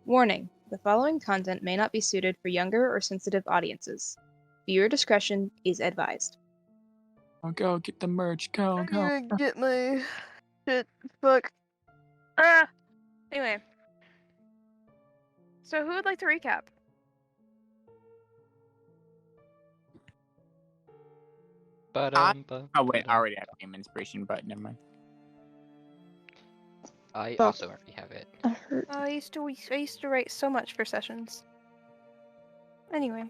Warning: the following content may not be suited for younger or sensitive audiences. Viewer discretion is advised. Oh, go get the merch. Go. I'm gonna get my shit. Fuck. Anyway. So who would like to recap? Oh wait, I already have game inspiration, but never mind. I also already have it. I used to write so much for sessions. Anyway.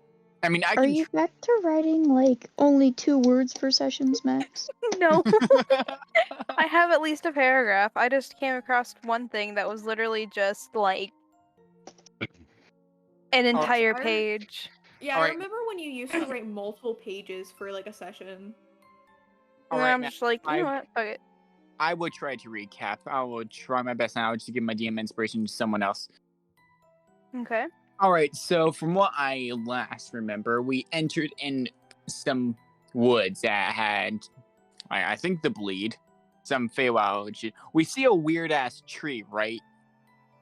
I mean, Are you back to writing like only 2 words for sessions, Max? No. I have at least a paragraph. I just came across one thing that was literally just like an entire page. Yeah, I remember when you used to write multiple pages for like a session. And I'm just like, you know what? Fuck it. I will try to recap. I will try my best now to give my DM inspiration to someone else. Okay. Alright, so from what I last remember, we entered in some woods that had, I think, the bleed. Some Feywild. We see a weird-ass tree, right?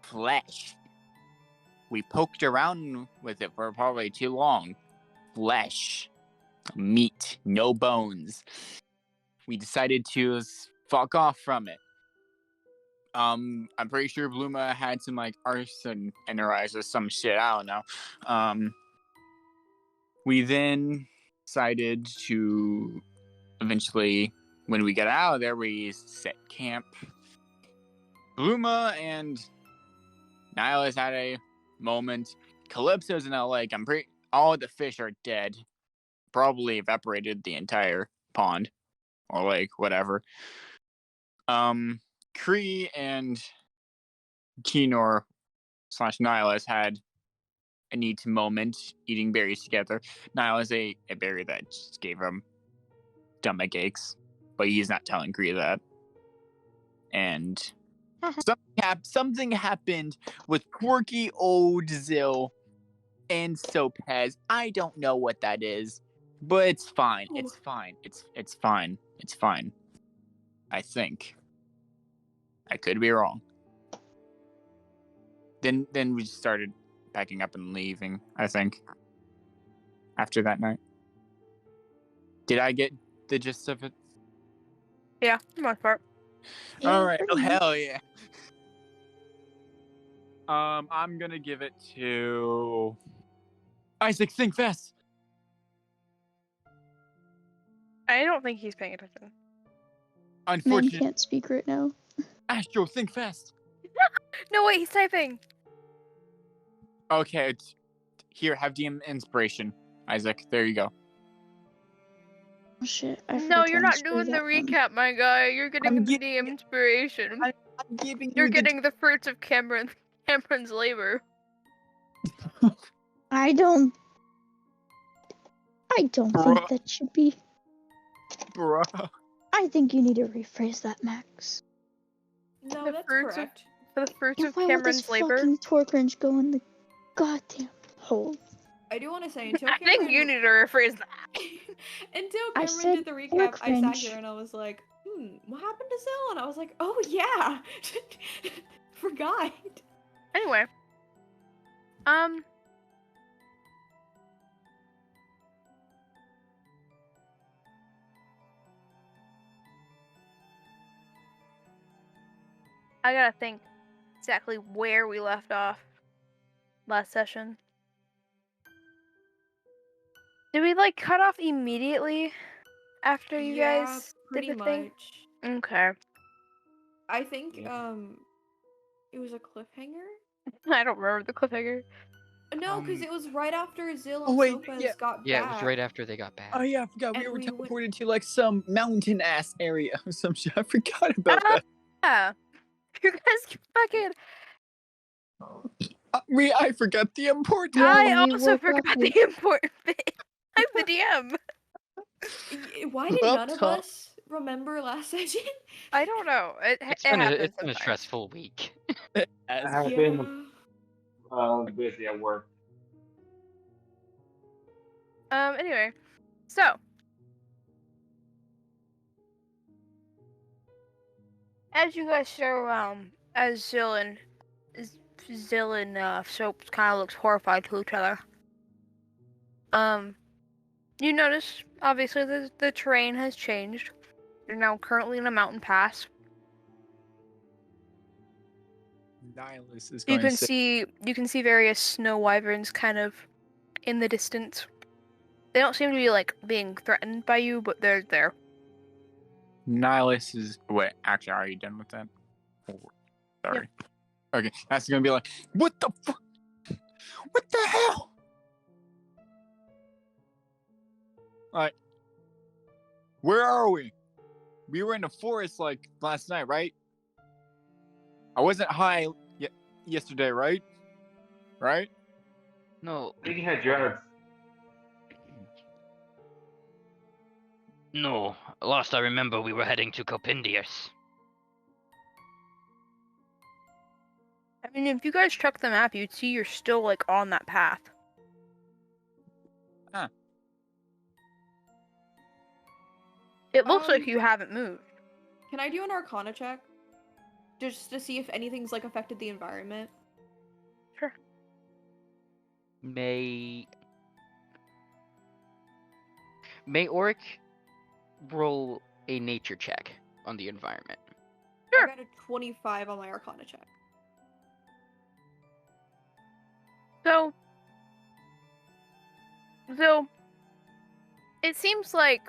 Flesh. We poked around with it for probably too long. Flesh. Meat. No bones. We decided to fuck off from it. I'm pretty sure Bluma had some like arson in her eyes or some shit. I don't know. We then decided to eventually, when we get out of there, we set camp. Bluma and Nihilus had a moment. Calypso's in a lake. All the fish are dead. Probably evaporated the entire pond or lake, whatever. Kree and Kinor / Nihilus had a neat moment eating berries together. Nihilus ate a berry that just gave him stomach aches, but he's not telling Kree that. And something happened with quirky old Zill and Sopez. I don't know what that is, but it's fine. It's fine. It's fine. It's fine. I think. I could be wrong. Then we just started packing up and leaving, I think. After that night. Did I get the gist of it? Yeah, for the most part. Alright, oh hell yeah. I'm gonna give it to Isaac, think fast. I don't think he's paying attention. Man can't speak right now. Astro, think fast. No, wait, he's typing. Okay, here, have DM inspiration. Isaac, there you go. Oh shit, No, you're not doing the recap, my guy. You're getting the DM inspiration. I'm giving You're getting the fruits of Cameron's labor. I don't think that should be. Bruh. I think you need to rephrase that, Max. No, that's correct. For the fruits of Cameron's labor. Fucking torque wrench go in the goddamn hole. I do want to say, until I think you need to rephrase that. Until Cameron did the recap, I sat here and I was like, what happened to Zill? And I was like, oh yeah, forgot. Anyway, I gotta think exactly where we left off last session. Did we like cut off immediately after you guys pretty did the much. thing? Okay. I think it was a cliffhanger. I don't remember the cliffhanger. No, because it was right after Zill and Sopez got back. Yeah, it was right after they got back. Oh yeah, I forgot. We were teleported to like some mountain ass area or some shit. I forgot about that. Yeah. You guys fucking. I forgot the important. I also forgot the important bit. I'm the DM. Why did none of us remember last session? I don't know. It's been a stressful week. I have been busy at work. Anyway, so as you guys show around, as Zill and Zill and Soap kind of looked horrified to each other. You notice, obviously, the terrain has changed. You're now currently in a mountain pass. Nihilus is You going can to say, you can see various snow wyverns kind of in the distance. They don't seem to be like being threatened by you, but they're there. Nihilus is. Wait, actually, are you done with that? Oh, sorry. Okay, that's gonna be like, what the fuck? What the hell? Like, where are we? We were in the forest like last night, right? I wasn't high yesterday, right? Right? No, I think he had drugs. no. Last I remember, we were heading to Copindius. I mean, if you guys check the map, you'd see you're still like on that path. Huh. It looks like you haven't moved. Can I do an Arcana check? Just to see if anything's like affected the environment. Sure. May Oric roll a nature check on the environment? Sure. I got a 25 on my Arcana check. So, it seems like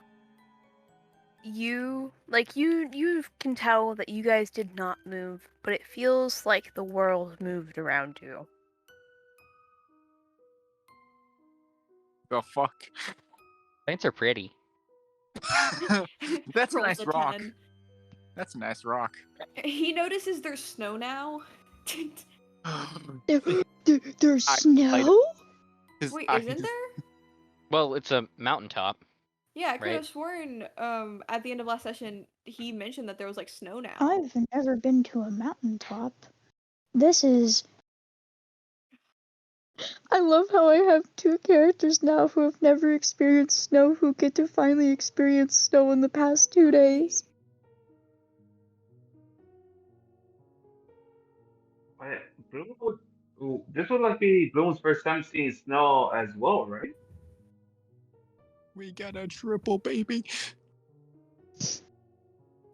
you can tell that you guys did not move, but it feels like the world moved around you. The fuck? Plants are pretty. That's a Rolls nice a rock. 10. That's a nice rock. He notices there's snow now. There's snow? Wait, isn't there? Well, it's a mountaintop. Yeah, I could Right. have sworn at the end of last session he mentioned that there was like snow now. I've never been to a mountaintop. This is... I love how I have two characters now who have never experienced snow who get to finally experience snow in the past 2 days. Bloom would, this would like be Bloom's first time seeing snow as well, right? We got a triple baby.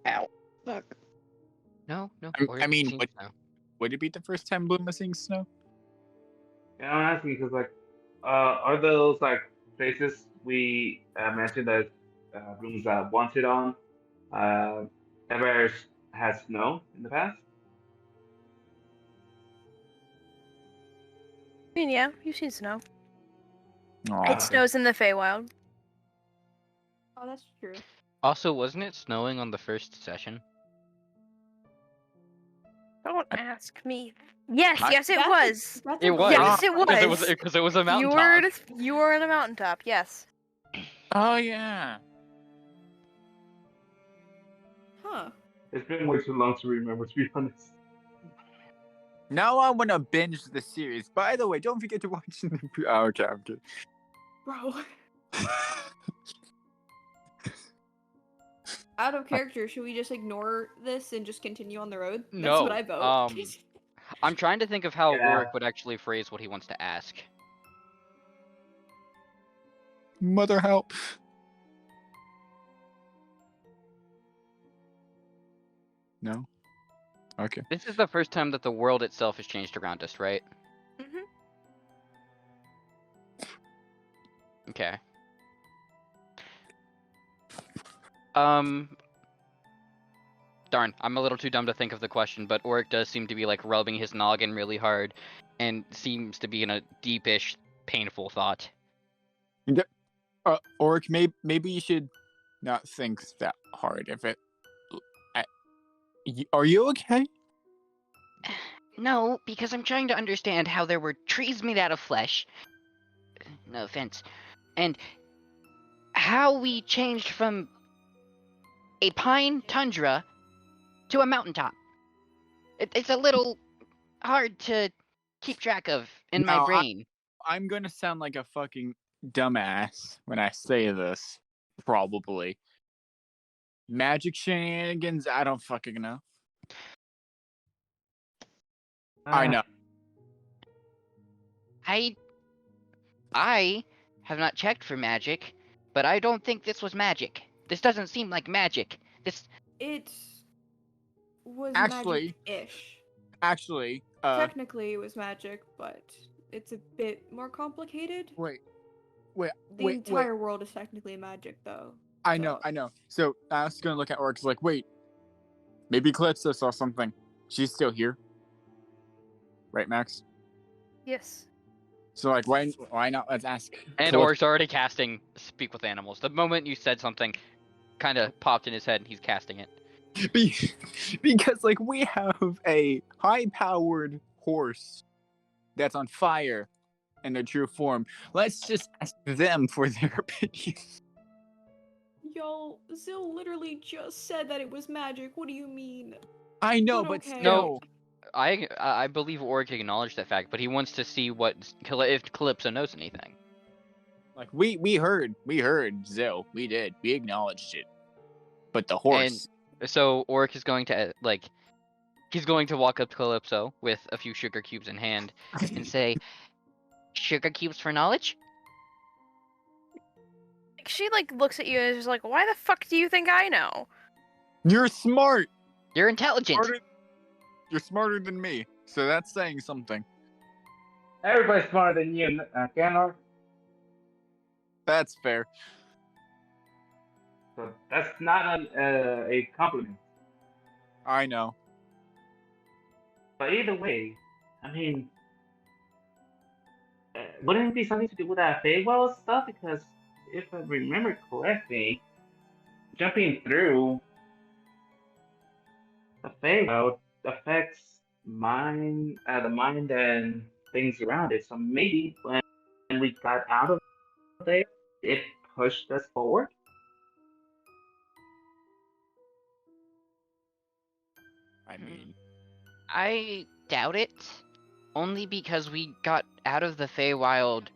Ow. Fuck. No. I mean, Oric's what- seen snow. Would it be the first time Bloom was seeing snow? Yeah, I'm asking because like, are those like places we mentioned that Bloom's wanted on ever had snow in the past? I mean, yeah, you've seen snow. Aw. It snows in the Feywild. Oh, that's true. Also, wasn't it snowing on the first session? Don't ask me. Yes, I- yes, it That's a- was. that's It a was. great Yes, it question. was. Because it was a You mountaintop. you were in a mountaintop. Yes. Oh yeah. Huh. It's been way too long to remember, to be honest. Now I want to binge the series. By the way, don't forget to watch the. Oh, okay, I'm good. Bro. Out of character, should we just ignore this and just continue on the road? That's No, what I vote. I'm trying to think of how Yeah. Oric would actually phrase what he wants to ask. Mother help. No. Okay. This is the first time that the world itself has changed around us, right? Mhm. Okay. Darn, I'm a little too dumb to think of the question, but Oric does seem to be like rubbing his noggin really hard and seems to be in a deepish, painful thought. Oric, maybe you should not think that hard. If it. Are you okay? No, because I'm trying to understand how there were trees made out of flesh. No offense. And how we changed from a pine tundra to a mountaintop. It's a little hard to keep track of in my No, brain. I'm gonna sound like a fucking dumbass when I say this. Probably. Magic shenanigans? I don't fucking know. I know. I have not checked for magic, but I don't think this was magic. This doesn't seem like magic. It was Actually- magic-ish. Actually, Technically, it was magic, but it's a bit more complicated. wait. The entire world is technically magic, though. I know. So I was gonna look at Orcs like, wait, maybe Calypso saw something. She's still here, right, Max? Yes. So like, why not? Let's ask. And Calypso. Orc's already casting Speak with Animals. The moment you said something, kind of popped in his head, and he's casting it. Because like we have a high-powered horse that's on fire in their true form. Let's just ask them for their opinion. Yo, Zil literally just said that it was magic. What do you mean? I know, But but okay. still. I believe Orc acknowledged that fact, but he wants to see if Calypso knows anything. Like we heard Zill. We did. We acknowledged it. But the horse. So Orc is going to he's going to walk up to Calypso with a few sugar cubes in hand and say, "Sugar cubes for knowledge?" She looks at you and is like, "Why the fuck do you think I know?" You're smart. You're intelligent. You're smarter than me. So that's saying something. Everybody's smarter than you, Ganor. That's fair. So that's not a compliment. I know. But either way, I mean, wouldn't it be something to do with that Feywild stuff? Because if I remember correctly, jumping through the Feywild affects the mind and things around it. So maybe when we got out of there, it pushed us forward. I mean, I doubt it. Only because we got out of the Feywild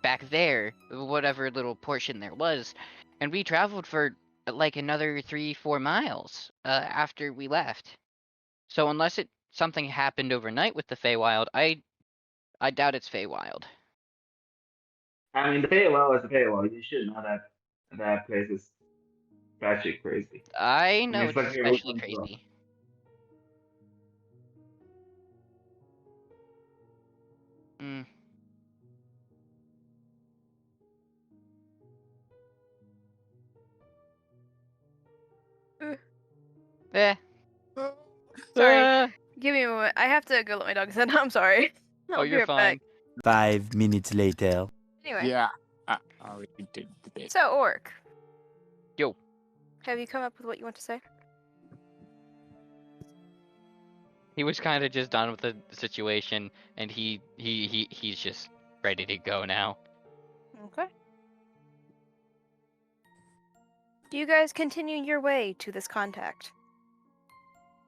back there, whatever little portion there was, and we traveled for like another 3-4 miles after we left. So unless something happened overnight with the Feywild, I doubt it's Feywild. I mean, the Feywild is the Feywild. You should know that place is batshit crazy. I know it's it's like your especially own world. crazy. Mm. Eh. Sorry. Give me a moment. I have to go let my dogs in. I'm sorry. I'll be you're right fine. back. 5 minutes later. Anyway. yeah. I already did the bit. So, Orc. Yo. Have you come up with what you want to say? He was kind of just done with the situation, and he's just ready to go now. Okay. Do you guys continue your way to this contact?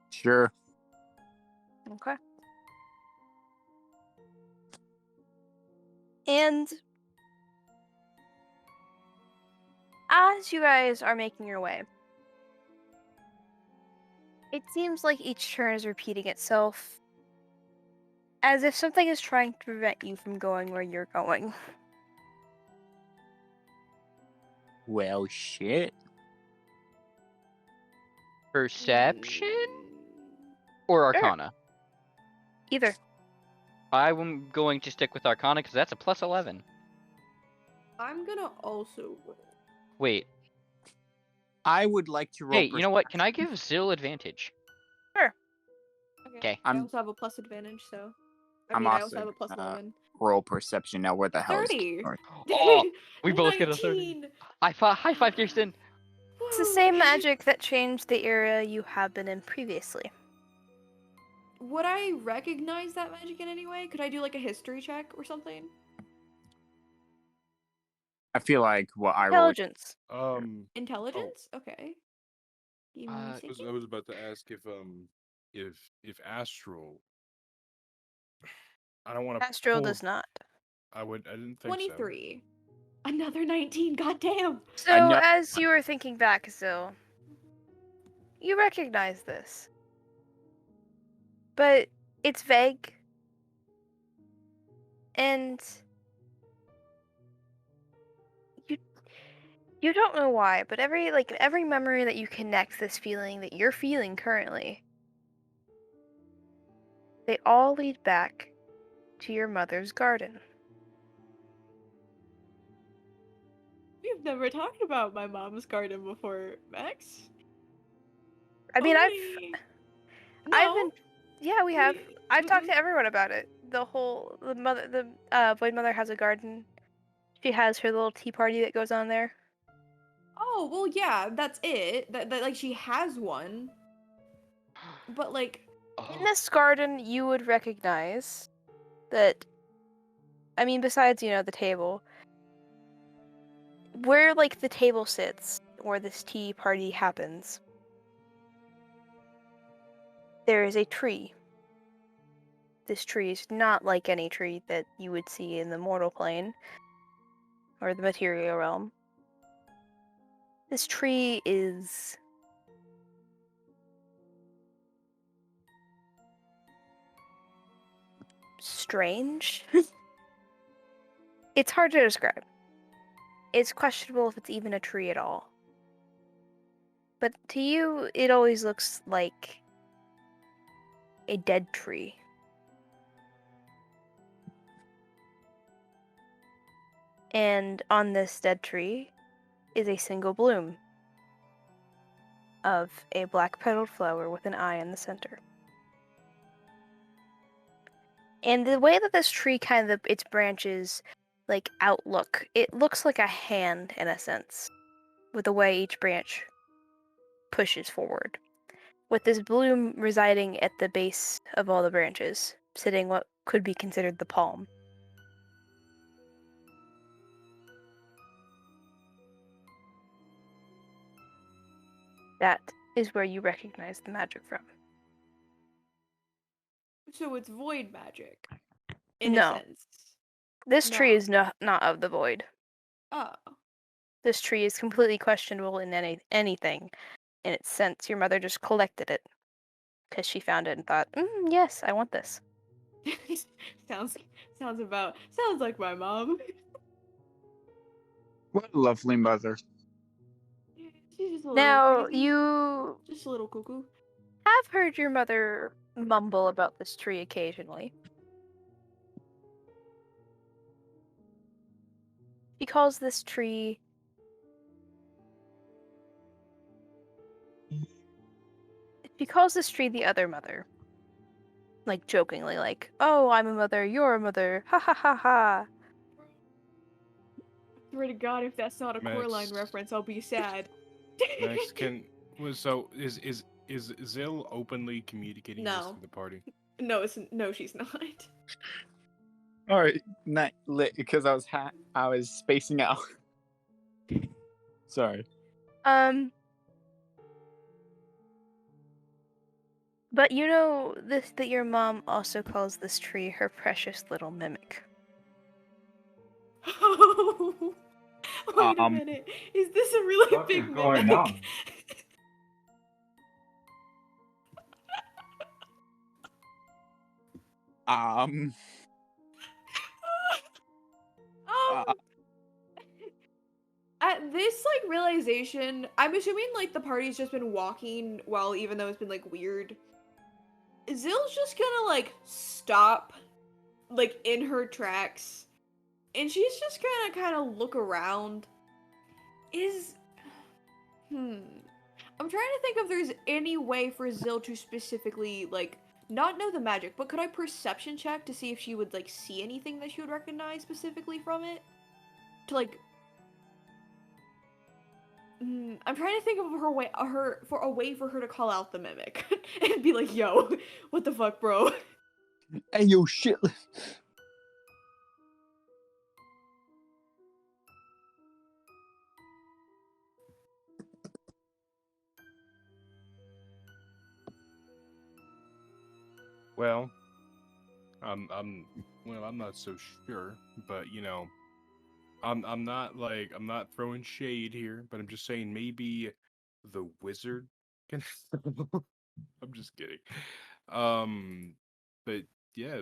Sure. Okay. And as you guys are making your way, it seems like each turn is repeating itself, as if something is trying to prevent you from going where you're going. Well, shit. Perception or Arcana? Either. I'm going to stick with Arcana because that's a plus 11. I'm gonna also roll. Wait. I would like to roll. Hey, you know what? Can I give Zill advantage? Okay. I also have a plus advantage, so. I'm I also, also have a plus 11. roll perception now? Where the hell 30. is? Oh, we both get a 30. 19. High five, Kirsten. It's the same magic that changed the area you have been in previously. Would I recognize that magic in any way? Could I do like a history check or something? I feel like what I rolled. Intelligence. Intelligence? Okay. Give me a I second. was about to ask if Astral. I don't want to. Astral does not. I didn't think 23. Another 19, goddamn! So, as you were thinking back, Zil, you recognize this. But it's vague. And you don't know why, but every memory that you connect this feeling that you're feeling currently, they all lead back to your mother's garden. We've never talked about my mom's garden before, Max. I mean, Only- I've No. been, yeah, we have. I've talked to Mm-mm. everyone about it. The Void Mother has a garden. She has her little tea party that goes on there. Oh, well, yeah, that's it. That like she has one. But like In this garden, you would recognize that. I mean, besides the table, where like the table sits, where this tea party happens, there is a tree. This tree is not like any tree that you would see in the mortal plane or the material realm. This tree is strange. It's hard to describe. It's questionable if it's even a tree at all. But to you, it always looks like a dead tree. And on this dead tree is a single bloom of a black-petaled flower with an eye in the center. And the way that this tree its branches outlook, it looks like a hand in a sense, with the way each branch pushes forward, with this bloom residing at the base of all the branches, sitting what could be considered the palm. That is where you recognize the magic from. so it's void magic. In No. a sense. This tree No. is not of the void. Oh. This tree is completely questionable in anything in its sense. Your mother just collected it because she found it and thought, yes, I want this. sounds like my mom. What a lovely mother. She's just a little Now, crazy. you Just a little cuckoo. have heard your mother mumble about this tree occasionally. She calls this tree the other mother. Like jokingly, like, oh, I'm a mother, you're a mother, ha ha ha ha. Swear to God, if that's not a Max. Coraline reference, I'll be sad. Max, is Zill openly communicating this No. to the party? No, she's not. All right, not lit because I was spacing out. Sorry. But you know that your mom also calls this tree her precious little mimic. Wait a minute. Is this a really What big is going mimic? on? At this realization, I'm assuming the party's just been walking well, even though it's been weird. Zill's just gonna stop in her tracks, and she's just gonna kind of look around. I'm trying to think if there's any way for Zill to specifically not know the magic, but could I perception check to see if she would see anything that she would recognize specifically from it? To I'm trying to think of a way for her to call out the mimic and be like, "Yo, what the fuck, bro?" Hey, yo, shit. Well, I'm not so sure, but I'm not throwing shade here, but I'm just saying maybe the wizard can. I'm just kidding. But yeah,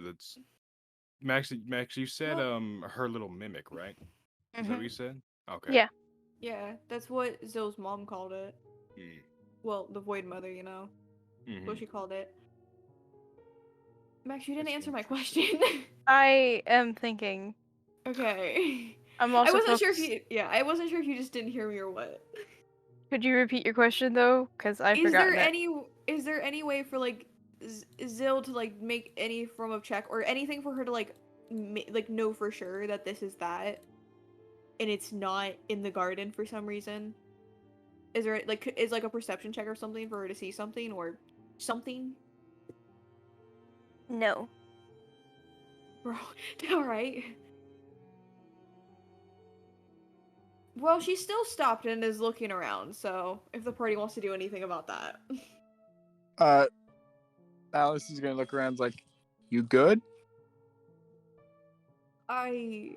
Max, you said Well- her little mimic, right? Is that what you said? Okay. Yeah. Yeah, that's what Zill's mom called it. Mm. Well, the Void Mother, you know. That's what Mhm. she called it. Max, you didn't That's answer my interesting. question. I am thinking. Okay. I'm I also wasn't sure if focused- you. Yeah, I wasn't sure if you just didn't hear me or what. Could you repeat your question though? Because I've Is there forgotten it. any? Is there any way for like Zill to like make any form of check or anything for her to like like know for sure that this is that, and it's not in the garden for some reason? Is there like is like a perception check or something for her to see something or something? No. Bro, all right. Well, she still stopped and is looking around, so if the party wants to do anything about that. Alice is gonna look around like, you good? I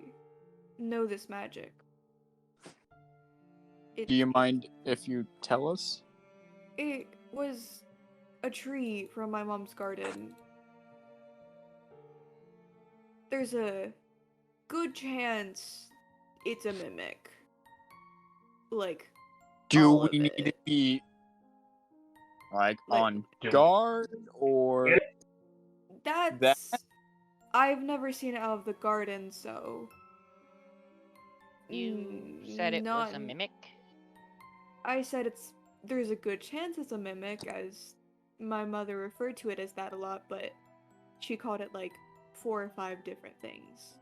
know this magic. Do you mind if you tell us? It was a tree from my mom's garden. There's a good chance it's a mimic. Like, Do all we of need to it. be like on Do- guard or That's. I've never seen it out of the garden, so. You said it was a Not- mimic? I said it's. There's a good chance it's a mimic, as my mother referred to it as that a lot, but she called it like 4 or 5 different things.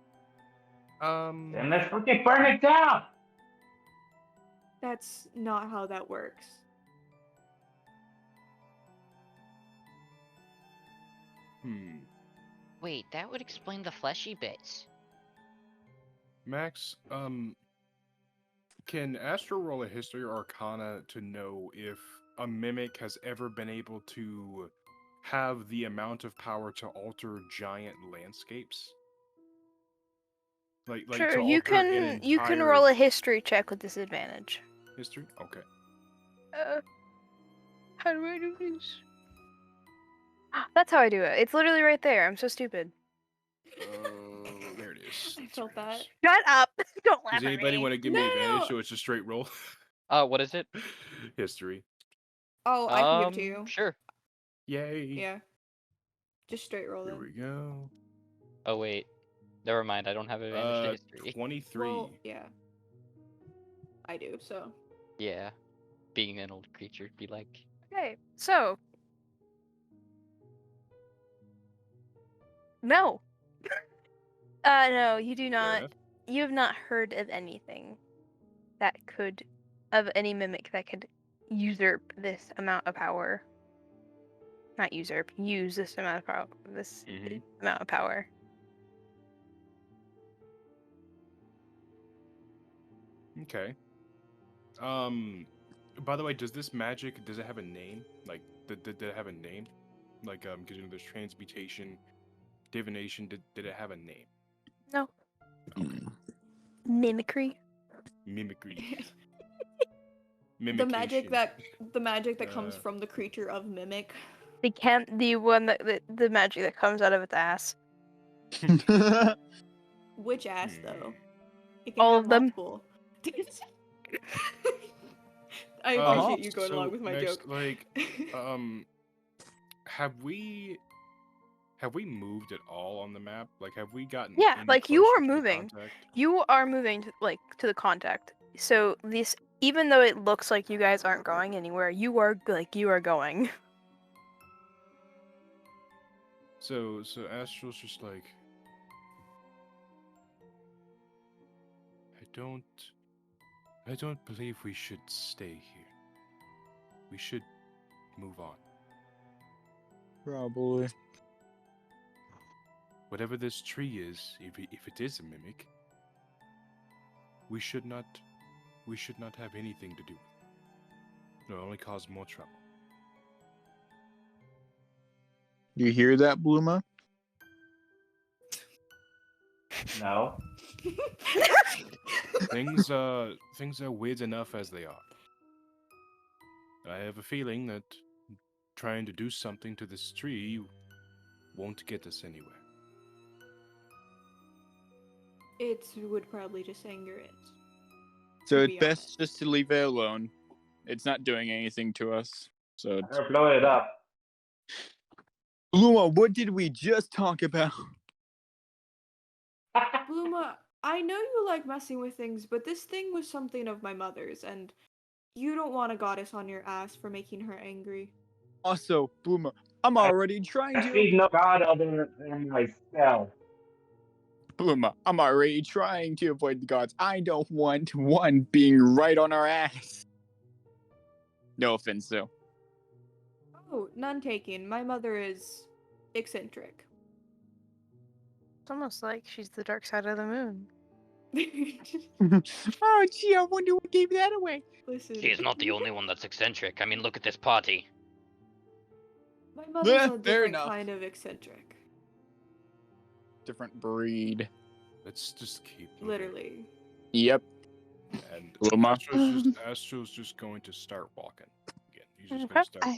Then let's fucking burn it down. That's not how that works. Wait, that would explain the fleshy bits. Max, can Astro roll a history or arcana to know if a mimic has ever been able to have the amount of power to alter giant landscapes? Like Sure, to you alter an can you can entire roll a history check with disadvantage. history? Okay. How do I do this? That's how I do it. It's literally right there. I'm so stupid. There it is. I felt that. Shut up! Don't laugh Does at anybody me. want to give No, me no, advantage no. so it's a straight roll? What is it? History. Oh, I can give it to you. Sure. Yay. Yeah. Just straight roll Here it. we go. Oh wait, never mind. I don't have advantage to history. 23. Well, yeah. I do, so. Yeah, being an old creature, be like. Okay, so no. No, you do Fair not. enough. You have not heard of anything that could, of any mimic that could usurp this amount of power. Not usurp, use this amount of power. This Mhm. amount of power. Okay. By the way, does this magic, does it have a name? Like, did it have a name? Like, because you know, there's transmutation, divination. Did it have a name? No. Mimicry. Mimicry. The magic Mimication. that comes Uh, from the creature of mimic. The one that the magic that comes out of its ass. Which ass though? It All have of them. multiple. I Uh-huh. appreciate you going So, along with my next, joke. like, have we moved at all on the map? Like, have we gotten? Yeah, any like you closer are to the moving. contact? You are moving to the contact. So this, even though it looks like you guys aren't going anywhere, you are going. So Astral's just like, I don't believe we should stay here. We should move on. Probably. Whatever this tree is, if it is a mimic, we should not have anything to do with it. It'll only cause more trouble. You hear that, Bluma? No. Things are weird enough as they are. I have a feeling that trying to do something to this tree won't get us anywhere. It would probably just anger it. So To it's be best honest. just to leave it alone. It's not doing anything to us. So it's... Or blow it up. Luma, what did we just talk about? Bluma, I know you like messing with things, but this thing was something of my mother's, and you don't want a goddess on your ass for making her angry. Also, Bluma, I'm already trying I to... see no god other than myself. Bluma, I'm already trying to avoid the gods. I don't want one being right on our ass. No offense, though. Oh, none taken. My mother is eccentric. It's almost like she's the dark side of the moon. Oh, gee, I wonder what gave that away. Listen, She is not the only one that's eccentric. I mean, look at this party. my mother's a Fair different enough. kind of eccentric. Different breed. Let's just keep moving. Literally. Yep. And Luma? Astro's just going to start walking again. He's just Okay. going to start.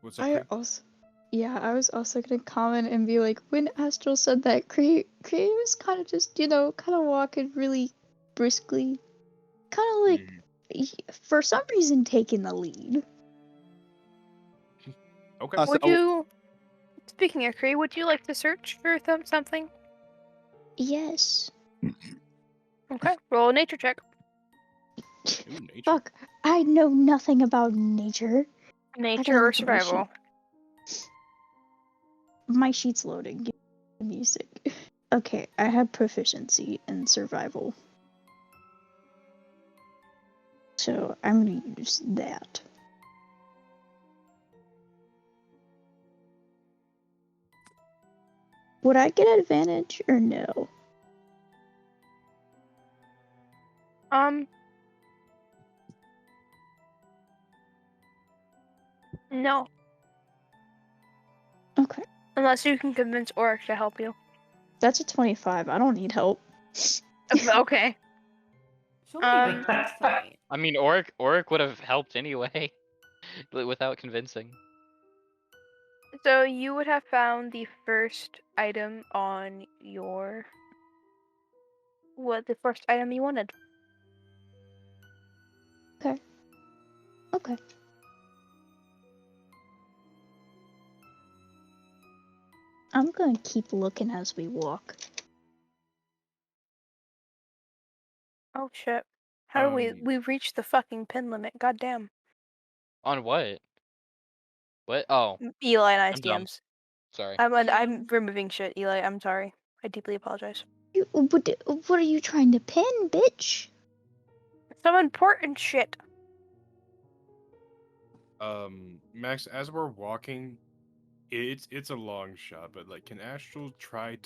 What's up? I Cree? also, yeah, I was also gonna comment and be like, when Astral said that, Cree was kind of just, kind of walking really briskly, kind of like, for some reason, taking the lead. Okay. Also, Would you, speaking of Kree, would you like to search for something? Yes. Okay, roll a nature check. Ooh, nature. Fuck, I know nothing about nature. Nature or look at my survival? My sheet's loading. Give me a sec. Okay, I have proficiency in survival. So I'm gonna use that. Would I get advantage or no? No. Okay. Unless you can convince Oric to help you. That's a 25. I don't need help. Okay. So many things this tonight. I mean, Oric would have helped anyway, without convincing. So you would have found the first item on your... the first item you wanted. Okay. I'm gonna keep looking as we walk. Oh shit. How do Um, we reached the fucking pin limit? Goddamn. On what? What? Oh, Eli and I'm dumb. ICMs. Sorry. I'm removing shit, Eli. I'm sorry. I deeply apologize. What are you trying to pin, bitch? Some important shit. Max, as we're walking, it's a long shot, but like, can Astral try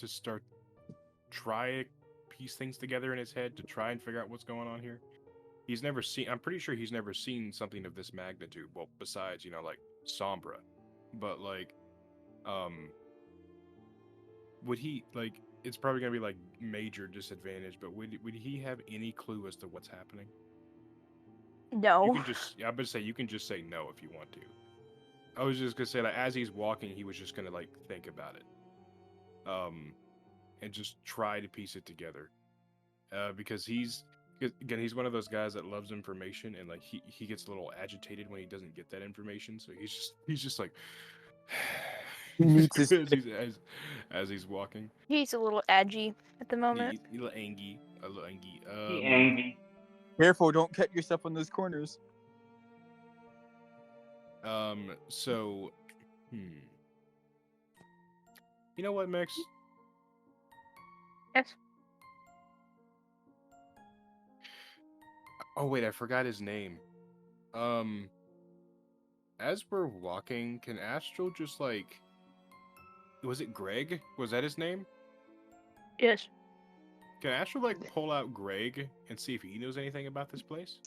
piece things together in his head to try and figure out what's going on here? I'm pretty sure he's never seen something of this magnitude. Well, besides, like Sombra. But like, would he, like, it's probably gonna be like major disadvantage, but would he have any clue as to what's happening? No. You can just, I would say you can just say no if you want to. I was just gonna say, like, as he's walking, he was just gonna like think about it, and just try to piece it together, because he's one of those guys that loves information, and like he gets a little agitated when he doesn't get that information, so he's just like as he's walking. He's a little edgy at the moment. He's a little angry, Be angry. Careful, don't cut yourself on those corners. So, you know what, Max? Yes. Oh wait, I forgot his name. As we're walking, can Astral just like, was it Greg? Was that his name? Yes. Can Astral like pull out Greg and see if he knows anything about this place?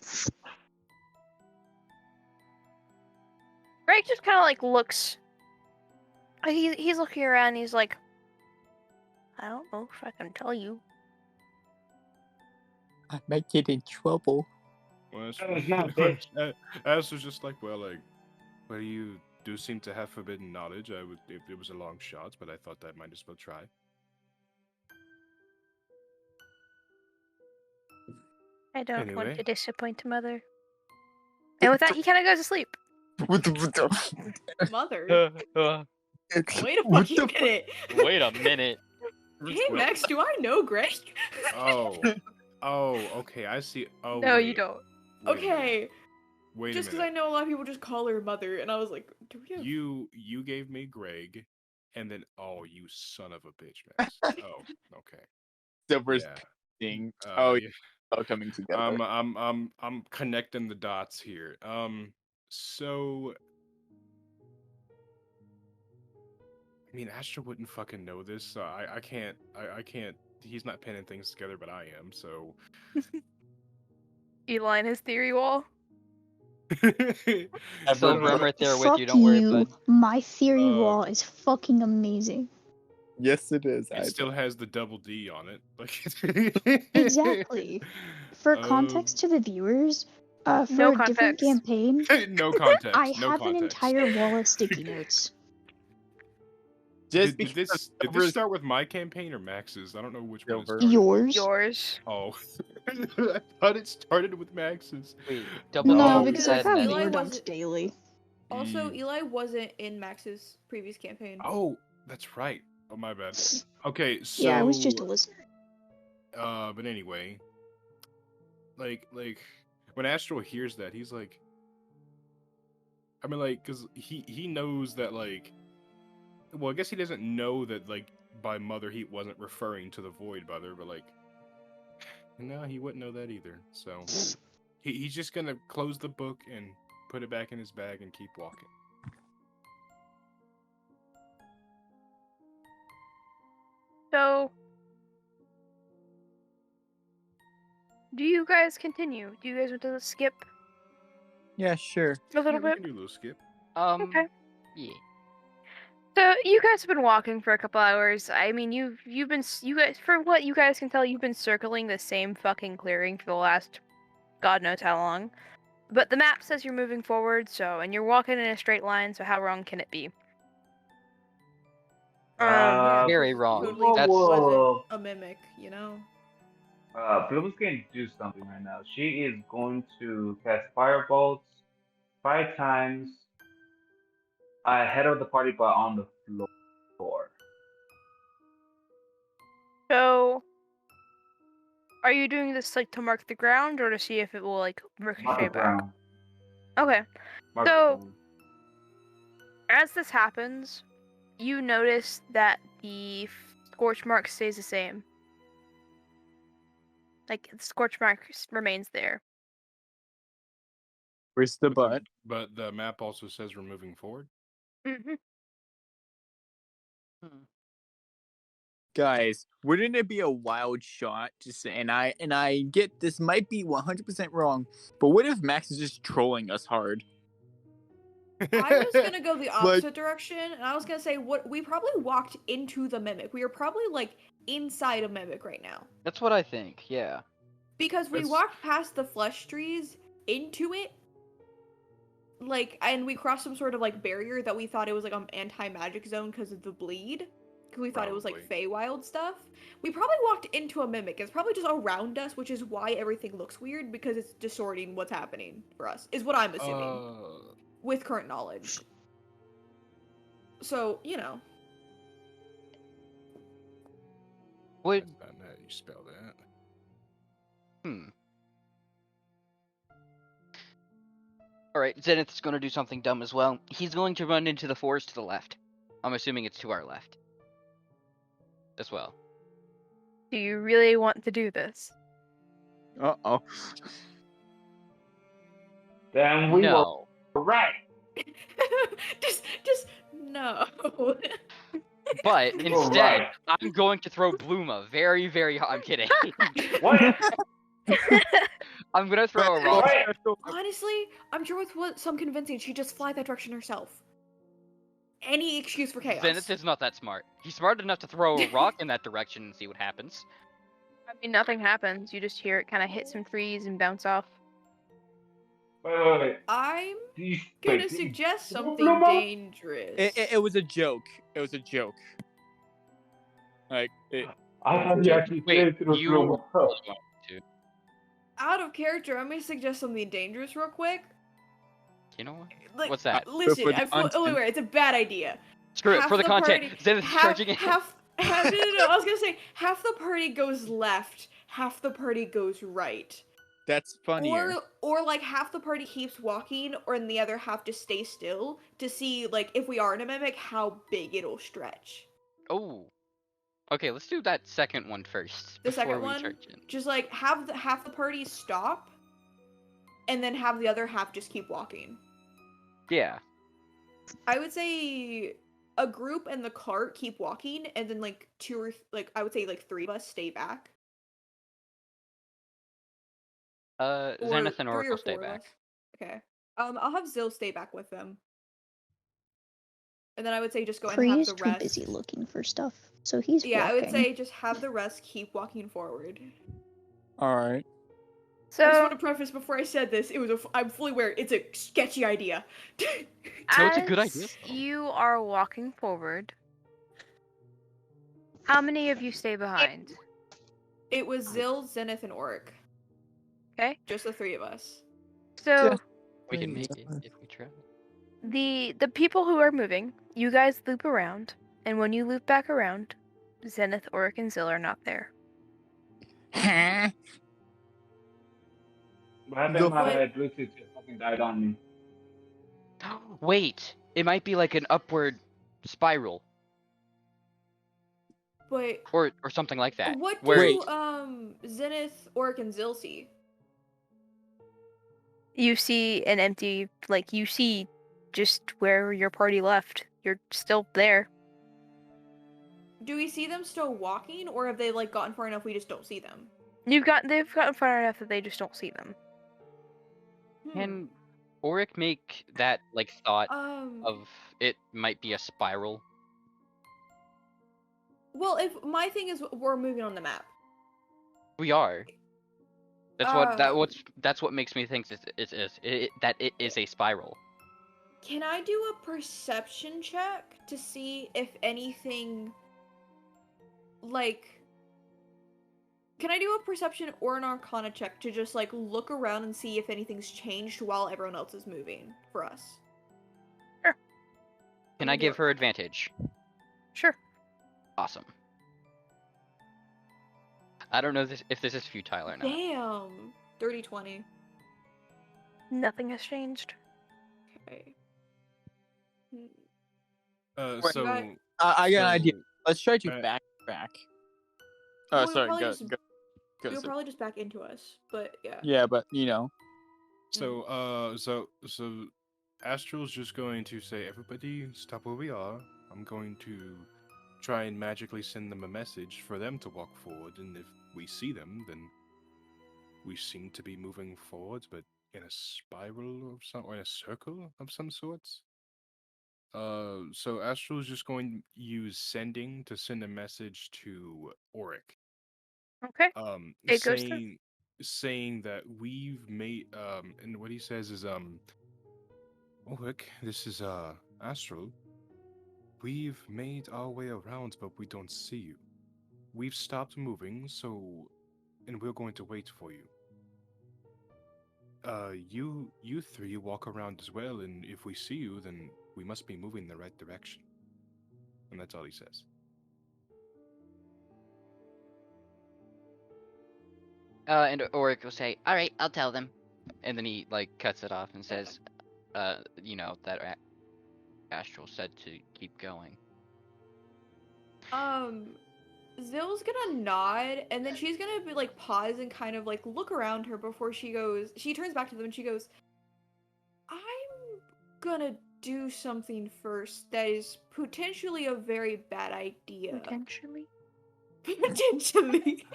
Greg just kind of like looks. He's looking around. He's like, I don't know if I can tell you. I might get in trouble. Well, No, it's not, bitch. Astra's just like, well, you do seem to have forbidden knowledge. If it was a long shot, but I thought I might as well try. I don't want Anyway. to disappoint Mother. And with that, he kind of goes to sleep. Mother. Wait a What fucking the minute. Wait a minute. Hey Max, do I know Greg? Oh. Oh, okay, I see. Oh, No, wait. you don't. Wait a minute. Okay. Wait Just a because I minute. know a lot of people just call her Mother, and I was like, do we have... You gave me Greg, and then you son of a bitch, Max. Oh, okay. Silver's Yeah. thing. Yeah. All coming together. I'm connecting the dots here. So I mean, Astra wouldn't fucking know this, so I can't. He's not pinning things together, but I am. So Eli and his theory wall. Silver, I'm right there with Fuck you. Don't worry, bud. My theory Uh, wall is fucking amazing. Yes, it is. it still has the double D on it. Like Exactly. For context to the viewers, for No a different context. campaign, no context. I no have context. an entire wall of sticky notes. Just Did because this Silver's start with my campaign or Max's? I don't know which one. It Silver. started. Yours? Yours. Oh, I thought it started with Max's. Wait, double No, D because said I've got that Eli word on wasn't- daily. Also, Eli wasn't in Max's previous campaign. Oh, that's right. Oh, my bad. Okay, so Yeah, I was just a listener. But anyway, like when Astro hears that, he's like, I mean, like, cause he knows that, like, well, I guess he doesn't know that, like, by Mother he wasn't referring to the Void Mother, but like, no, he wouldn't know that either. So he's just gonna close the book and put it back in his bag and keep walking. So, do you guys continue? Do you guys want to skip Yeah, sure. a little Yeah, we bit? can do a little skip. Okay. Yeah. So you guys have been walking for a couple hours. I mean, you guys, for what you guys can tell, you've been circling the same fucking clearing for the last God knows how long. But the map says you're moving forward, so, and you're walking in a straight line, so how wrong can it be? Very wrong. Totally That's- wasn't a mimic, you know? Bloom's going to do something right now. She is going to cast firebolts 5 times ahead of the party, but on the floor. So, are you doing this like to mark the ground, or to see if it will like Mark ricochet it back? down. Okay. Mark it So- down. As this happens, you notice that the scorch mark stays the same. Like the scorch mark remains there. Where's the butt? But the map also says we're moving forward. Mm-hmm. Guys, wouldn't it be a wild shot to say, and I get this might be 100% wrong, but what if Max is just trolling us hard? I was gonna go the opposite direction, and I was gonna say we probably walked into the mimic. We are probably like inside a mimic right now. That's what I think. Yeah. Because we That's- walked past the flesh trees into it, like, and we crossed some sort of like barrier that we thought it was like an anti-magic zone because of the bleed. Because we thought it was like Probably. Feywild stuff. We probably walked into a mimic. It's probably just around us, which is why everything looks weird because it's distorting what's happening for us. Is what I'm assuming with current knowledge. So you know. Would That's not how you spell that. Alright, Zenith's gonna do something dumb as well. He's going to run into the forest to the left. I'm assuming it's to our left. As well. Do you really want to do this? Uh-oh. Then we No. were right. just no. But You're instead, right. I'm going to throw Bluma very, very hard. I'm kidding. What? I'm gonna throw a rock. What? Honestly, I'm sure with some convincing, she'd just fly that direction herself. Any excuse for chaos. Zenith is not that smart. He's smart enough to throw a rock in that direction and see what happens. I mean, nothing happens. You just hear it kind of hit some trees and bounce off. Wait. I'm These- gonna wait, these- suggest something Bluma? dangerous. It was a joke. It was a joke. Like, I thought you actually Wait, said it was you- Bluma. out of character, I'm gonna suggest something dangerous real quick. You know what? Like, What's that? Listen, for the content. wait, it's a bad idea. Screw it, Half for the content. party- Zenith's charging in. no, I was gonna say half the party goes left, half the party goes right. That's funnier. Or like half the party keeps walking, or and the other half just stay still to see like if we are in a mimic, how big it'll stretch. Oh. Okay, let's do that second one first. The before second we one, charge in. just like have half the party stop, and then have the other half just keep walking. Yeah. I would say a group and the cart keep walking, and then like I would say like 3 of us stay back. Or Zenith and 3 or Oracle stay 4 of back. us. Okay. I'll have Zill stay back with them. And then I would say just go and have Kree's the too rest. busy looking for stuff, so he's Yeah, walking. I would say just have the rest keep walking forward. All right. I just So, want to preface before I said this, I'm fully aware it's a sketchy idea. No, it's a good idea, as though. you are walking forward, how many of you stay behind? It was Zill, Zenith, and Oric. Okay. Just the 3 of us. So, We can make it if we try. the people who are moving, you guys loop around, and when you loop back around, Zenith, Oric, and Zill are not there. What happened? Go My for it. Bluetooth just fucking died on me. Wait, it might be like an upward spiral But or something like that. what where do Zenith, Oric, and Zill see? You see an empty, like, you see just where your party left. You're still there. Do we see them still walking, or have they like gotten far enough we just don't see them? They've gotten far enough that they just don't see them. Can Oric make that like thought Um. of it might be a spiral? Well, if my thing is we're moving on the map. We are. That's what makes me think that it is a spiral. Can I do a perception check to see if anything, like, can I do a perception or an arcana check to just, like, look around and see if anything's changed while everyone else is moving for us? Can I give her advantage? Sure. Awesome. I don't know if this is futile or not. Damn! 30-20. Nothing has changed. Okay. So I got an idea. so, Let's try to uh, back. Well, Oh, we sorry. probably Go. just- Go. Go. You'll So- probably just back into us, but yeah. Yeah, but you know. So Astral's just going to say, everybody stop where we are. I'm going to try and magically send them a message for them to walk forward, and if we see them, then we seem to be moving forwards, but in a spiral of some, or in a circle of some sorts. So Astral's just going to use sending to send a message to Oric. Okay. It goes through. Saying that we've made and what he says is Ulrich, this is Astral. We've made our way around, but we don't see you. We've stopped moving, and we're going to wait for you. You 3 walk around as well, and if we see you, then we must be moving in the right direction. And that's all he says. And Oric will say, "All right, I'll tell them," and then he like cuts it off and says, that Astral said to keep going. Zill's gonna nod, and then she's gonna be like pause and kind of like look around her before she goes. She turns back to them and she goes, "I'm gonna do something first that is potentially a very bad idea." Potentially. Potentially.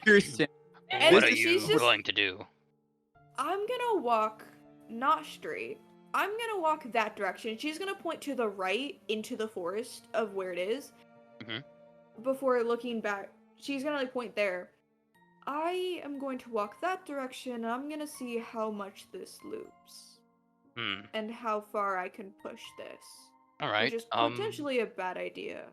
Kirsten, And What are she's you just- going to do? I'm gonna walk not straight. I'm gonna walk that direction. She's gonna point to the right into the forest of where it is. Mhm. Before looking back, she's gonna like point there. I am going to walk that direction. And I'm gonna see how much this loops and how far I can push this. All right. Which is potentially a bad idea.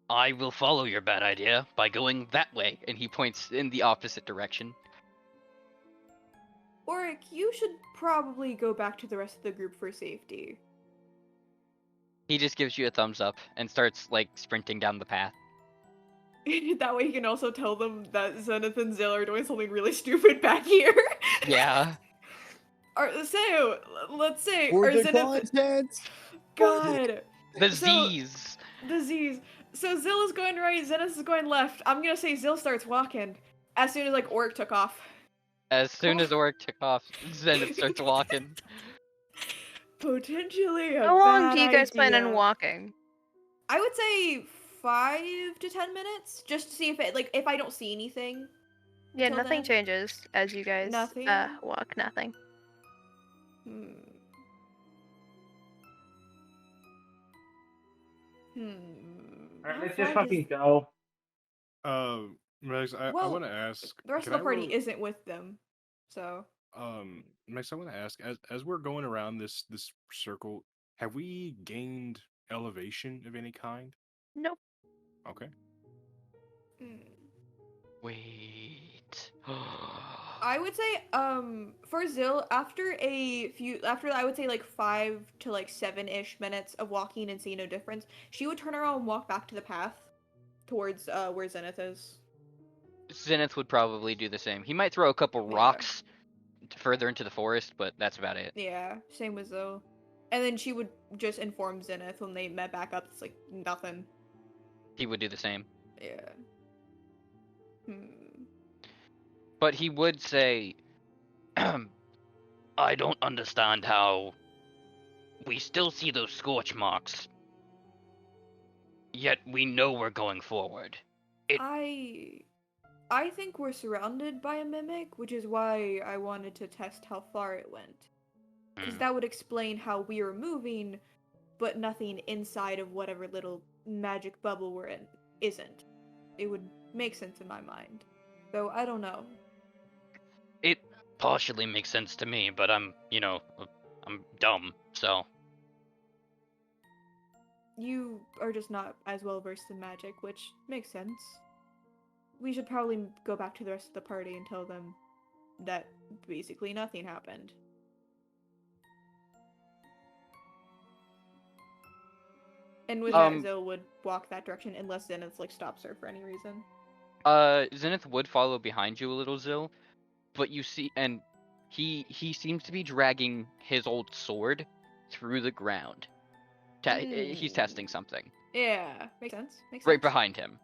I will follow your bad idea by going that way, and he points in the opposite direction. Oric, you should probably go back to the rest of the group for safety. He just gives you a thumbs up and starts like sprinting down the path. That way he can also tell them that Zenith and Zill are doing something really stupid back here. Yeah. So, let's say, For are the Zenith... content. God. The So- Z's. The Z's. So Zill is going right, Zenith is going left. I'm gonna say Zill starts walking. As soon as, like, Oric took off. As soon as Oric took off, Zenith starts walking. Potentially a How long bad do you guys plan on idea. walking? I would say 5 to 10 minutes, just to see if it, like, if I don't see anything. Yeah, Till nothing then? changes as you guys Nothing? walk. Nothing. Hmm. Alright, How let's just far does- fucking go. Max, I Well, want to ask. The rest can of the I party roll- isn't with them, so. Max, I want to ask, as we're going around this circle, have we gained elevation of any kind? Nope. Okay. Hmm. Wait. I would say, for Zill, after I would say like 5 to like 7-ish minutes of walking and seeing no difference, she would turn around and walk back to the path towards where Zenith is. Zenith would probably do the same. He might throw a couple Yeah. rocks further into the forest, but that's about it. Yeah, same with Zill. And then she would just inform Zenith when they met back up. It's like nothing. He would do the same. Yeah. But he would say, I don't understand how we still see those scorch marks, yet we know we're going forward. I think we're surrounded by a mimic, which is why I wanted to test how far it went. Because that would explain how we are moving, but nothing inside of whatever little magic bubble we're in isn't. It would make sense in my mind. So I don't know. It partially makes sense to me, but I'm dumb, so. You are just not as well versed in magic, which makes sense. We should probably go back to the rest of the party and tell them that basically nothing happened. And with that, Zill would walk that direction unless Zenith like stops her for any reason. Zenith would follow behind you a little, Zill, but you see, and he seems to be dragging his old sword through the ground. He's testing something. Yeah, makes sense. Makes Right sense. behind him.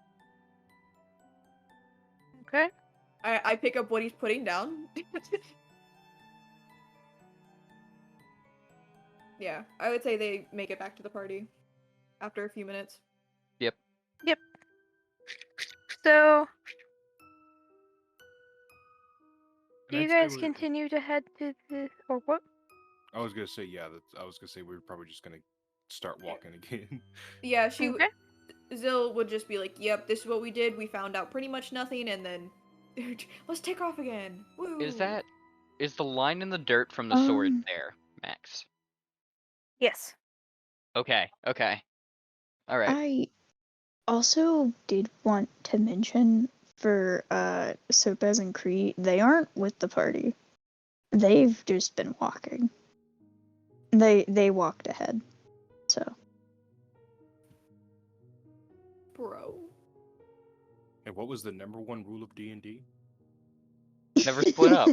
Okay. I pick up what he's putting down. Yeah, I would say they make it back to the party after a few minutes. Yep. So, do you Next, I guys would- continue to head to the or what? I was gonna say I was gonna say we were probably just gonna start walking again. Yeah, Okay. Zill would just be like, "Yep, this is what we did. We found out pretty much nothing, and then let's take off again." Woo! Is the line in the dirt from the sword there, Max? Yes. Okay. All right. I also did want to mention for Sopez and Cree, they aren't with the party. They've just been walking. They walked ahead. So Bro. And what was the #1 rule of D&D? Never split up.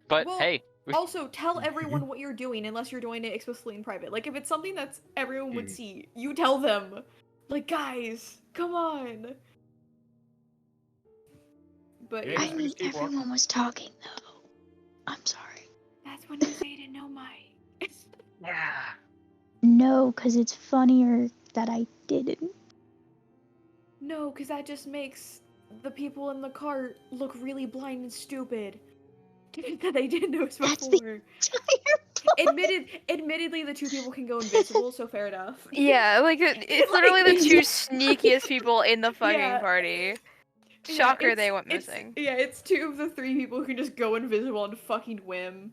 But Well, hey, Also, tell everyone what you're doing unless you're doing it explicitly in private. Like, if it's something that's everyone would see, you tell them. Like, guys, come on. But Yeah, I just mean, keep walking. everyone was talking though. I'm sorry. that's when you say to know my. yeah. No, because it's funnier that I didn't. No, because that just makes the people in the cart look really blind and stupid. That they didn't notice That's before. the Admittedly, the two people can go invisible, so fair enough. Yeah, like it's literally the two sneakiest people in the fucking Yeah. party. Yeah, Shocker, they it's- went it's- missing. Yeah, it's 2 of the 3 people who can just go invisible on fucking whim.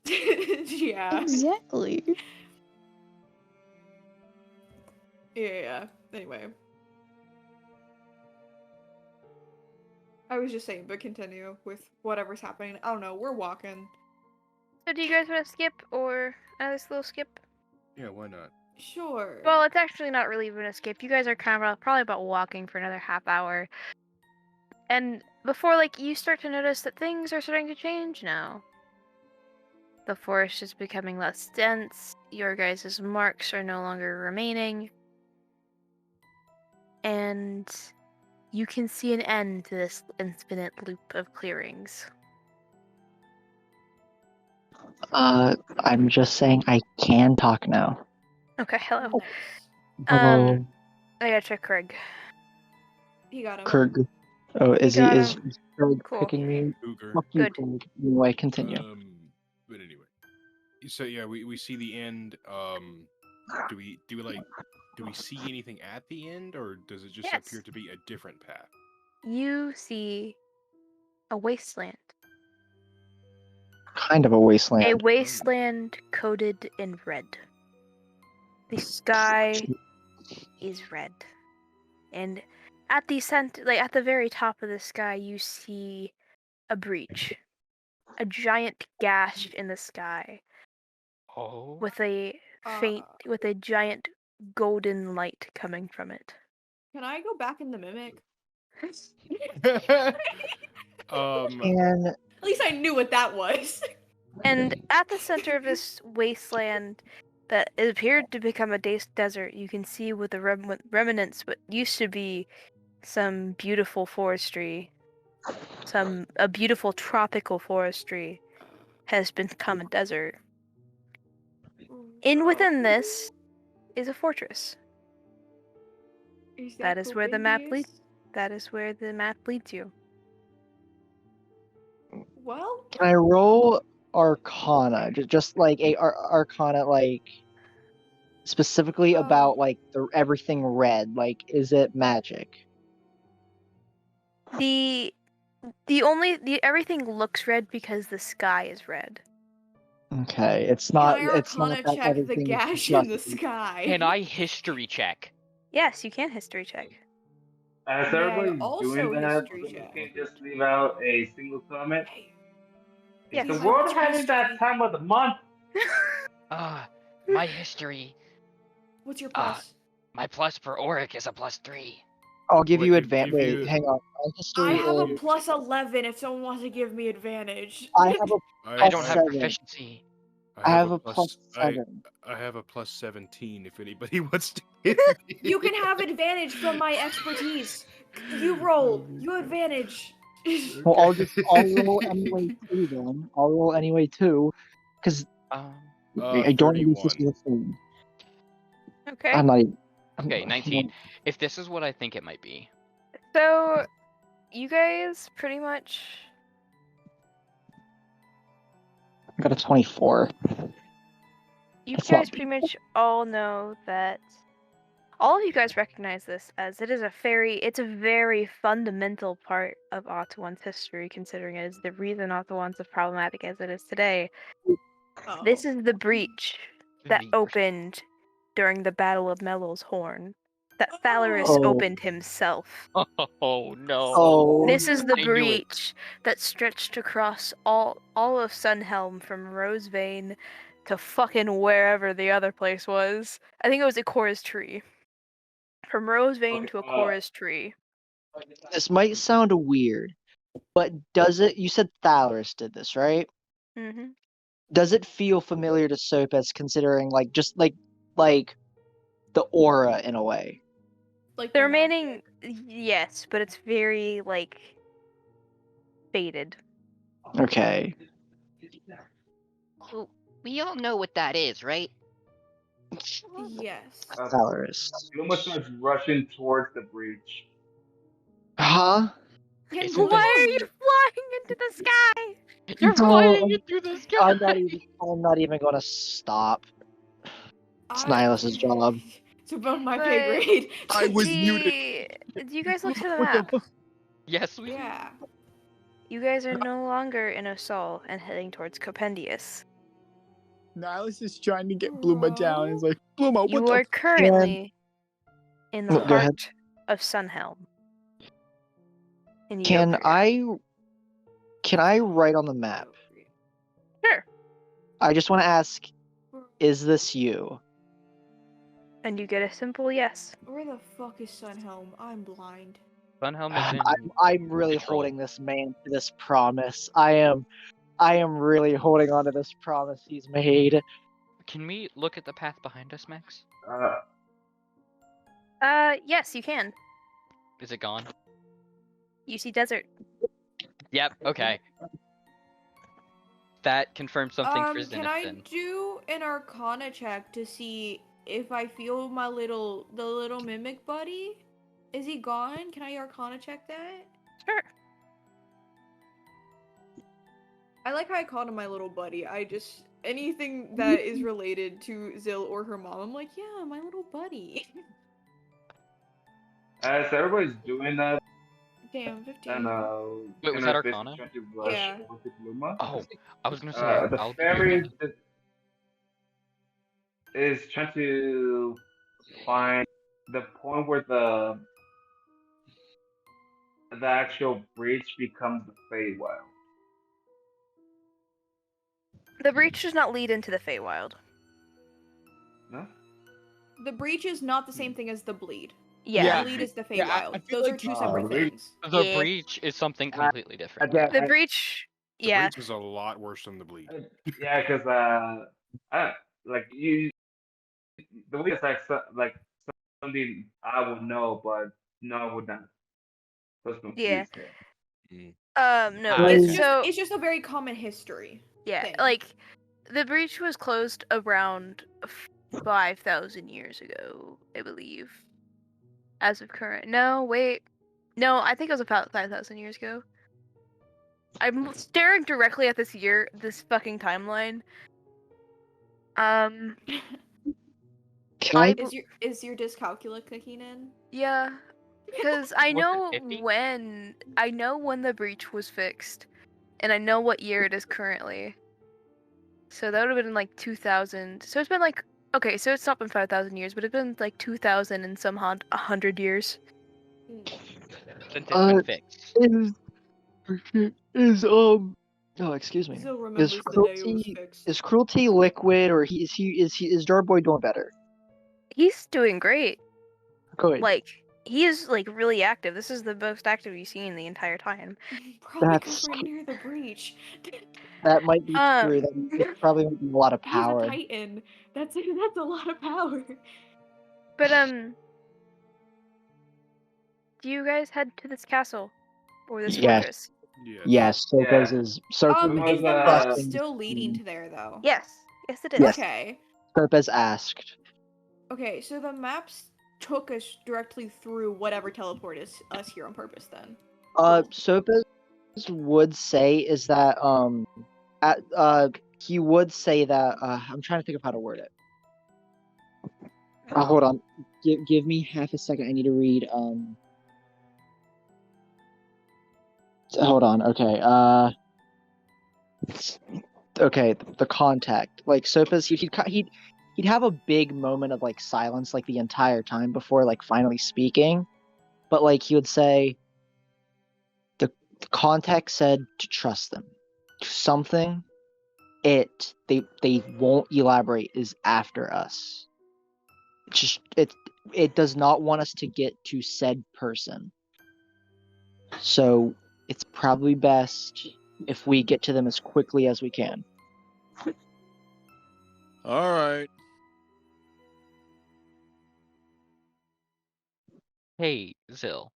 Yeah. Exactly. Yeah. Anyway. I was just saying, but continue with whatever's happening. I don't know. We're walking. So do you guys want to skip or this little skip? Yeah, why not? Sure. Well, it's actually not really even a skip. You guys are kind of probably about walking for another half hour. And before, like, you start to notice that things are starting to change now. The forest is becoming less dense. Your guys' marks are no longer remaining. And you can see an end to this infinite loop of clearings. I'm just saying I can talk now. Okay, hello. Nice. Hello, I gotta check Craig. You got him. Kurg. Oh, is he got is him. Kurg Cool. picking me? Cougar. Fuck you, Good. Kurg. Anyway, continue. But anyway, so yeah, we see the end. Do we see anything at the end, or does it just Yes. appear to be a different path? You see a wasteland. Kind of a wasteland. A wasteland coated in red. The sky is red. And at the at the very top of the sky, you see a breach. A giant gash in the sky Oh. with a with a giant golden light coming from it. Can I go back in the mimic? And At least I knew what that was. And at the center of this wasteland that it appeared to become a desert, you can see with the remnants what used to be some beautiful forestry, a beautiful tropical forestry has become a desert. Within this is a fortress. That is where the map leads. That is where the map leads you. Well, can I roll Arcana? Just like a Arcana, like specifically about like everything red. Like, is it magic? Everything looks red because the sky is red. Okay, it's can not. I It's not Arcana that check the everything is gash in the just- sky? Can I history check? Yes, you can history check. As May I everybody's also doing that, history we check? can just leave out a single comment. Hey, Yes. Is the you world have having that history. time of the month? My history. What's your plus? My plus for Auric is a +3. I'll give Wait, you give advantage. Wait, you- hang on. My I history have a is. plus 11 if someone wants to give me advantage. I have a. I don't have +7. proficiency. I have a +7. I have a +17 if anybody wants to hit me. You can have advantage from my expertise. You roll. You advantage. Well, I'll roll anyway too then. I'll roll anyway too, because I don't know if this is a thing. Okay. I'm not even. Okay, 19. If this is what I think it might be. So, you guys pretty much. I got a 24. You That's guys not pretty much all know that. All of you guys recognize this as it's a very fundamental part of Ottawan history, considering it is the reason Ottawan's as problematic as it is today. Oh. This is the breach that The- opened during the Battle of Mellow's Horn. That Thalorus Oh. opened himself. Oh no. Oh. This is the I knew it. breach that stretched across all of Sunhelm from Rosevane to fucking wherever the other place was. I think it was Ikora's Tree. From Rosevane to Ikora's Tree. This might sound weird, but does it? You said Thalorus did this, right? Mm-hmm. Does it feel familiar to Sopes, considering just like the aura in a way? Like The remaining, yes, but it's very faded. Okay. We all know what that is, right? Yes. Thalorus. Luma starts rushing towards the breach. Huh? Isn't Why are you flying into the sky? You're No, flying into the sky. I'm not even gonna stop. It's Nihilus's job. It's above my But pay grade. I was muted. Do you guys look to the What the map? fuck? Yes, we. Yeah. You guys are no longer in Osol and heading towards Copendius. Nihilus is trying to get Bluma down. He's like, Bluma, what You the are currently in the Go ahead. heart of Sunhelm. And you Can appear. I write on the map? Sure. I just want to ask, is this you? And you get a simple yes. Where the fuck is Sunhelm? I'm blind. Sunhelm is in. I'm really control. holding this man to this promise. I am really holding on to this promise he's made. Can we look at the path behind us, Max? Yes, you can. Is it gone? You see desert. Yep. Okay. That confirms something for Zenith. Can I then. do an Arcana check to see if I feel the little mimic buddy? Is he gone? Can I Arcana check that? Sure. I like how I called him my little buddy. Anything that is related to Zill or her mom, I'm like, yeah, my little buddy. As everybody's doing that, Damn, 15. and Wait, was that Arcana? trying to rush Yeah. over to Bluma. Oh, I was gonna say. The I'll fairy is trying to find the point where the actual breach becomes the Feywild. The breach does not lead into the Feywild. No? The breach is not the same thing as the bleed. Yeah. The bleed is the Feywild. Yeah, I feel Those like are two you- separate things. The Yeah. breach is something completely different. Again, The breach. The Yeah. breach is a lot worse than the bleed. yeah, because like you, the way it's like something I would know, but no, I would not. That's Yeah. confused here. No. Ah, It's okay. So it's just a very common history. yeah, thing. like the breach was closed around 5,000 years ago, I believe. As of current. No, wait. No, I think it was about 5,000 years ago. I'm staring directly at this fucking timeline. Can I Is your dyscalculia kicking in? Yeah, because I Was it know 50? when the breach was fixed, and I know what year it is currently. So that would have been like 2000. So it's been like, okay, so it's not been 5,000 years, but it's been like 2,000 and some 100 years. Since it's been fixed. Oh, excuse me. Zill remembers the day it was fixed. Is cruelty liquid, or is Jarboy doing better? He's doing great. Good. Like, he is like really active. This is the most active you've seen the entire time. Probably because we're near the breach. That might be true. That probably would be a lot of He's power. a titan. That's a lot of power. But do you guys head to this castle or this Yes. fortress? Yes, Soko's is Is the map trusting- still leading to there though? Yes, it is. Yes. Okay. Sopa's asked. Okay, so the maps took us directly through whatever teleported us here on purpose then. Sopa's would say is that he would say that I'm trying to think of how to word it. Hold on. Give me half a second. I need to read hold on. Okay. Okay, the contact. Like Sopa's he'd have a big moment of like silence like the entire time before like finally speaking. But like he would say the contact said to trust them. Something they won't elaborate is after us. It does not want us to get to said person. So it's probably best if we get to them as quickly as we can. All right. Hey, Zill.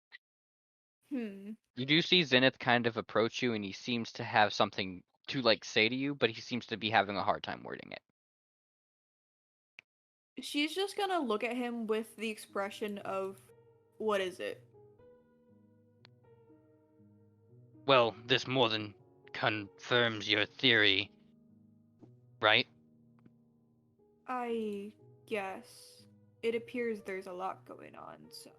You do see Zenith kind of approach you, and he seems to have something to like say to you, but he seems to be having a hard time wording it. She's just gonna look at him with the expression of, what is it? Well, this more than confirms your theory, right? I guess. It appears there's a lot going on, so.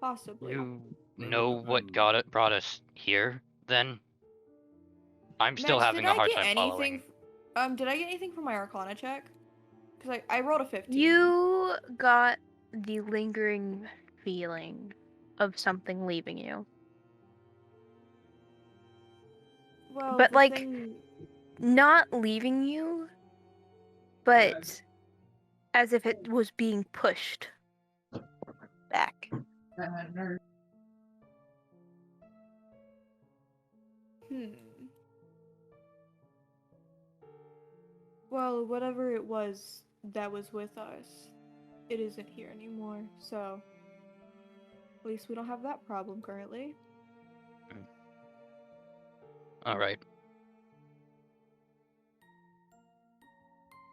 Possibly. You know what brought us here, then? I'm still Max, having a hard time following. Did I get anything from my Arcana check? Because I rolled a 15. You got the lingering feeling of something leaving you. Well, But, the like, thing... not leaving you, but as if it was being pushed back. Well, whatever it was that was with us, it isn't here anymore, so at least we don't have that problem currently. Alright.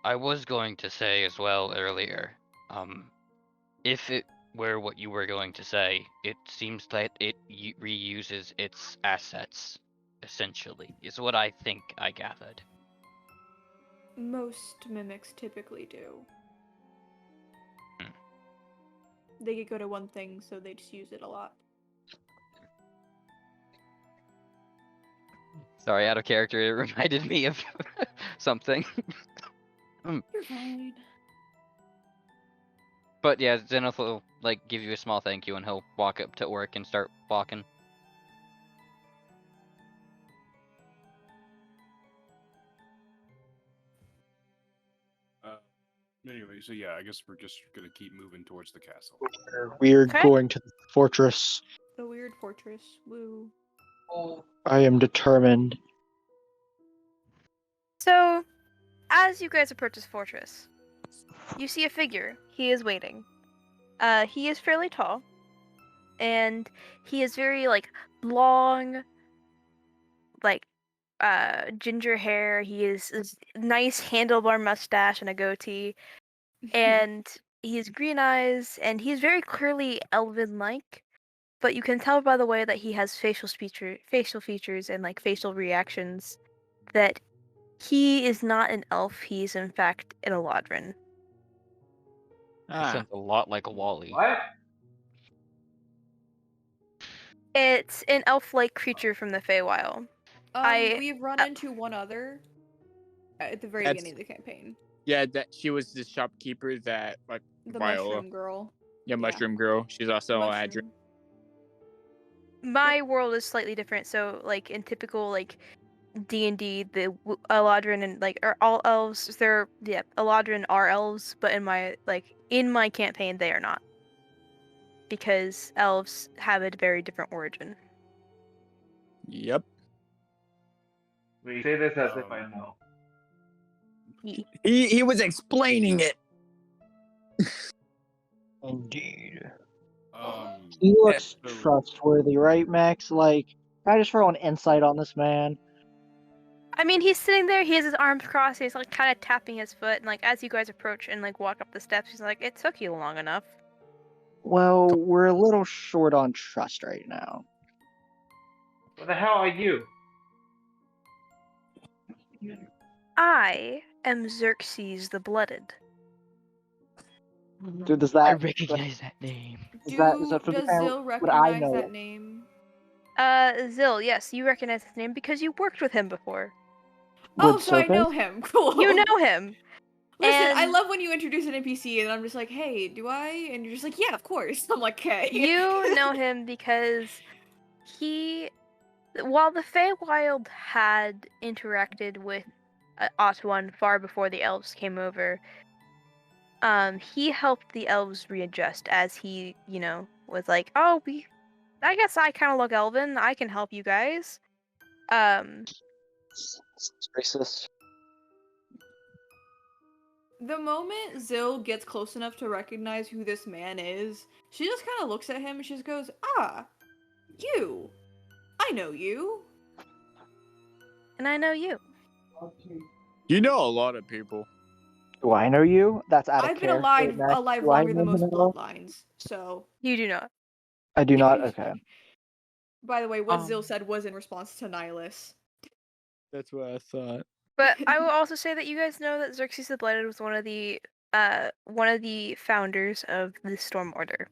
I was going to say as well earlier, if it were what you were going to say, it seems that it reuses its assets, essentially, is what I think I gathered. Most mimics typically do. They get good at one thing, so they just use it a lot. Sorry, out of character, it reminded me of something. You're fine. But yeah, Zenith will like give you a small thank you, and he'll walk up to Oric and start walking. Anyway, so yeah, I guess we're just gonna keep moving towards the castle. We're Okay. going to the fortress. The weird fortress. Woo. I am determined. So, as you guys approach this fortress, you see a figure. He is waiting. He is fairly tall, and he is very, like, long, like, ginger hair. He is nice handlebar mustache and a goatee, and he has green eyes, and he's very clearly elven-like. But you can tell by the way that he has facial features and like facial reactions that he is not an elf. He's in fact an Eladrin. That sounds a lot like a Wally. What? It's an elf-like creature from the Feywild. We've run into one other at the very That's- beginning of the campaign. Yeah, that she was the shopkeeper that like The Viola. mushroom girl. Yeah, mushroom girl. She's also an Adrian. Mushroom. My world is slightly different. So, like in typical like D&D, the Eladrin and like are all elves. Eladrin are elves, but in my campaign they are not, because elves have a very different origin. Yep. We say this as if I know. He was explaining it. Indeed. Um, He looks so- trustworthy, right, Max? Like, can I just throw an insight on this man? I mean, he's sitting there, he has his arms crossed, he's like kind of tapping his foot, and like as you guys approach and like walk up the steps, he's like, "It took you long enough." Well, we're a little short on trust right now. What the hell are you? I am Xerxes the Blooded. Dude, does I that recognize that name. is that from the Does family? Zill Would I recognize know that it? name? Zill, yes, you recognize his name because you worked with him before. Oh, Would so I know Serpent? him. Cool. You know him. Listen, I and- love when you introduce an NPC and I'm just like, "Hey, do I?" And you're just like, "Yeah, of course." I'm like, "Okay." You know him because while the Feywild had interacted with Ottawan far before the elves came over, he helped the elves readjust as he, was like, "Oh, I guess I kind of look elven. I can help you guys." It's racist. The moment Zill gets close enough to recognize who this man is, she just kind of looks at him and she just goes, "Ah, you. I know you." And I know you. You know a lot of people. Do I know you? That's out of I've been character, alive Max. Do I longer than know most him at all? bloodlines, so. You do not. I do not. Okay. By the way, what Zill said was in response to Nihilus. That's what I thought. But I will also say that you guys know that Xerxes the Blooded was one of the founders of the Storm Order.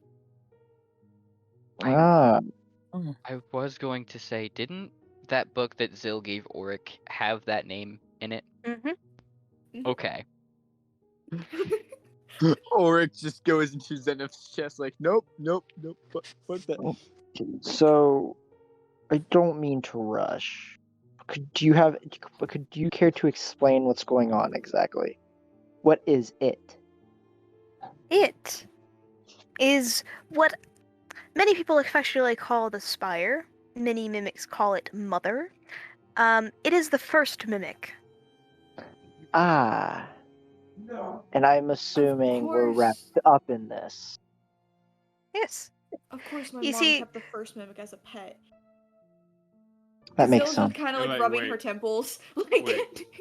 Ah. I was going to say, didn't that book that Zill gave Oric have that name in it? Mm-hmm. Okay. Ulrich just goes into Zenith's chest like, nope. Fuck that. So, I don't mean to rush. Could you care to explain what's going on exactly? What is it? It is what many people affectionately call the Spire. Many mimics call it Mother. It is the first mimic. Ah. And I'm assuming we're course. wrapped up in this. Yes. Of course, my You mom see- kept the first mimic as a pet. That makes Zill's sense. just kind of And, like like, rubbing wait. her temples. Like,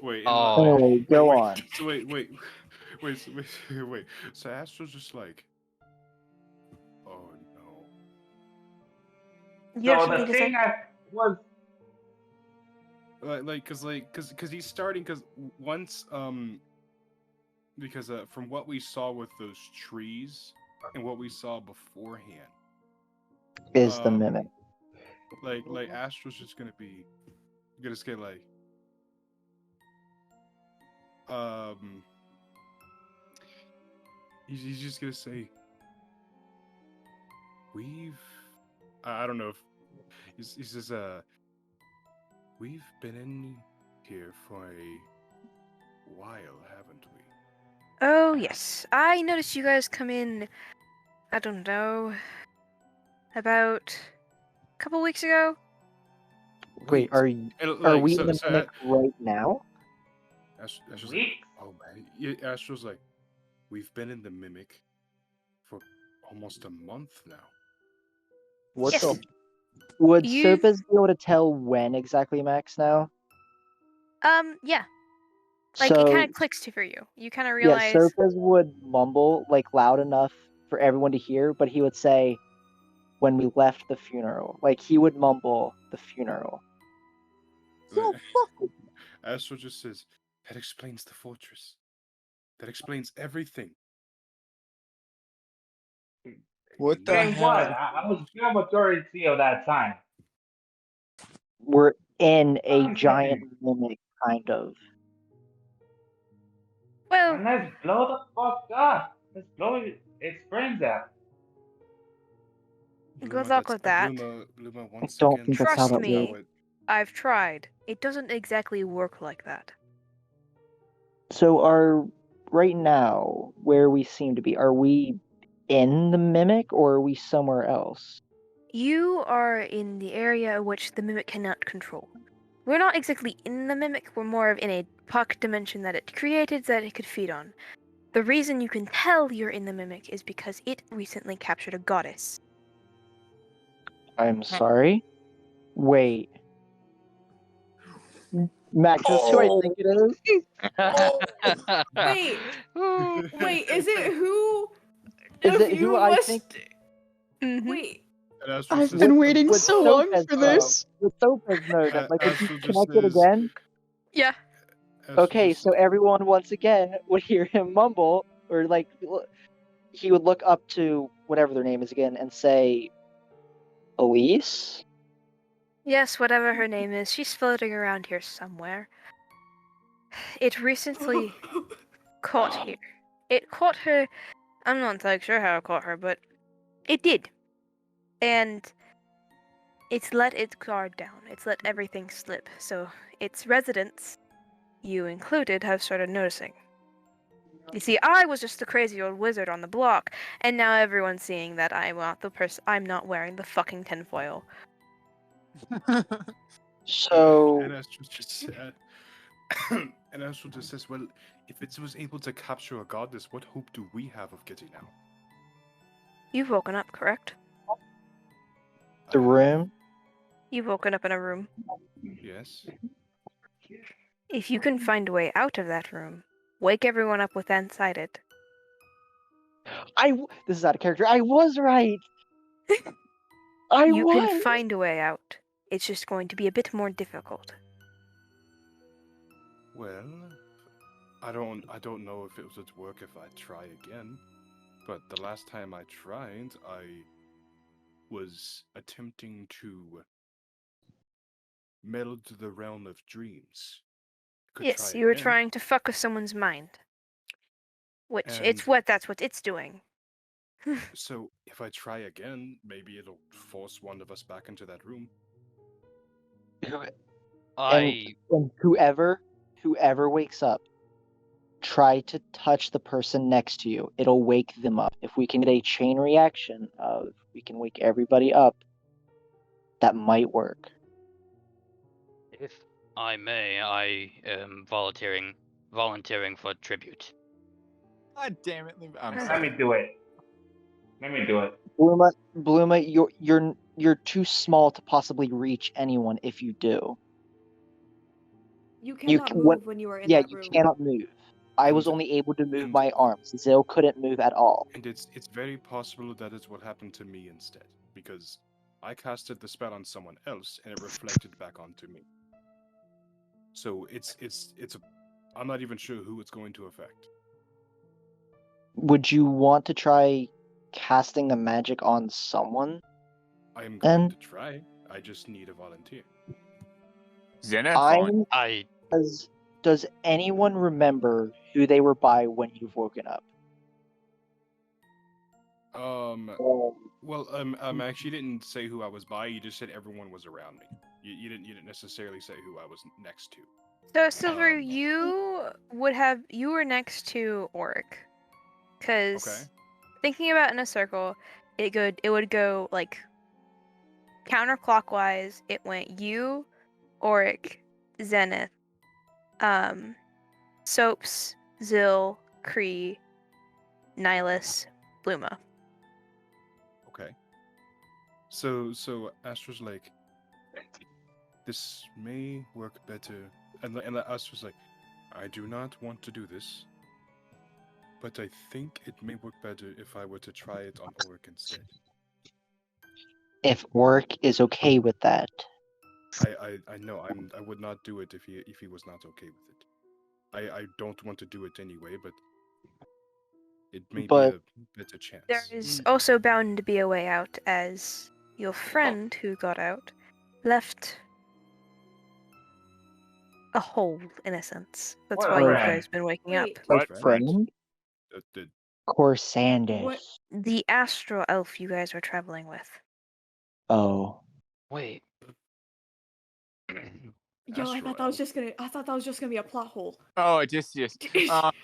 Wait. Oh. Anyway, go on. So wait. So Astro's just like, oh no. You have So something the to say? thing was Cause he's starting, cause once, because from what we saw with those trees and what we saw beforehand, Is the mimic. like Astro's just gonna get like, he's just gonna say, I don't know if he says, we've been in here for a while, haven't we? Oh, yes. I noticed you guys come in, I don't know, about a couple weeks ago? Wait, are we in the mimic right now? Astro's like, weeks. oh man, yeah, Astro's like, we've been in the mimic for almost a month now. What Yes. the? Would You- Sopas be able to tell when exactly, Max? Now. Yeah. Like, So it kind of clicks for you. You kind of yeah, realize... Sopas would mumble like loud enough for everyone to hear, but he would say, "When we left the funeral," like he would mumble the funeral. Astro just says, that explains the fortress. That explains everything. What the Then hell? what? I was still majority of that time. We're in a I'm giant saying, mimic, kind of. Well, and let's blow the fuck up. Let's blow its brains out. Good luck with that. Bluma once don't again think that's tries how to that tell works. it. I've tried. It doesn't exactly work like that. So right now, where we seem to be, are we in the mimic or are we somewhere else? You are in the area which the mimic cannot control. We're not exactly in the mimic, we're more of in a pocket dimension that it created that it could feed on. The reason you can tell you're in the mimic is because it recently captured a goddess. I'm sorry? Wait. Max, is this who I think it is? Wait, is it who? Is a it few who of I us- think? Wait, And Astro I've says, been waiting Would so long Sopas for know? this. Would Sopas know that? Like, would you Astro just connect it says- again? Yeah. Astro Okay, just- so everyone once again would hear him mumble, or like, he would look up to whatever their name is again and say, Elise? Yes, whatever her name is, she's floating around here somewhere. It recently caught here. It caught her. I'm not entirely sure how it caught her, but it did. And it's let its guard down. It's let everything slip. So its residents, you included, have started noticing. You see, I was just the crazy old wizard on the block, and now everyone's seeing that I'm not the person. I'm not wearing the fucking tinfoil. So, and Astro just said, and Astro just says, well, if it was able to capture a goddess, what hope do we have of getting out? You've woken up, correct? the room? You've woken up in a room. Yes. If you can find a way out of that room, wake everyone up with inside it. This is out of character. I was right! You can find a way out. It's just going to be a bit more difficult. Well, I don't know if it would work if I try again, but the last time I tried, I was attempting to meld to the realm of dreams. Could Yes, try you were again. trying to fuck with someone's mind. Which And that's what it's doing. so if I try again, maybe it'll force one of us back into that room. I And whoever wakes up, try to touch the person next to you. It'll wake them up. If we can get a chain reaction of we can wake everybody up, that might work. if I may, I am volunteering for tribute. God damn it! I'm Let sorry. me do it. Let me do it. Bluma, you're too small to possibly reach anyone if you do. You You cannot can, move when you are in yeah, that you room. cannot move. I was And- only able to move and- my arms. Zill couldn't move at all. And it's very possible that it's what happened to me instead, because I casted the spell on someone else and it reflected back onto me. So I'm not even sure who it's going to affect. Would you want to try casting the magic on someone? I am Then? going to try. I just need a volunteer. Xenophon. I Does anyone remember who they were by when you've woken up? Well, actually didn't say who I was by. You just said everyone was around me. You didn't necessarily say who I was next to. So Silver, Um, you were next to Oric, because Okay. thinking about in a circle, it would go like counterclockwise. It went you, Oric, Zenith, Soaps, Zill, Kree, Nihilus, Bluma. Okay. So Astra's like, this may work better, and Astra's like, I do not want to do this, but I think it may work better if I were to try it on Oric instead. If Oric is okay with that. I know I would not do it if he was not okay with it. I don't want to do it anyway, but it may But- be a better chance. There is also bound to be a way out, as your friend who got out left a hole, in a sense. That's What why you friend? guys been waking Wait. up. What? Friend? The Corsandus. What? The astral elf you guys were traveling with. Oh. wait. Yo, I thought that was just gonna be a plot hole. Oh, just. I thought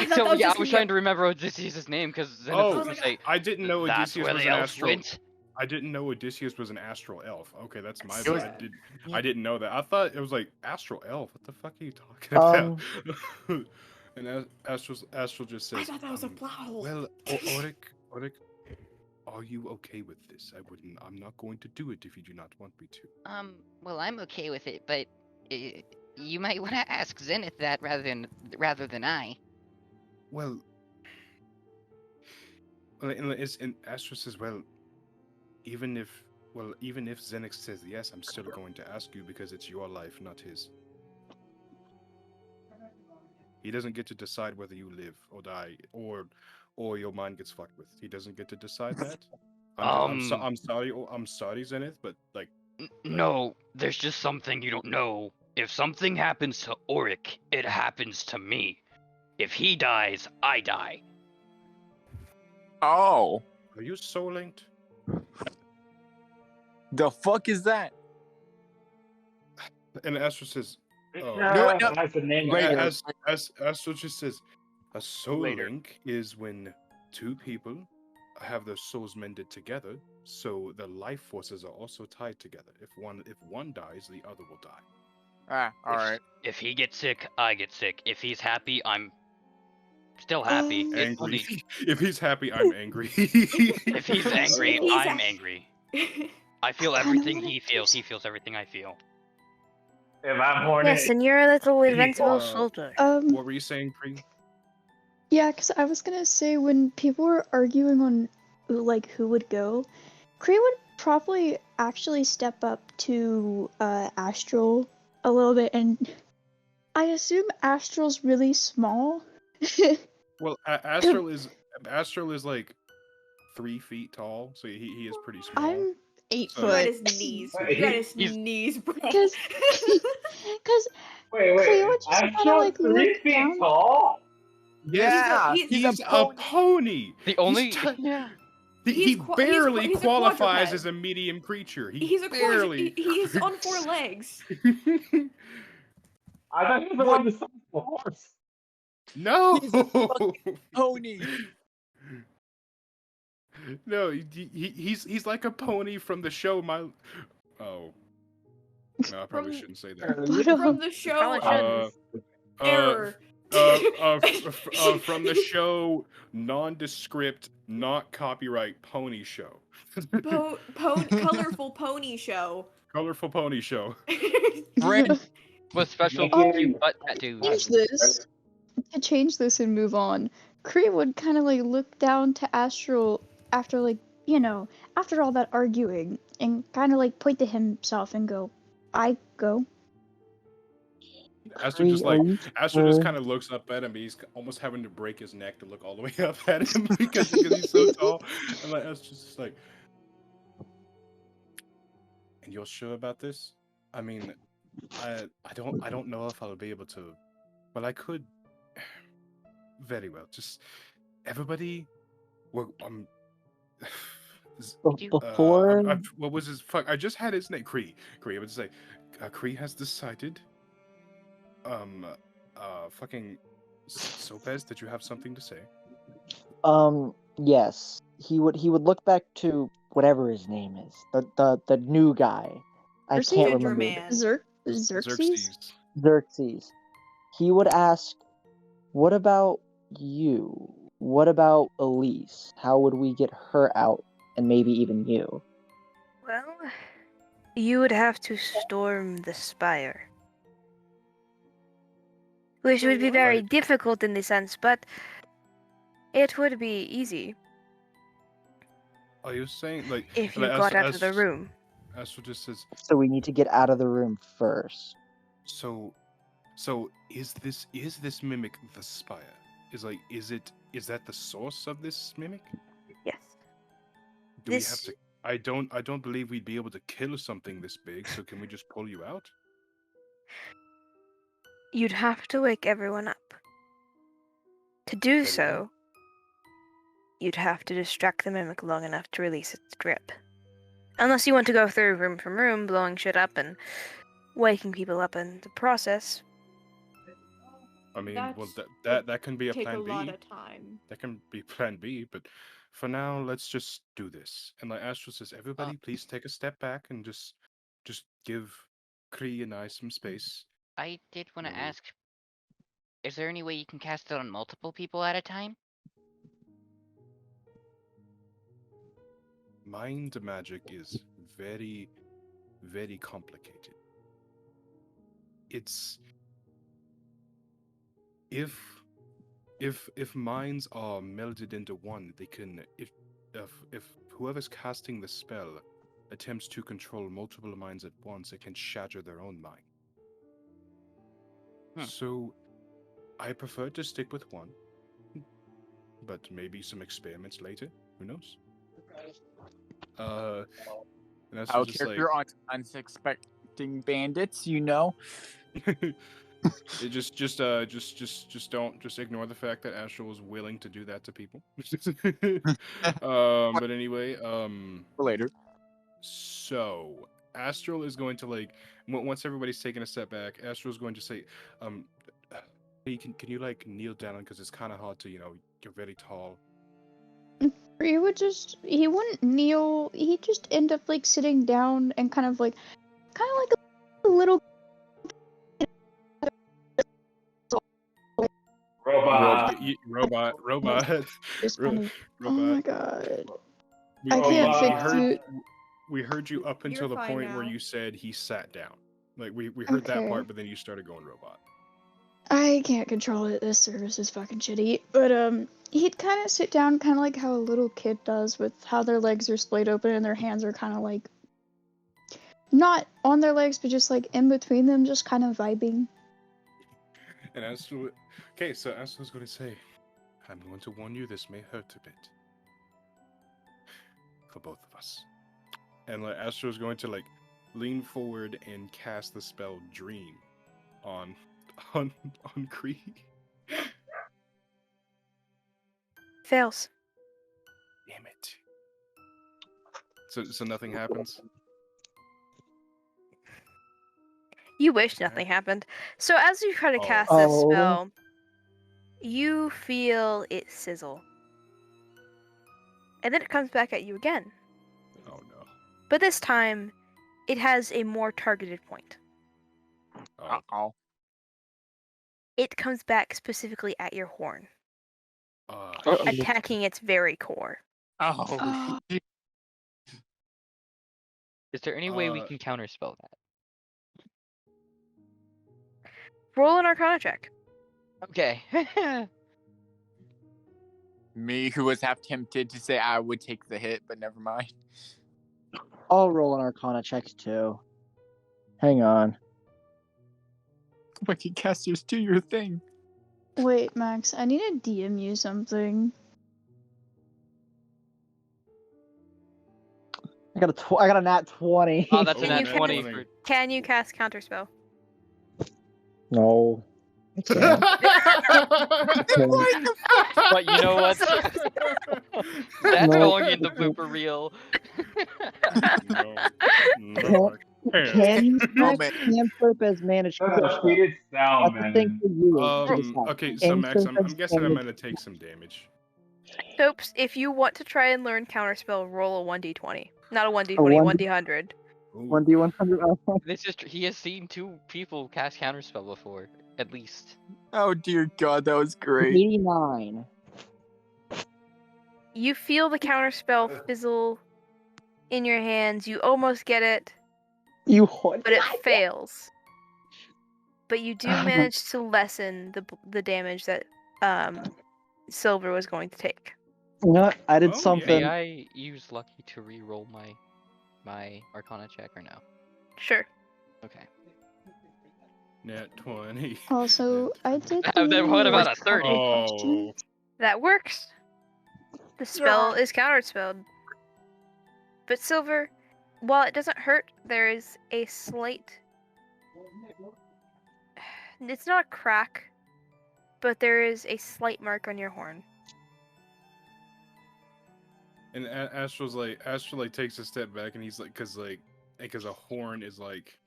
So that was yeah, I just was gonna trying to remember Odysseus' name because Zenith Oh, was I gonna was say I didn't know that's Odysseus where was the an elves astral. went. I didn't know Odysseus was an astral elf. Okay, that's my It was- bad. I didn't know that. I thought it was like astral elf. What the fuck are you talking about? And Astral just says, I thought that was a plot hole. well, Oric, are you okay with this? I'm not going to do it if you do not want me to. Well, I'm okay with it, but you might want to ask Zenith that rather than I. Well, and Astral says, well, even if Zenix says yes, I'm still going to ask you because it's your life, not his. He doesn't get to decide whether you live or die, or your mind gets fucked with. He doesn't get to decide that. I'm sorry, Zenith, but like, No, there's just something you don't know. If something happens to Oric, it happens to me. If he dies, I die. Oh. are you soul linked? The fuck is that? And Astro says, oh, No, That's the name. Later. as Astro just says, a soul Later. link is when two people have their souls mended together, so the life forces are also tied together. If one dies, the other will die. All right. If he gets sick, I get sick. If he's happy, I'm still happy. It's Angry. only- If he's happy, I'm angry. if he's angry, He's I'm a- angry. I feel I kinda everything wanna he feels. He feels everything I feel. If I'm horny, Yes, and you're a little invincible Uh, soldier. What were you saying, Pre? Yeah, because I was gonna say when people were arguing on like who would go, Kree would probably actually step up to Astral a little bit, and I assume Astral's really small. Well, Astral is like 3 feet tall, so he is pretty small. I'm 8 So- You at foot. his knees. Wait, You at his he's- knees, bro. Because wait, Kree would just I'm kinda, still like, 3 look feet down. tall. Yeah, he's a a pony. The only yeah. He barely he's a qualifies quadruped. as a medium creature. He's a barely. he's on 4 legs. I thought he was like the size of a horse. No. He's a fucking pony. No, he's like a pony from the show. Oh, no, I probably shouldn't say that. From the show Probably Error. From the show nondescript, not copyright pony show. Colorful pony show. Colorful pony show. Brand with special Um, butt tattoos. Change this. To change this and move on, Kree would kind of like look down to Astral after after all that arguing, and kind of like point to himself and go, "I go." Astro just kind of looks up at him. He's almost having to break his neck to look all the way up at him because he's so tall. And like Astro's just like, and you're sure about this? I mean, I don't know if I'll be able to. Well, I could. Very well. Just everybody. Well, Before what was his fuck? I just had his name. Kree. I would say, Kree has decided. Fucking Sopez, did you have something to say? yes, he would look back to whatever his name is, the new guy. I Xerxes? can't Ginger remember. Man. Xerxes? Xerxes. He would ask, "What about you? What about Elise? How would we get her out, and maybe even you?" Well, you would have to storm the spire. Which would be very Right. difficult in the sense, but it would be easy Are you saying like if you like, got out of the room. Astro just says, So we need to get out of the room first. so is this mimic the spire? Is that the source of this mimic? Yes. Do we have to? I don't believe we'd be able to kill something this big. So can we just pull you out? You'd have to wake everyone up. To do Very so, you'd have to distract the mimic long enough to release its grip. Unless you want to go through room from room, blowing shit up and waking people up in the process. I mean, well, That's- that can be a Take plan a lot B. of time. That can be plan B, but for now, let's just do this. And like Astro says, everybody, please take a step back and just give Kree and I some space. I did want to Mhm. ask, is there any way you can cast it on multiple people at a time? Mind magic is very, very complicated. It's if minds are melded into one, they can if whoever's casting the spell attempts to control multiple minds at once, it can shatter their own mind. So I prefer to stick with one, but maybe some experiments later. Who knows? And that's Our just like character on unsuspecting bandits, you know. it just don't ignore the fact that Astral was willing to do that to people. But anyway, Later. so Astral is going to like once everybody's taken a step back, Astral's going to say, hey, can you like kneel down because it's kind of hard to you're very tall. He wouldn't kneel. He'd just end up like sitting down and kind of like a little. Robot. Just kind of. Oh my god. We, I can't we fix heard, it. We heard you up until the You're fine point where now. you said he sat down. Like we heard that Okay. part, but then you started going robot. I can't control it. This service is fucking shitty. But he'd kind of sit down, kind of like how a little kid does, with how their legs are splayed open and their hands are kind of like not on their legs, but just like in between them, just kind of vibing. And Astro, okay, so Astro's going to say, I'm going to warn you, this may hurt a bit for both of us. And like Astro's going to like lean forward and cast the spell Dream on Kree. Fails. Damn it. So nothing happens. You wish nothing happened. So as you try to Oh. cast this Oh. spell, you feel it sizzle. And then it comes back at you again. Oh no. But this time, it has a more targeted point. Oh. Oh. It comes back specifically at your horn, Uh-oh. attacking its very core. Oh. Is there any way we can counterspell that? Roll an Arcana check. Okay. Me, who was half tempted to say I would take the hit, but never mind. I'll roll an Arcana check too. Hang on. Wicked casters, do your thing. Wait, Max, I need to DM you something. I got a nat 20. Oh, that's a Can nat you 20 cast- for. Can you cast Counterspell? No. I can't. But you know what? That's No. going in the blooper reel. No. Can you Oh, cast man. cantrip as managed That's a counterspell? repeated sound, That's the thing man. for you. just that. Okay, so Max, I'm Cantrip guessing as I'm managed- gonna take some damage. Soaps, if you want to try and learn Counterspell, roll a 1d20. Not a 1d20, A 1d100. Ooh. 1d100. Oh, This is he has seen 2 people cast counterspell before, at least. Oh dear God, that was great. 89. You feel the Counterspell fizzle in your hands. You almost get it, You what? but it fails. But you do manage to lessen the damage that Silver was going to take. You know what? I did Oh, yeah. something. May I use Lucky to re-roll my Arcana check or no? Sure. Okay. Nat 20. Also, I did. Then what about a the 30? question. That works. The spell is counterspelled. But Silver, while it doesn't hurt, there is a slight... It's not a crack, but there is a slight mark on your horn. And Astral takes a step back and he's like, because a horn is like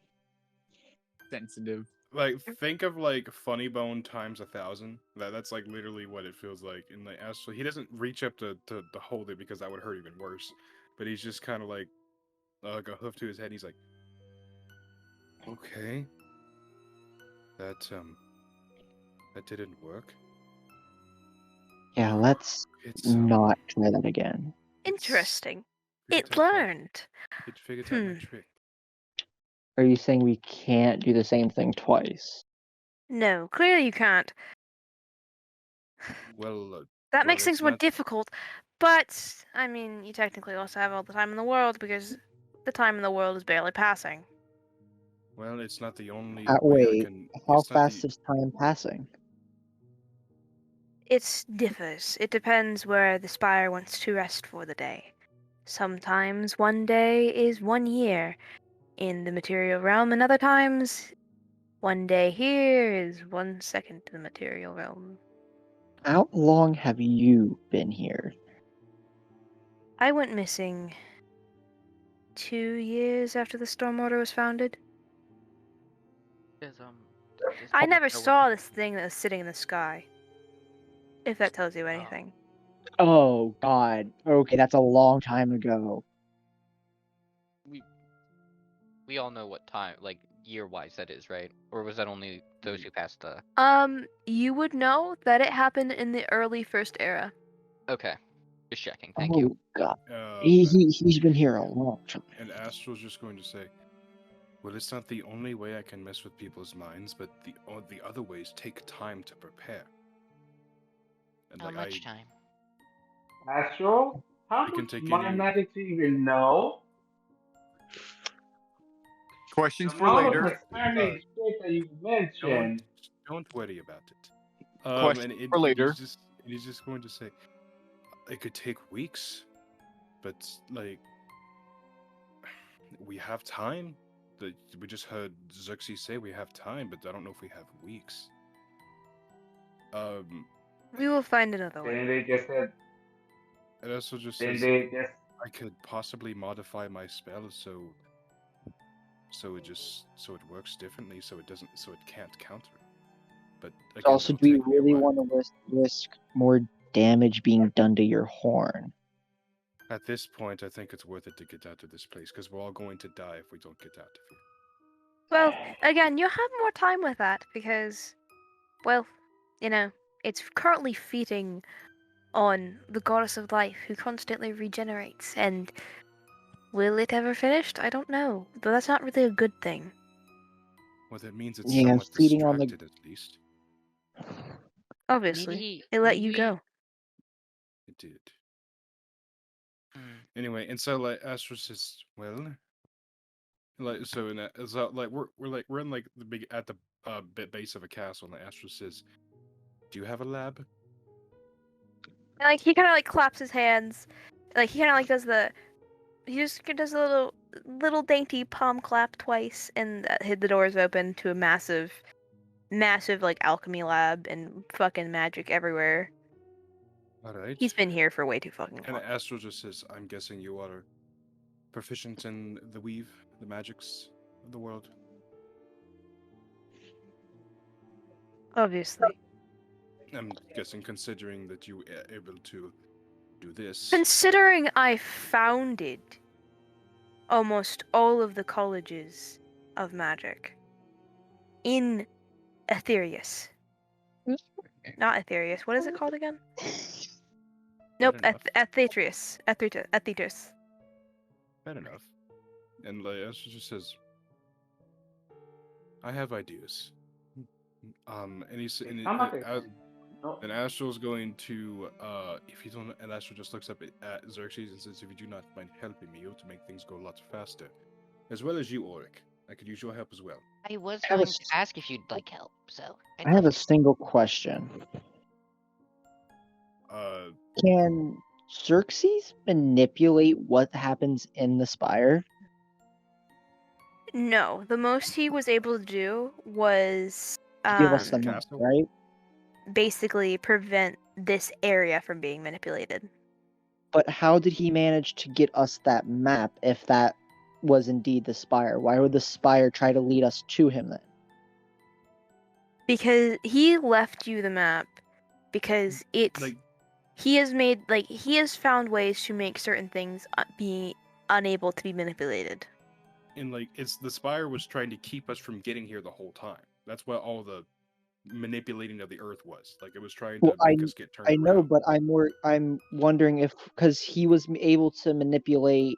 Sensitive. think of like Funny Bone times 1,000. That's like literally what it feels like. And like Astral, he doesn't reach up to hold it because that would hurt even worse. But he's just kind of like a hoof to his head. He's like, okay, that didn't work. Yeah, let's It's not try that again. Interesting. figured It out my- learned. It figured out my trick. Are you saying we can't do the same thing twice? No, clearly you can't. Well, That makes it's things more not- difficult. But, I mean, you technically also have all the time in the world because the time in the world is barely passing. well, it's not the only way I Wait, can. how it's not fast the- Oh, Oh, is time passing? It differs. It depends where the spire wants to rest for the day. Sometimes one day is 1 year in the material realm, and other times one day here is 1 second in the material realm. How long have you been here? I went missing 2 years after the Storm Order was founded. Does, I never no saw this thing that was sitting in the sky. If that tells you Oh. anything. Oh God. Okay, that's a long time ago. We all know what time, like year-wise, that is, right? Or was that only those who passed the? You would know that it happened in the early First Era. Okay, just checking. Thank you. Oh God. He's been here a long time. And Astral's just going to say, "Well, it's not the only way I can mess with people's minds, but the other ways take time to prepare." And How much time? Astral? How You can much take mind any- magic do you even know? Questions The for amount later. of concerning shit that you mentioned. Don't worry about it. Question for later. He's just going to say, it could take weeks, but like we have time. We just heard Xerxes say we have time, but I don't know if we have weeks. We will find another way. Didn't they just said It also just Then says they just I could possibly modify my spell so it works differently, so it can't counter it. But again, Also, it'll do we take me a really while. want to risk more damage being done to your horn? At this point, I think it's worth it to get out of this place because we're all going to die if we don't get out of here. Well, again, you'll have more time with that because, well, you know, it's currently feeding on the goddess of life who constantly regenerates, and will it ever finish? I don't know, but that's not really a good thing. Well, that means it's Yeah, somewhat feeding on the. distracted at least. Obviously, it let you go. It did. Mm. Anyway, and so like Astro says, well, like so in that, so like we're in like the big at the base of a castle, and the Astro says, "Do you have a lab?" And, like he kind of like claps his hands, like he kind of like does he just does a little dainty palm clap twice, and the doors open to a massive like alchemy lab and fucking magic everywhere. All right. He's been here for way too fucking And long. Astro just says, "I'm guessing you are proficient in the weave, the magics of the world." Obviously. I'm guessing, considering that you are able to do this. Considering I founded almost all of the colleges of magic in Aetherius. Not Aetherius. What is it called again? Nope, enough. Aetherius. Aetherius. Fair enough. And like Astro just says, "I have ideas." And he's and, I'm not no. and Astral's going to if you don't, and Astral just looks up at Xerxes and says, "If you do not mind helping me, to make things go a lot faster, as well as you, Auric, I could use your help as well." I was I have going a to s- ask if you'd like help, so I have a single question. Uh, Can Xerxes manipulate what happens in the spire? No, the most he was able to do was Give us the map, Castle? right? basically prevent this area from being manipulated. But how did he manage to get us that map if that was indeed the spire? Why would the spire try to lead us to him then? Because he left you the map because it's like he has found ways to make certain things be unable to be manipulated. and like it's the spire was trying to keep us from getting here the whole time. That's what all the manipulating of the earth was. Like it was trying to Well, make us get turned I know, around. but I'm wondering if because he was able to manipulate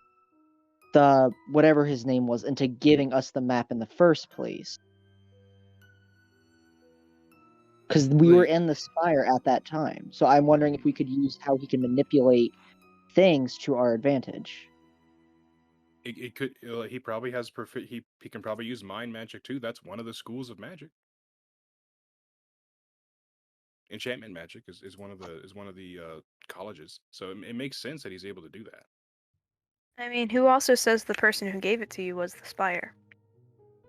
the whatever his name was into giving us the map in the first place. Because we were Like, in the spire at that time, so I'm wondering if we could use how he can manipulate things to our advantage. it could he probably has he can probably use mind magic too. That's one of the schools of magic. Enchantment magic is one of the colleges, so it makes sense that he's able to do that. I mean, who also says the person who gave it to you was the Spire?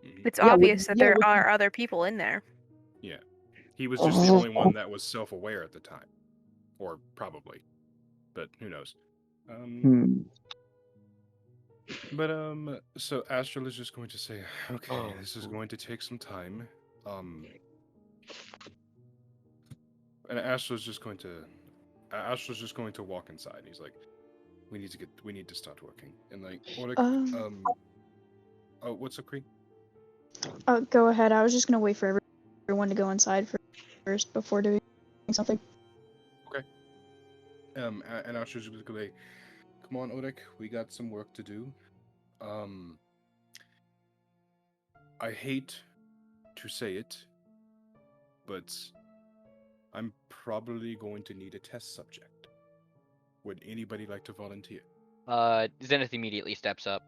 Mhm. It's Yeah, obvious that there are other people in there. Yeah, he was just the only one that was self-aware at the time, or probably, but who knows. But so Astral is just going to say, "Okay, this is going to take some time." And Astra's just going to walk inside. He's like, we need to start working. And like, Oric, oh, what's up, Cree? Go ahead. I was just gonna wait for everyone to go inside first before doing something. Okay. And Astra's just going to say, "Come on, Oric, we got some work to do. I hate to say it, but I'm probably going to need a test subject. Would anybody like to volunteer?" Zenith immediately steps up.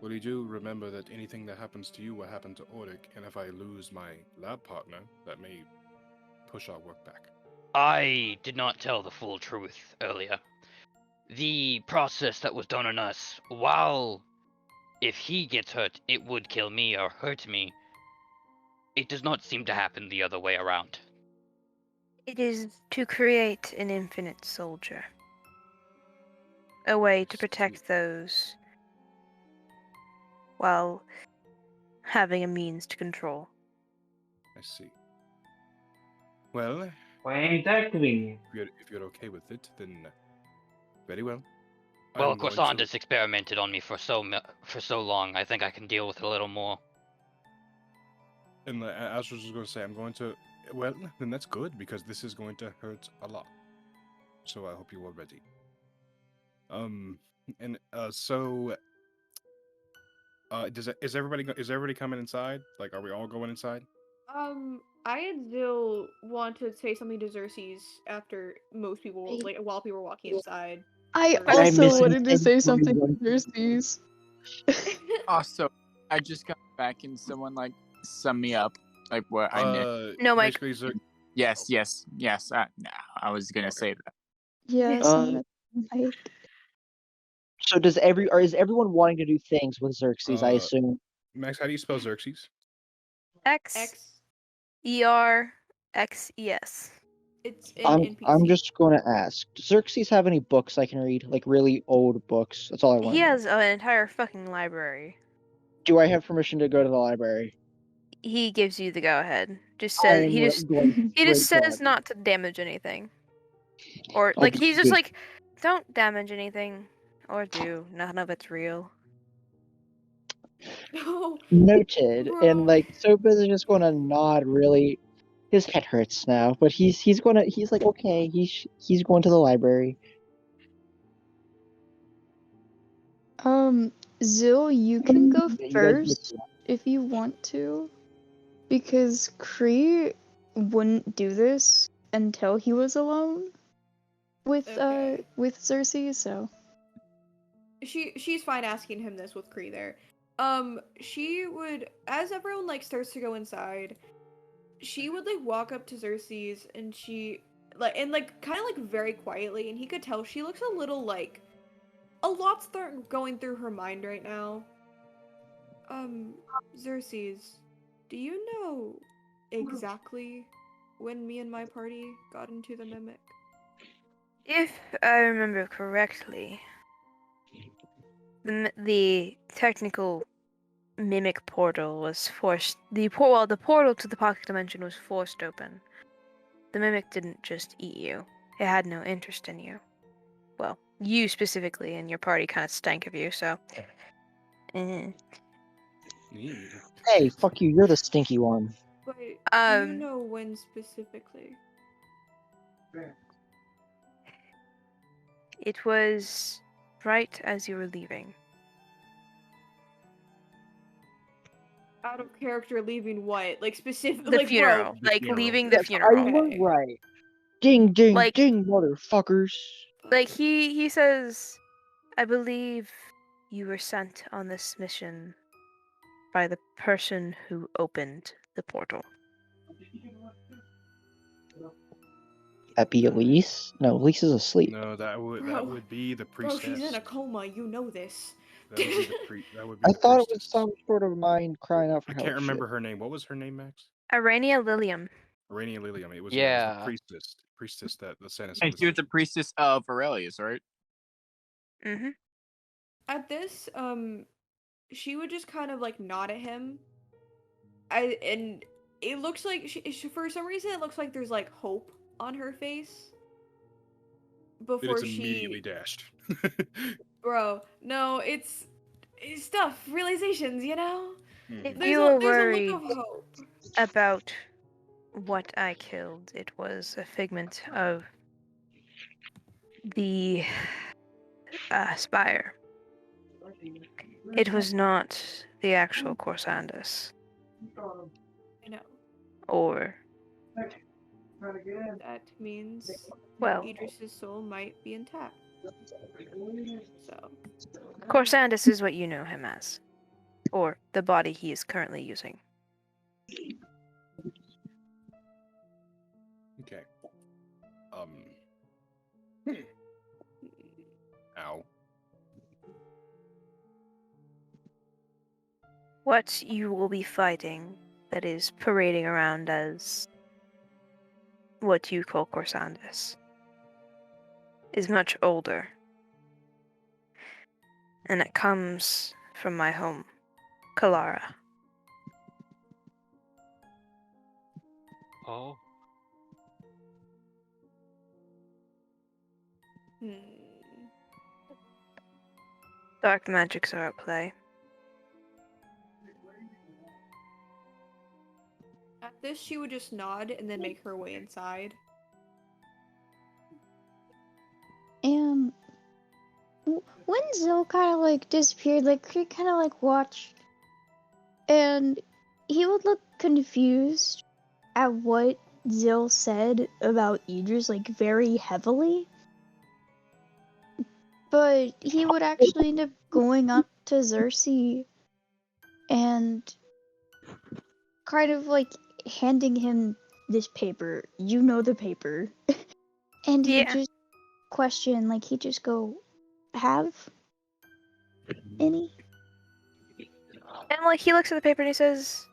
Well, you do remember that anything that happens to you will happen to Oric, and if I lose my lab partner, that may push our work back. I did not tell the full truth earlier. The process that was done on us, while if he gets hurt, it would kill me or hurt me, it does not seem to happen the other way around. It is to create an infinite soldier. a way to protect those while having a means to control. I see. Well, Why ain't that convenient? if you're okay with it, then very well. Well, I'm going to- Corsandus experimented on me for so long. I think I can deal with it a little more. And Astro was just going to say, I'm going to. Well, then that's good because this is going to hurt a lot. So I hope you are ready. So. Is everybody coming inside? Like, are we all going inside? I and Zil want to say something to Xerxes after most people, like, while people were walking inside. I Or- I'm also missing wanted to say everyone. something to Xerxes. Also, I just got back and someone like sum me up like what I missed. No, Mike. Basically, Yes. No, I was gonna say that. Yes, Uh, Mike. So is everyone wanting to do things with Xerxes? I assume. Max, how do you spell Xerxes? X. Xerxes. It's in I'm NPC. just going to ask. Does Xerxes have any books I can read? Like really old books? That's all I want. He has an entire fucking library. Do I have permission to go to the library? He gives you the go ahead. Just I says am he just going he just straight says to not to damage anything. Or I'll like be he's just good. like, don't damage anything. Or do. None of it's real. No. Noted. And Bro. like Sopas is just going to nod. Really, his head hurts now, but he's like okay. He's going to the library. Zil, you can go Yeah, you guys first if you want to, because Kree wouldn't do this until he was alone with Okay. with Xerxes. So She's fine asking him this with Kree there. She would, as everyone like starts to go inside, she would like walk up to Xerxes and she like kind of like very quietly, and he could tell she looks a little like a lot's going through her mind right now. Xerxes, do you know exactly when me and my party got into the Mimic? If I remember correctly, the technical mimic portal was forced. The portal to the pocket dimension was forced open. The mimic didn't just eat you; it had no interest in you. Well, you specifically, and your party kind of stank of you. So, Hey, fuck you! You're the stinky one. But do you Um, know when specifically? It was right as you were leaving. Out of character, leaving what? Like specific? The like funeral, bro. like funeral. leaving the Yes, funeral. I was Okay. right. Ding, ding, Like- ding, motherfuckers. Like he says, I believe you were sent on this mission by the person who opened the portal. That be Elise? No, Elise is asleep. No, that Bro. would be the Bro, priestess. she's in a coma. You know this. That would be the that would be I the thought it was priestess. some sort of mind crying out for I help. can't remember shit. her name. What was her name, Max? Arania Lilium. Rainy Lilium. It was Yeah. the priestess that the Senate And she was the priestess of Aurelius, right? Mm-hmm. At this, she would just kind of like nod at him. And it looks like she for some reason it looks like there's like hope on her face. Before It's immediately she, dashed. bro, no, it's stuff, realizations, you know. If There's you were a worried look of hope. about what I killed, it was a figment of the spire. It was not the actual Corsandus. I know. Or, That means well, Idris's soul might be intact. So Corsandus is what you know him as. Or the body he is currently using. Okay. Ow. What you will be fighting that is parading around as what you call Corsandus is much older and it comes from my home, Kalara. Oh. Hmm. Dark magics are at play. At this, she would just nod and then make her way inside. And when Zill kind of like disappeared, like Creed kind of like watched, and he would look confused at what Zill said about Idris, like very heavily. But he would actually end up going up to Xerxes and kind of like handing him this paper. You know the paper. And he Yeah. just question, like he just go, have any? And like he looks at the paper and he says,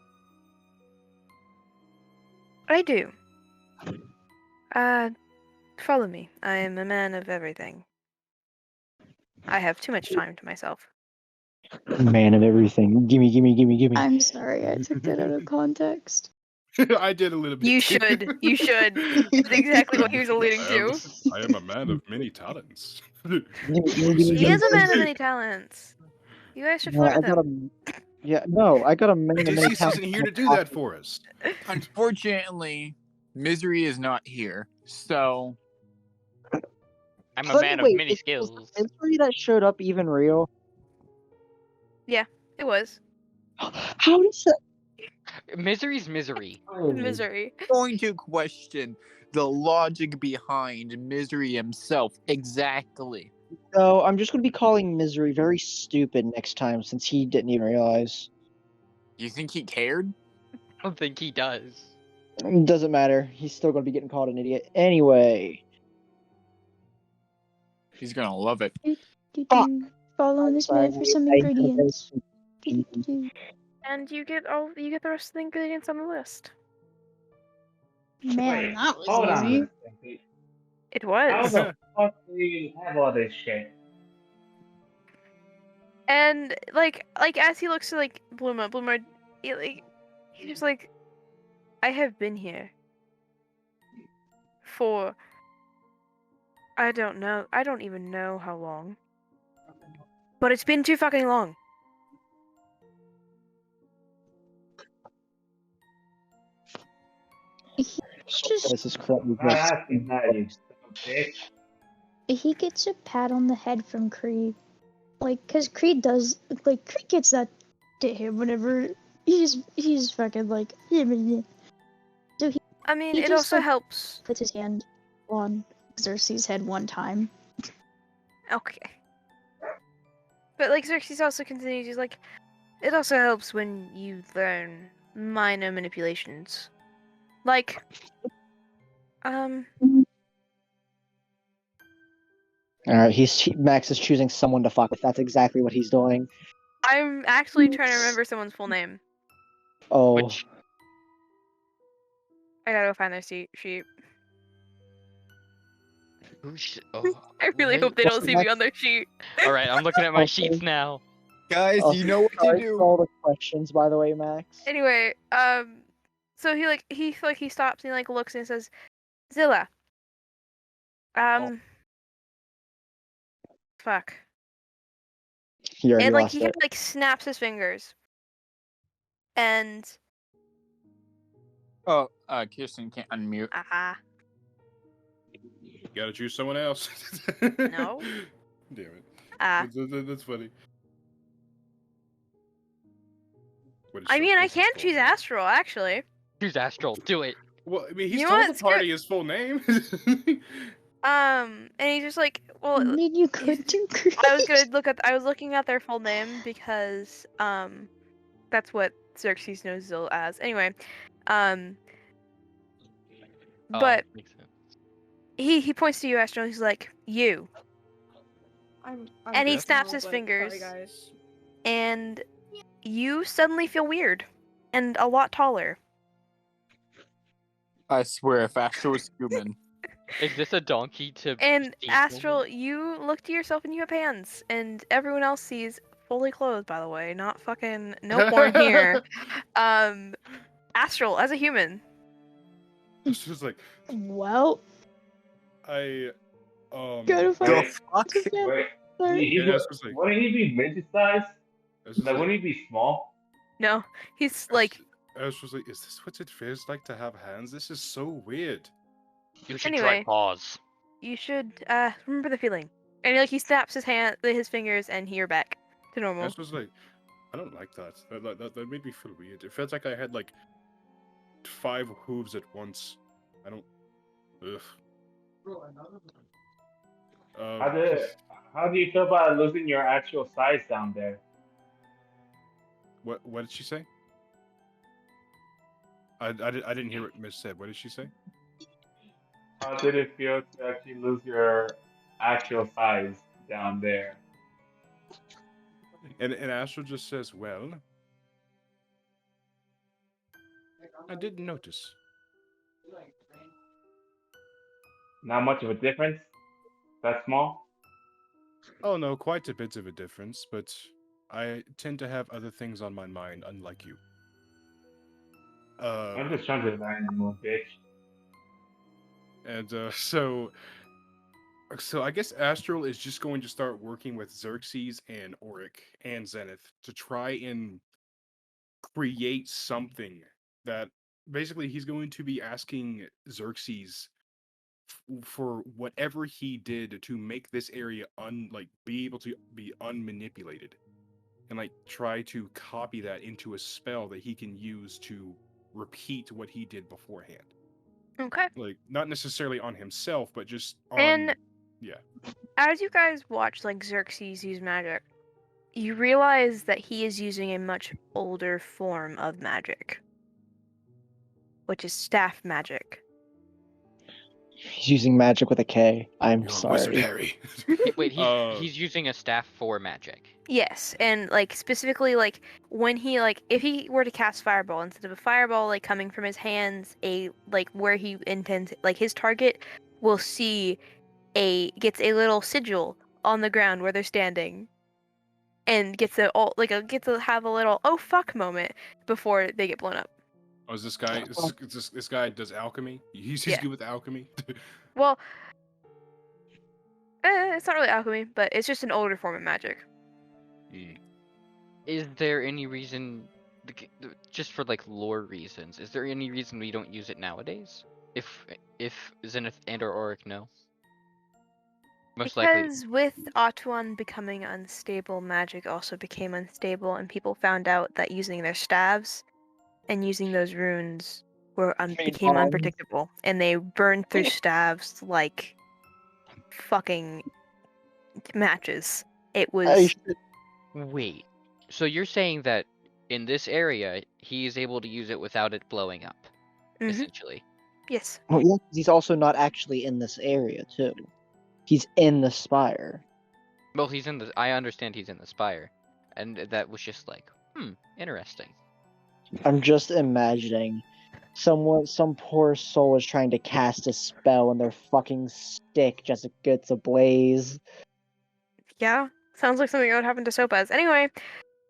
I do. Follow me. I am a man of everything. I have too much time to myself. Man of everything. Gimme. I'm sorry, I took that out of context. I did a little bit. You too. should. You should. That's exactly what he was alluding to. I am a man of many talents. He is a man of many talents. You guys should flirt I with got him. I got a man of many Odysseus talents. isn't here to do that for us. Unfortunately, Misery is not here, so I'm a But man wait, of many was skills. the mystery that showed up even real? It was. How does that? Misery's misery. Misery. going to question the logic behind Misery himself. Exactly. No, I'm just gonna be calling Misery very stupid next time since he didn't even realize. You think he cared? I don't think he does. Doesn't matter. He's still gonna be getting called an idiot anyway. He's gonna love it. Fuck. Following this man for some ingredients. And you get the rest of the ingredients on the list. Man, Wait, that was hold on. easy. a second. It How was. the fuck do you have all this shit? And like as he looks to like Bloomer, he's just like, I have been here for I don't even know how long. But it's been too fucking long. This is correctly I'm asking that, you son of a bitch. He gets a pat on the head from Creed. Like, cause Creed does, like, Creed gets that to him whenever he's fucking like, so I mean, He it just, also like- helps. puts his hand on Xerxes' head one time. Okay. But like Xerxes also continues, he's like, it also helps when you learn minor manipulations. Like, Alright, Max is choosing someone to fuck with. That's exactly what he's doing. I'm actually trying to remember someone's full name. Oh. Which I gotta go find their sheet. oh, I really hope they don't see me on their sheet. All right, I'm looking at my Okay. sheets now. Guys, Oh, you know what to sorry for do. all the questions, by the way, Max. Anyway, so he stops and he like looks and he says, Zilla. Fuck. He already And like lost he it. kind of like snaps his fingers. And Oh, Kirsten can't unmute. You gotta choose someone else. No. Damn it. That's funny. What is I mean, I what's his can full choose name? Astral actually. Choose Astral. Do it. Well, I mean, he's You know told what? the Screw party his full name. And he's just like, well, I mean, you could do Creed. I was looking at their full name because that's what Xerxes knows Zil as. Anyway, Oh, but makes sense. he points to you, Astral. He's like, you, I'm And he good snaps now, his but fingers. Sorry, guys. and you suddenly feel weird and a lot taller. I swear, if Astro was human, Is this a donkey to And steal? Astral, you look to yourself and you have hands, and everyone else sees fully clothed, by the way, not fucking no porn here. Astral, as a human, It's just like Well, I gotta The find fuck? Wait, Sorry. Yeah, that's just like- wouldn't he be midget size? it's just Like, wouldn't he be small? no, he's like. I was just like, is this what it feels like to have hands? This is so weird. You should Anyway. try paws. You should remember the feeling. And like he snaps his fingers, and you're back to normal. I was just like, I don't like that. That made me feel weird. It felt like I had like 5 hooves at once. I don't. Ugh. How do you feel about losing your actual size down there? What did she say? I didn't hear what Miss said. What did she say? How did it feel to actually lose your actual size down there? And Astral just says, well, I didn't notice. Not much of a difference? That small? Oh no, quite a bit of a difference, but I tend to have other things on my mind, unlike you. I'm just trying to learn a little bitch. And so I guess Astral is just going to start working with Xerxes and Auric and Zenith to try and create something that basically he's going to be asking Xerxes for whatever he did to make this area be able to be unmanipulated, and like try to copy that into a spell that he can use to repeat what he did beforehand. Okay. Like not necessarily on himself, but just on And yeah. as you guys watch like Xerxes use magic, you realize that he is using a much older form of magic, which is staff magic. He's using magic with a K. I'm You're a wizard, sorry. Harry. Wait, he's using a staff for magic. Yes, and like specifically like when he like if he were to cast fireball, instead of a fireball like coming from his hands, a like where he intends like his target will gets a little sigil on the ground where they're standing, and gets to have a little oh fuck moment before they get blown up. Oh, is this guy? This guy does alchemy. He's Yeah. good with alchemy. Well, it's not really alchemy, but it's just an older form of magic. Is there any reason, just for like lore reasons, is there any reason we don't use it nowadays? If Zenith and/or Auric know? Most likely. Because with Atuan becoming unstable, magic also became unstable, and people found out that using their staves and using those runes became bombs. unpredictable, and they burned through staves like fucking matches. It was Wait, so you're saying that in this area he is able to use it without it blowing up, Mhm. essentially? Yes. Well, yeah, 'cause he's also not actually in this area too. He's in the spire. Well, I understand he's in the spire, and that was just like, interesting. I'm just imagining some poor soul is trying to cast a spell and their fucking stick just gets ablaze. Yeah. Sounds like something that would happen to Sopaz. Anyway,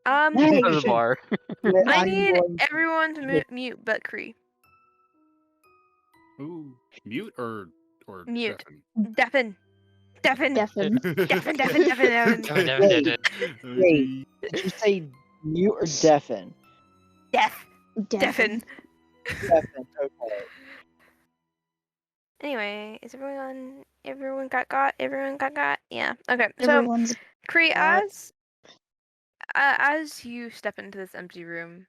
Hey, To the bar. I I'm need going to- everyone to mute but Kree. Ooh, mute or Mute. deafen? Deafen. Deafen. Deafen. Wait, did you say mute or deafen? Death. Deafen. Deafen, okay. Anyway, is everyone got? Everyone got? Yeah. Okay. So, Everyone's Kree, got- as you step into this empty room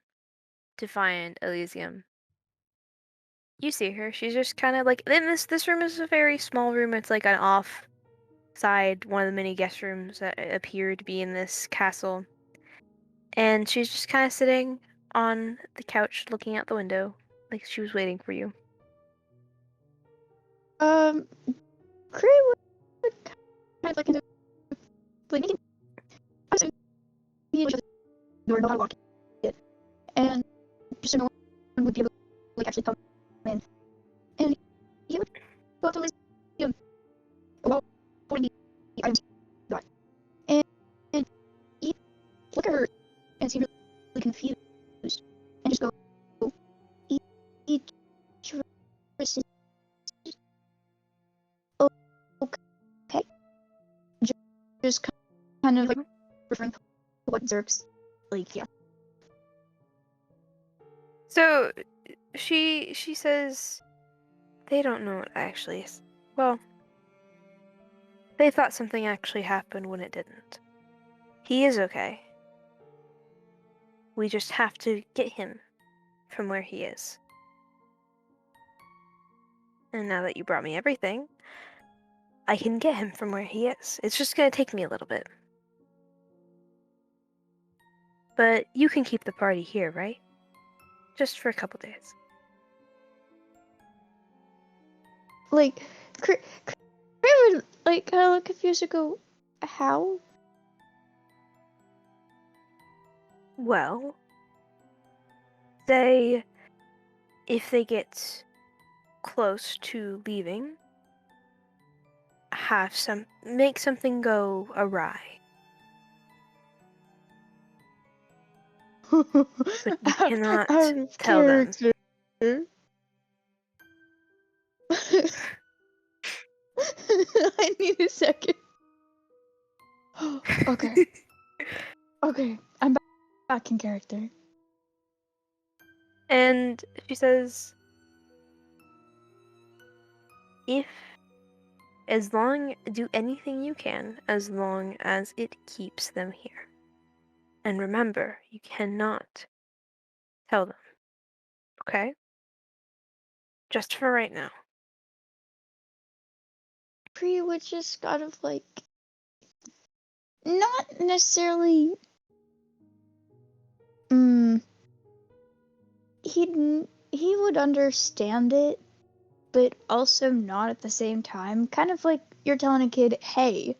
to find Elysium, you see her. She's just kind of like in this room is a very small room. It's like an off side, one of the many guest rooms that appear to be in this castle. And she's just kind of sitting on the couch looking out the window like she was waiting for you. Kree would kind of like into like making so he would just door know how to lock it, and just so no one would be able to like actually come in, and he would go up to Liz confused and just go, eat okay. Just kind of like referring to what Zerk's like, yeah. So she says they don't know what actually is. Well, they thought something actually happened when it didn't. He is okay. We just have to get him from where he is. And now that you brought me everything, I can get him from where he is. It's just gonna take me a little bit. But you can keep the party here, right? Just for a couple days. Like, Cray would, like, kind of look confused and go, how? Well, say if they get close to leaving, make something go awry. But you cannot out of tell them. character. I need a second. Okay. Okay, I'm back in character. And she says, do anything you can as long as it keeps them here. And remember, you cannot tell them. Okay? Just for right now. Kree would just kind of like, not necessarily, he would understand it, but also not at the same time. Kind of like you're telling a kid, hey,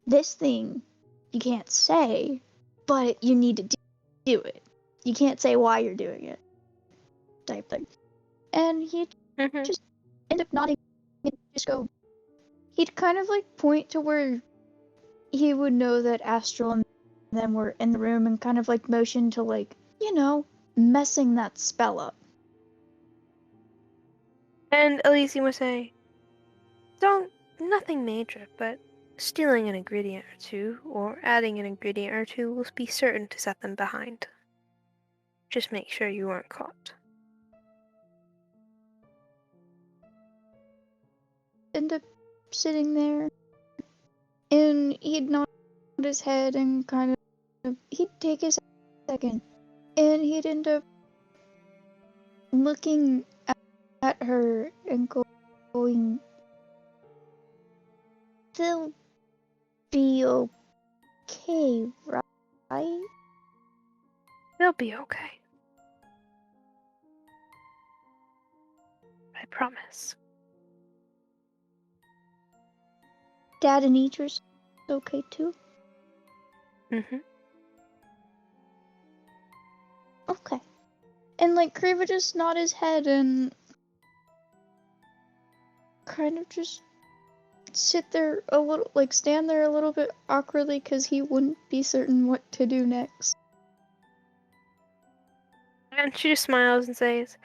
this thing you can't say, but you need to do it. You can't say why you're doing it, type thing. And he'd just end up nodding and just go. He'd kind of like point to where he would know that Astral and them were in the room and kind of like motion to like, messing that spell up. And Elysium would say, nothing major, but stealing an ingredient or two, or adding an ingredient or two will be certain to set them behind. Just make sure you aren't caught. End up sitting there, and he'd nod his head and kind of, he'd take a second, and he'd end up looking at her and going, they'll be okay, right? They'll be okay. I promise. Dad and Idris okay too? Okay. And like Kree would just nod his head and kind of just sit there a little, like stand there a little bit awkwardly because he wouldn't be certain what to do next. And she just smiles and says,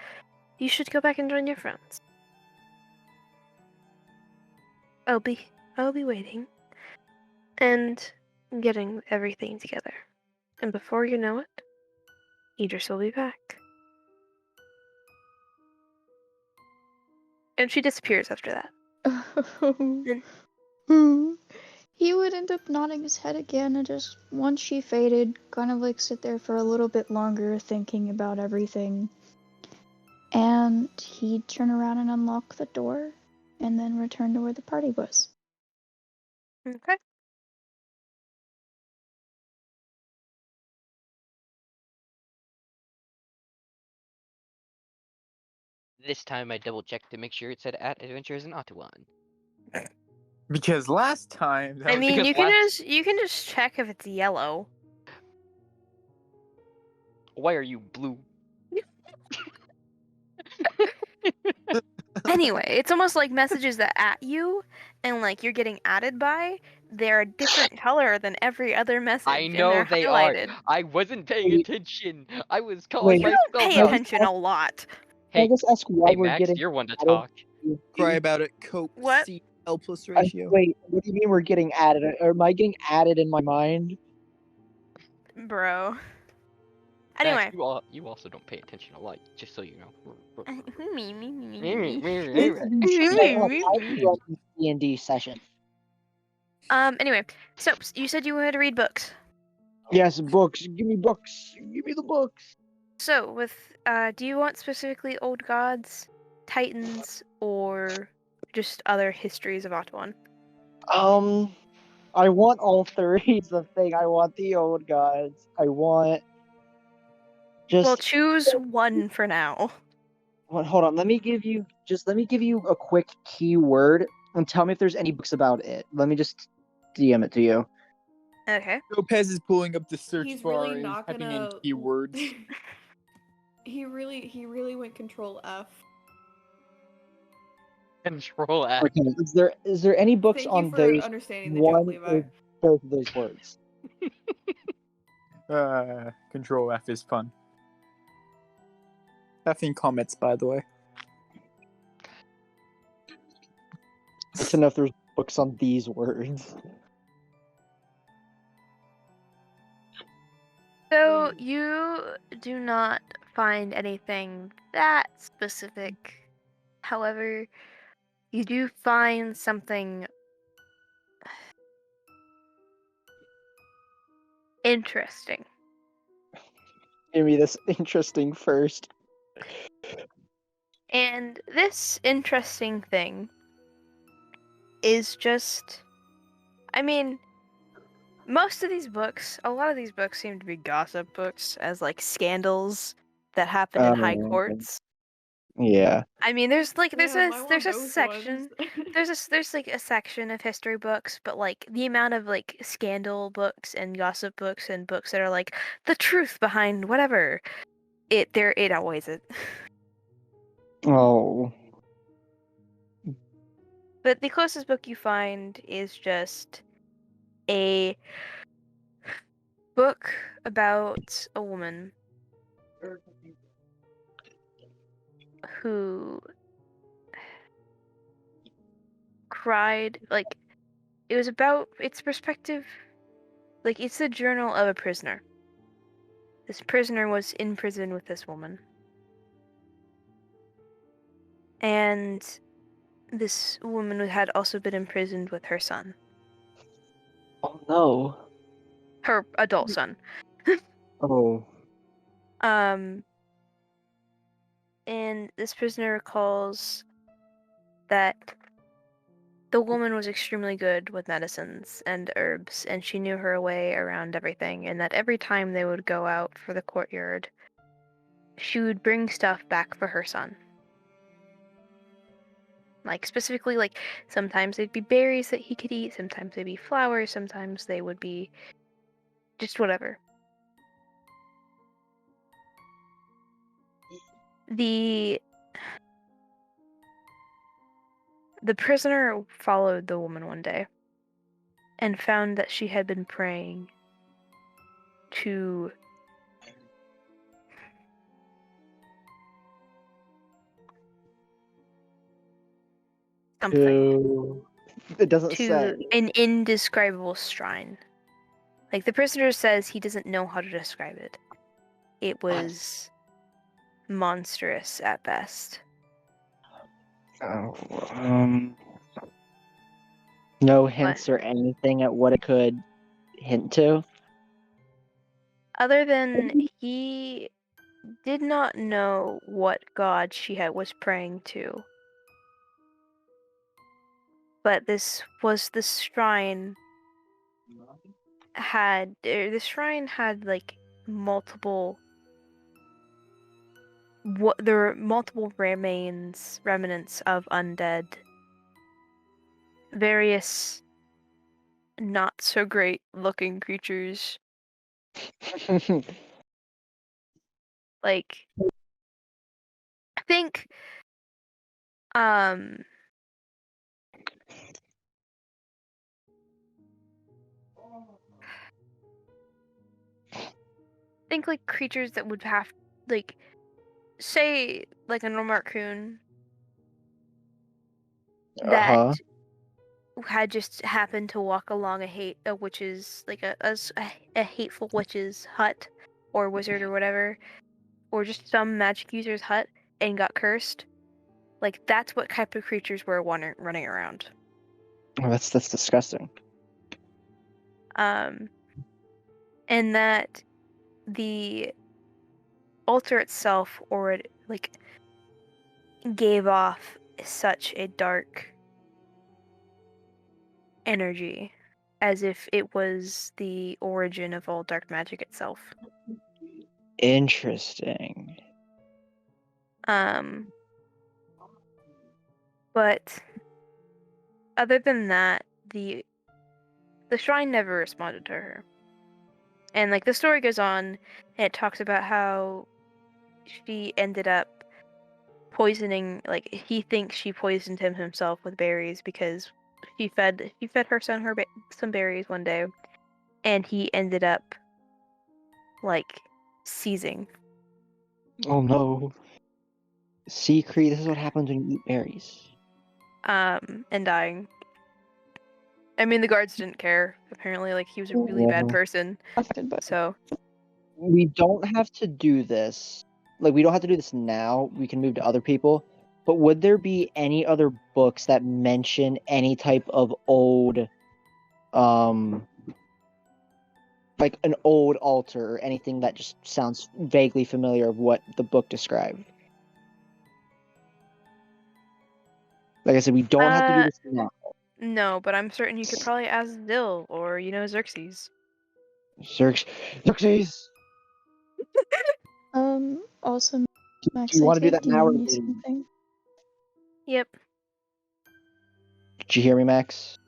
you should go back and join your friends. I'll be waiting. And getting everything together. And before you know it, Idris will be back. And she disappears after that. He would end up nodding his head again and just, once she faded, kind of like sit there for a little bit longer thinking about everything. And he'd turn around and unlock the door and then return to where the party was. Okay. This time I double checked to make sure it said at Adventures in Ottawa. Because last time, I mean, because you can just check if it's yellow. Why are you blue? Anyway, it's almost like messages that at you and like you're getting added by, they're a different color than every other message, I and know they're they highlighted. are. I wasn't paying Wait. attention. I was calling Wait. You don't myself pay out. attention a lot. Can I Hey, just ask why hey, we're Max, getting you're one to added? talk. Cry about it. Cope. What? C. L plus ratio. Wait, what do you mean we're getting added? Or am I getting added in my mind? Bro. Max, Anyway. you also don't pay attention a lot, just so you know. Me. D&D session. Anyway, so you said you wanted to read books. Yes, books. Give me books. Give me the books. So do you want specifically Old Gods, Titans, or just other histories of Ottawan? I want all three. Is the thing. I want the old gods. I want just. Well, choose one for now. Hold on. Let me give you a quick keyword and tell me if there's any books about it. Let me just DM it to you. Okay. Lopez is pulling up the search He's bar really and not typing gonna. in keywords. He really went Control F. Control F. Okay. Is there any books Thank on you for those understanding the joke, Levi. or both of those words? Control F is fun. F in comments, by the way. I'd like to know if there's books on these words. So you do not find anything that specific. However, you do find something interesting. Give me this interesting first. And this interesting thing is just, I mean, most of these books, a lot of these books seem to be gossip books, as like scandals that happen in high courts. Yeah. I mean, there's Yeah, I want a those section, ones. there's like a section of history books, but like the amount of like scandal books and gossip books and books that are like the truth behind whatever, it outweighs it. Oh. But the closest book you find is just a book about a woman who cried, like, it was about its perspective, like, it's the journal of a prisoner. This prisoner was in prison with this woman. And this woman had also been imprisoned with her son. Oh no. Her adult son. Oh. And this prisoner recalls that the woman was extremely good with medicines and herbs, and she knew her way around everything, and that every time they would go out for the courtyard, she would bring stuff back for her son. Like, specifically, like, sometimes they'd be berries that he could eat, sometimes they'd be flowers, sometimes they would be just whatever. The prisoner followed the woman one day and found that she had been praying to something. It doesn't To say. an indescribable shrine. Like, the prisoner says he doesn't know how to describe it. It was monstrous at best. Oh, no hints or anything at what it could hint to? Other than he did not know what god she was praying to. But this shrine had like multiple, there were multiple remnants of undead, various not so great looking creatures, like, I think think like creatures that would have like, say like a normal raccoon that Uh-huh. had just happened to walk along a witch's like a hateful witch's hut or wizard or whatever, or just some magic user's hut and got cursed. Like that's what type of creatures were running around. Oh, that's disgusting. And that the altar itself, or it like gave off such a dark energy, as if it was the origin of all dark magic itself. Interesting. But other than that, the shrine never responded to her. And like the story goes on, and it talks about how she ended up poisoning, like he thinks she poisoned himself with berries because she fed her son some berries one day, and he ended up like seizing. Oh no. See, Cree, this is what happens when you eat berries. And dying. I mean, the guards didn't care. Apparently, like he was a really bad Yeah. person. So We don't have to do this. Like, we don't have to do this now. We can move to other people. But would there be any other books that mention any type of old, like an old altar or anything that just sounds vaguely familiar of what the book described? Like I said, we don't have to do this now. no, but I'm certain you could probably ask Dill or Xerxes. Xerxes! Also, Max, Do you I want to do take that now or you later? something. Yep. Did you hear me, Max?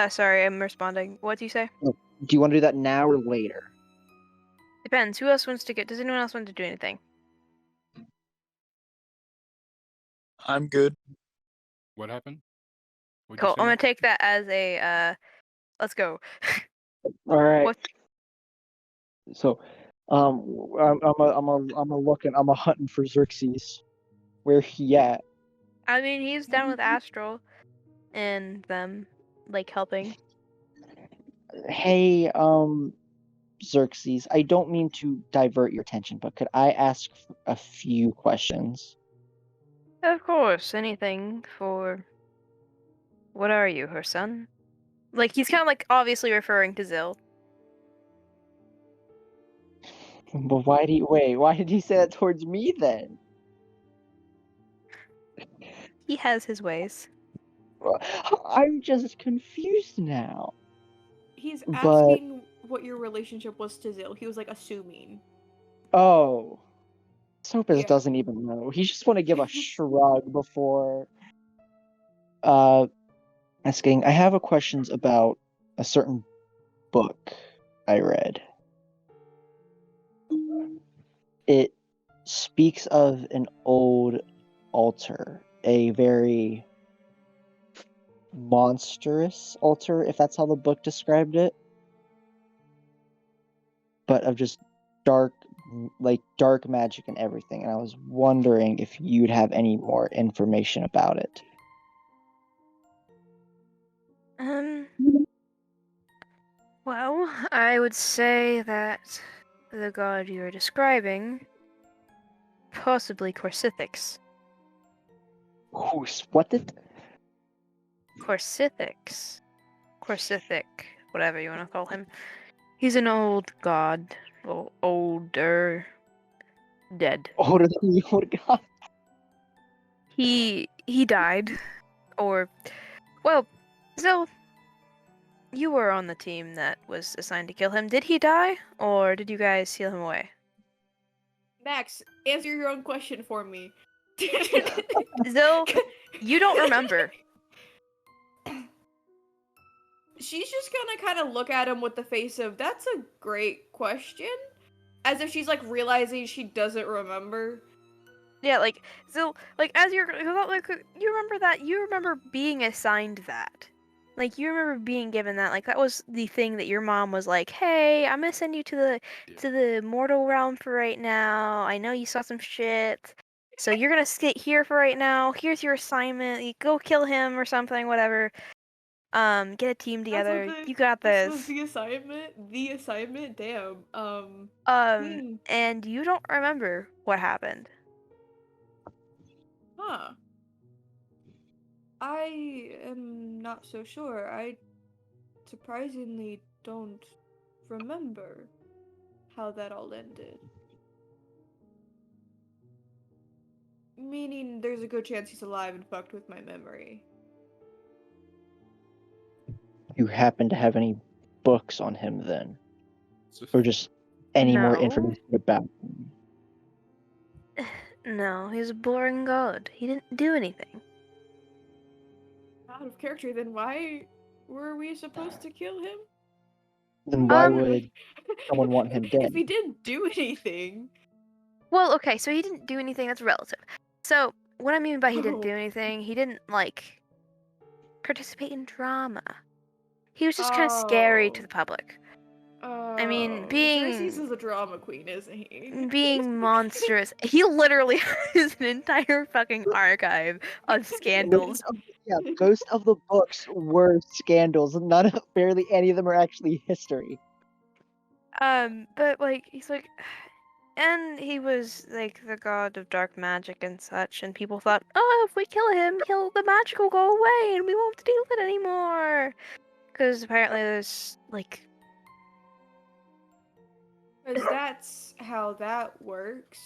Sorry, I'm responding. What do you say? Do you want to do that now or later? Depends. Who else wants to get? Does anyone else want to do anything? I'm good. What happened? What'd Cool. you I'm say? gonna take that as a let's go. All right. What? So, I'm a hunting for Xerxes. Where he at? I mean, he's down with Astral and them, like helping. Hey, Xerxes, I don't mean to divert your attention, but could I ask a few questions? Of course, anything for. What are you, her son? Like he's kind of like obviously referring to Zill. But why did he say that towards me then? He has his ways. I'm just confused now. He's But asking what your relationship was to Zill. He was like assuming. oh, Sopus Yeah. doesn't even know. He just want to give a shrug before asking. I have a questions about a certain book I read. It speaks of an old altar, a very monstrous altar, if that's how the book described it, but of just dark magic and everything. And I was wondering if you'd have any more information about it. Well, I would say that the god you are describing, possibly Corsithix. What did? Corsithix. Corsithic, whatever you want to call him. He's an old god. Well, older. Dead. Older than the old god? He died. Or, well, Zill, you were on the team that was assigned to kill him. Did he die, or did you guys seal him away? Max, answer your own question for me. Zill, you don't remember. She's just gonna kind of look at him with the face of, that's a great question. As if she's like realizing she doesn't remember. Yeah, like, Zill, like, as you're, like, you remember that, you remember being assigned that. Like, you remember being given that. Like, that was the thing that your mom was like, hey, I'm gonna send you to the mortal realm for right now. I know you saw some shit. So you're gonna sit here for right now. Here's your assignment. You go kill him or something, whatever. Get a team together. You got This was this. the assignment. The assignment. Damn. And you don't remember what happened. Huh. I am not so sure. I surprisingly don't remember how that all ended. Meaning there's a good chance he's alive and fucked with my memory. You happen to have any books on him then? Or just any more No. information about him? No, he's a boring god. He didn't do anything. Out of character, then why were we supposed to kill him? Then why would someone want him dead? If he didn't do anything. Well, okay, so he didn't do anything, that's relative. So, what I mean by he didn't do anything, he didn't, like, participate in drama. He was just kind of scary to the public. I mean, Xerxes is a drama queen, isn't he? being monstrous. He literally has an entire fucking archive of scandals. Most of the books were scandals. Barely any of them are actually history. But like, he's like, and he was like the god of dark magic and such, and people thought, oh, if we kill him, the magic will go away, and we won't have to deal with it anymore. Because apparently there's like. Because that's how that works.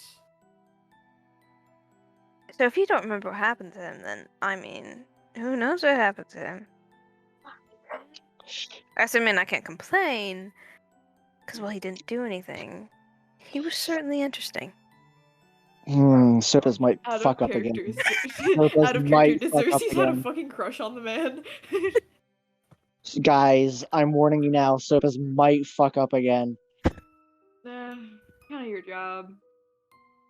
So if you don't remember what happened to him, then, I mean, who knows what happened to him? I mean, I can't complain, because, well, he didn't do anything. He was certainly interesting. Sopas might fuck up again. Out of character, does Xerxes had a fucking crush on the man? Guys, I'm warning you now, Sopas might fuck up again. Kind of your job.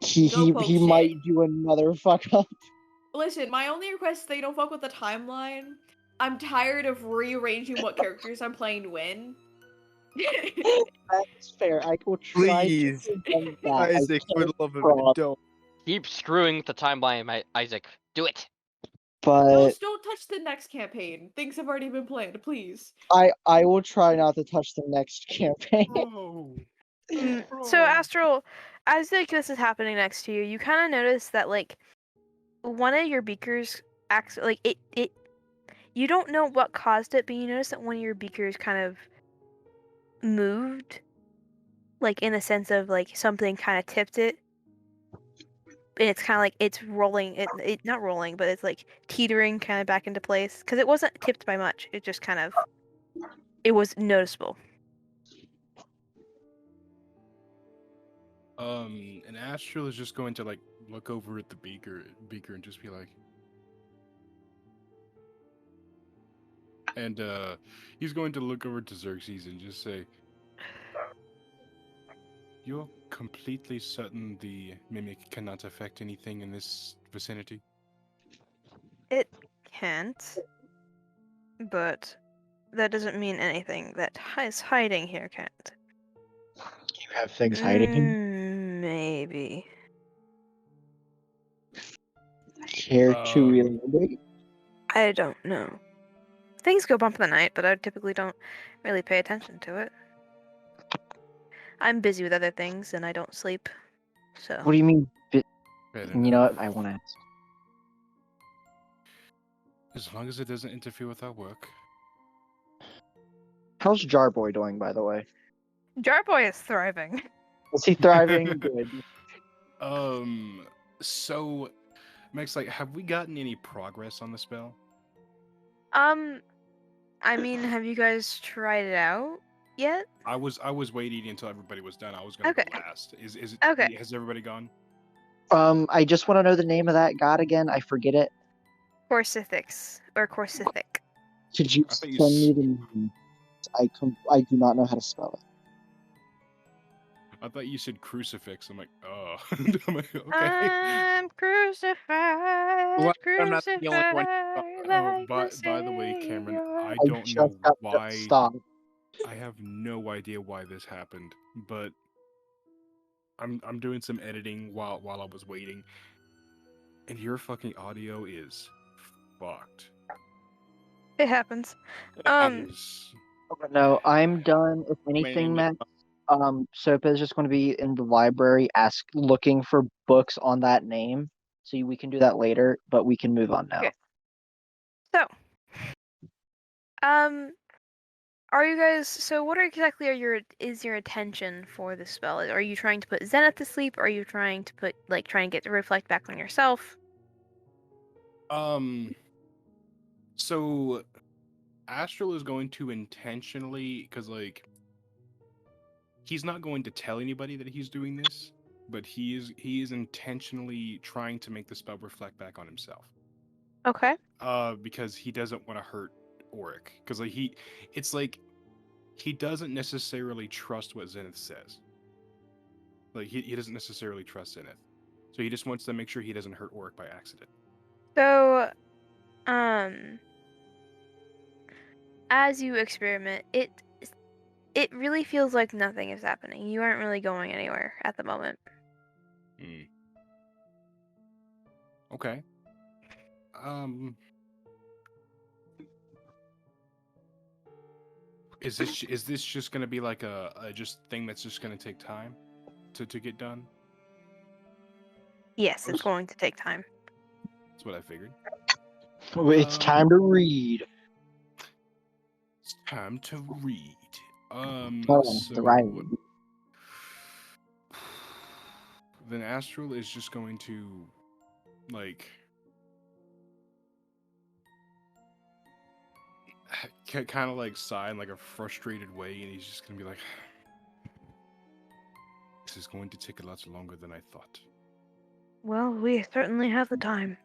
He might do another fuck up. Listen, my only request is that you don't fuck with the timeline. I'm tired of rearranging what characters I'm playing when. That's fair. I will try. Please, to that. Isaac, for the love of it, don't. Keep screwing with the timeline, Isaac. Do it. But don't touch the next campaign. Things have already been planned, please. I will try not to touch the next campaign. So Astral, as like this is happening next to you, you kind of notice that like one of your beakers acts like it. You don't know what caused it, but you notice that one of your beakers kind of moved, like in the sense of like something kind of tipped it, and it's kind of like it's rolling. It not rolling, but it's like teetering kind of back into place because it wasn't tipped by much. It just kind of it was noticeable. And Astral is just going to like look over at the beaker and just be like, and he's going to look over to Xerxes and just say, "You're completely certain the mimic cannot affect anything in this vicinity?" It can't, but that doesn't mean anything that is hiding here can't. You have things hiding. Maybe. Care to elaborate? I don't know. Things go bump in the night, but I typically don't really pay attention to it. I'm busy with other things and I don't sleep, so. What do you mean? You know what? I want to ask. As long as it doesn't interfere with our work. How's Jarboy doing, by the way? Jarboy is thriving. Is he thriving? Good. So, Max, like, have we gotten any progress on the spell? I mean, have you guys tried it out yet? I was waiting until everybody was done. I was gonna go last. Is it okay? Has everybody gone? I just want to know the name of that god again. I forget it. Corsithix or Corsithic. Could you send me the name? I do not know how to spell it. I thought you said crucifix. I'm like, oh. I'm like, okay. I'm crucified. Well, Crucified. I'm not the only one. By the way, Cameron, I I don't just know got why. stop. I have no idea why this happened, but I'm doing some editing while I was waiting, and your fucking audio is fucked. It happens. It is. No, I'm done. If anything, Max, Sopa is just going to be in the library looking for books on that name. So we can do that later, but we can move on now. Okay. So, are you guys? So, what exactly is your intention for this spell? Are you trying to put Zenith to sleep? Or are you trying to try and get to reflect back on yourself? So Astral is going to intentionally, because he's not going to tell anybody that he's doing this, but he is intentionally trying to make the spell reflect back on himself. Okay. Because he doesn't want to hurt Auric, because he doesn't necessarily trust what Zenith says. He doesn't necessarily trust Zenith, so he just wants to make sure he doesn't hurt Auric by accident. So, as you experiment, it really feels like nothing is happening. You aren't really going anywhere at the moment. Okay. Is this just gonna be like a just thing that's just gonna take time to get done? Yes, it's going to take time. That's what I figured. It's time to read. It's time to read. The writing. Then Astral is just going to kind of sigh in a frustrated way, and he's just gonna be like, "This is going to take a lot longer than I thought." Well, we certainly have the time.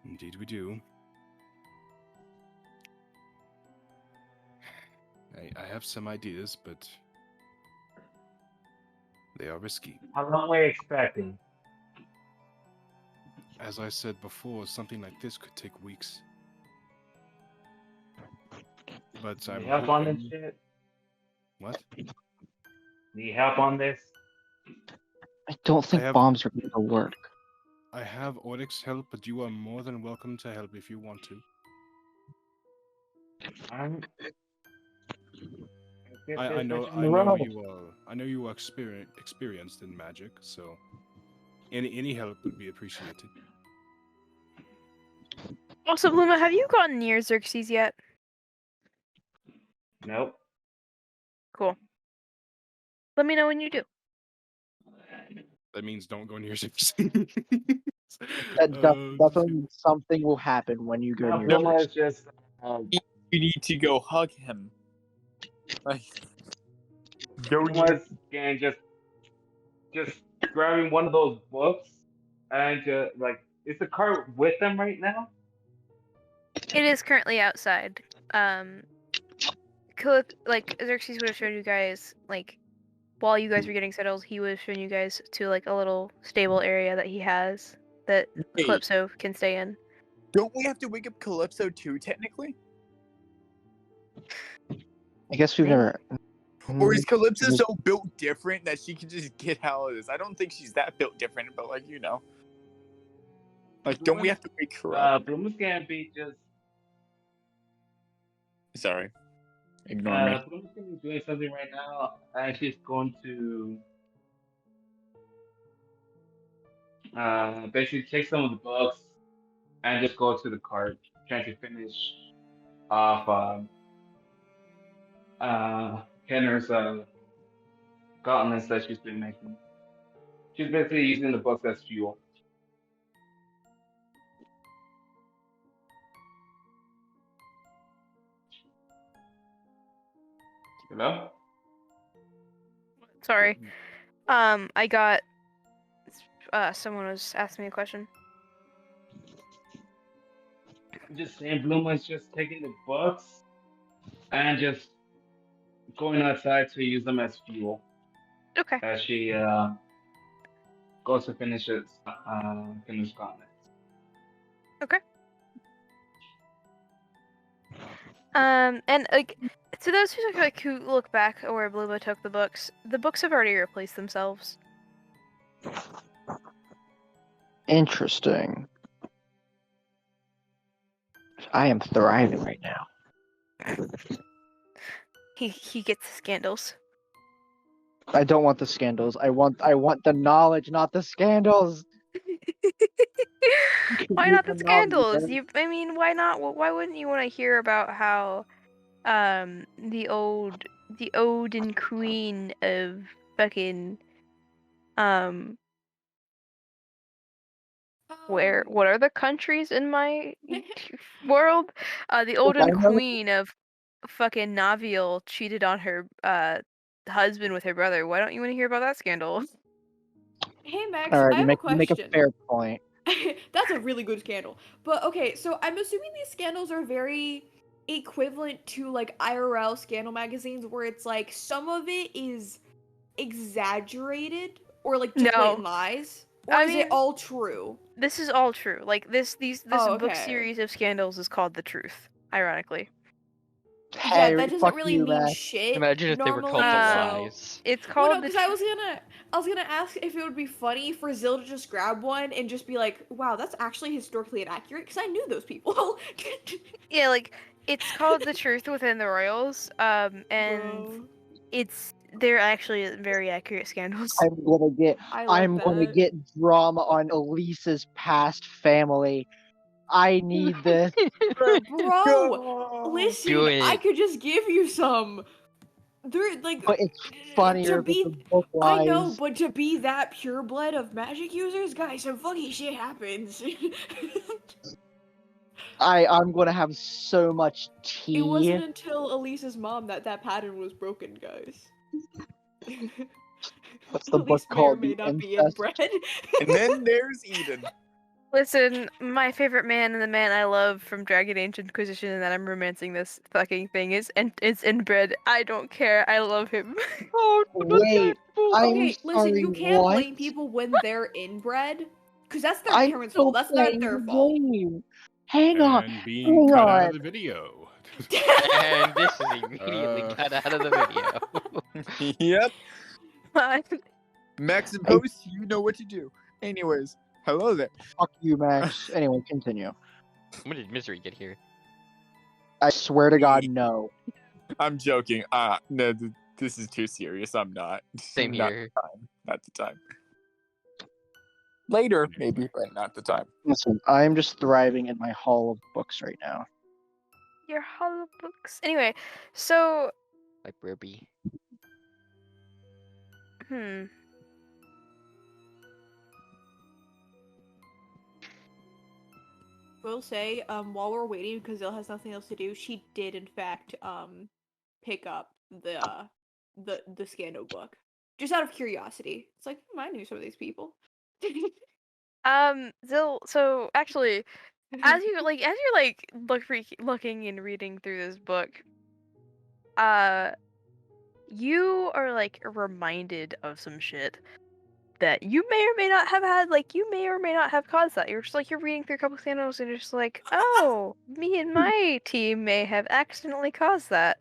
Indeed, we do. I have some ideas, but they are risky. How long are we expecting? As I said before, something like this could take weeks. But I'm Need help on this hoping... shit? What? Need help on this? I don't think bombs are going to work. I have Oryx's help, but you are more than welcome to help if you want to. I know you are experienced in magic, so any help would be appreciated. Also, Bluma, have you gotten near Xerxes yet? Nope. Cool. Let me know when you do. That means don't go near Xerxes. Definitely something will happen when you go near Xerxes. Just you need to go hug him. Gang just grabbing one of those books and just is the cart with them right now? It is currently outside. Xerxes would have shown you guys, while you guys were getting settled, he would have shown you guys to, a little stable area that he has that Calypso can stay in. Don't we have to wake up Calypso too, technically? I guess we've never... Or is Calypso so built different that she can just get out of this? I don't think she's that built different, but don't we have to wake her up? Bloom's gonna be just... Sorry. Ignore me. Bloom's gonna be doing something right now, and she's going to basically take some of the books and just go to the cart, trying to finish off Kenner's gauntlets that she's been making. She's basically using the books as fuel. Hello? Sorry. I got... someone was asking me a question. Just saying, Bluma's just taking the books and just going outside to use them as fuel. Okay. As she goes to finish Kenner's gauntlets. Okay. And like to those who look back at where Bluma took the books have already replaced themselves. Interesting. I am thriving right now. He gets the scandals. I don't want the scandals. I want the knowledge, not the scandals. Why not the scandals? I mean, why not? Why wouldn't you want to hear about how the Odin queen of fucking what are the countries in my world? The Odin queen of fucking Naviel cheated on her husband with her brother. Why don't you want to hear about that scandal? Hey Max, All right, I have a you make a question. fair point. That's a really good scandal. But okay, so I'm assuming these scandals are very equivalent to like IRL scandal magazines where it's like some of it is exaggerated or like just blatant No. lies. Or I is mean, it all true? This is all true. Like this Oh, book okay. series of scandals is called The Truth, ironically. Yeah, Hey, that doesn't fuck really you, mean Max. shit. Imagine if they were normally, called The so- Lies. It's Well, called no, because I was gonna ask if it would be funny for Zill to just grab one and just be like, "Wow, that's actually historically inaccurate," because I knew those people. Yeah, like it's called The Truth Within the Royals. And Bro. they're actually very accurate scandals. I'm gonna get drama on Elisa's past family. I need this. Bro, listen, Do I it. could just give you some. They're like, But it's funnier to be. with the book I know, lies. but to be that pureblood of magic users, guys, some fucking shit happens. I'm gonna have so much tea. It wasn't until Elisa's mom that pattern was broken, guys. What's the book Elise may or called? may The not be Incest? inbred. And then there's Eden. Listen, my favorite man and the man I love from Dragon Age Inquisition and that I'm romancing this fucking thing is inbred. I don't care. I love him. Oh, Wait, I'm Okay, listen, sorry, you can't what? blame people when they're inbred, because that's their I'm parents' still fault. That's playing not their the fault. game. Hang on. And being cut out of the video. And this is immediately cut out of the video. Yep. Fine. Max and Post, you know what to do. Anyways, hello there. Fuck you, Max. Anyway, continue. When did Misery get here? I swear to God, no. I'm joking. No, this is too serious. I'm not. Same Not here. the time. Later, maybe, but not the time. Listen, I'm just thriving in my hall of books right now. Your hollow books. Anyway, so Like Ruby. Will say, while we're waiting, because Zill has nothing else to do, she did in fact, pick up the scandal book. Just out of curiosity. It's like, I knew some of these people. Zil, so actually, as you're looking and reading through this book, you are like reminded of some shit that you may or may not have had, like you may or may not have caused that. You're just like you're reading through a couple scandals and you're just like, oh, me and my team may have accidentally caused that.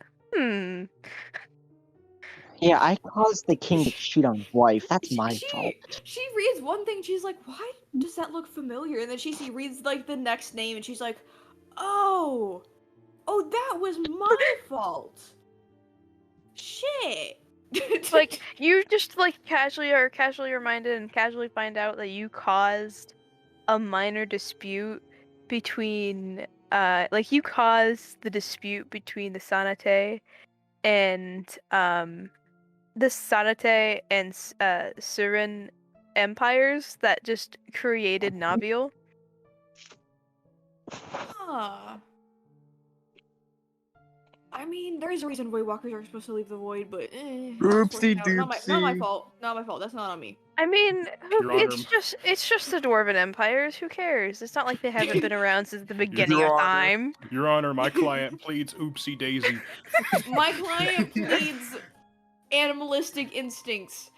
Yeah, I caused the king to cheat on his wife. That's my fault. She reads one thing, she's like, why does that look familiar? And then she reads like the next name and she's like, oh, that was my fault. Shit. Like you just like casually reminded and casually find out that you caused a minor dispute between like you caused the dispute between the Sanate and Surin empires that just created Naviel. Huh. I mean, there is a reason Void Walkers are supposed to leave the void, but Oopsie not my doopsie. fault. Not my fault. That's not on me. I mean, Your Honor. it's just the Dwarven empires. Who cares? It's not like they haven't been around since the beginning Your of Honor. time. Your Honor, my client pleads oopsie daisy. My client pleads animalistic instincts.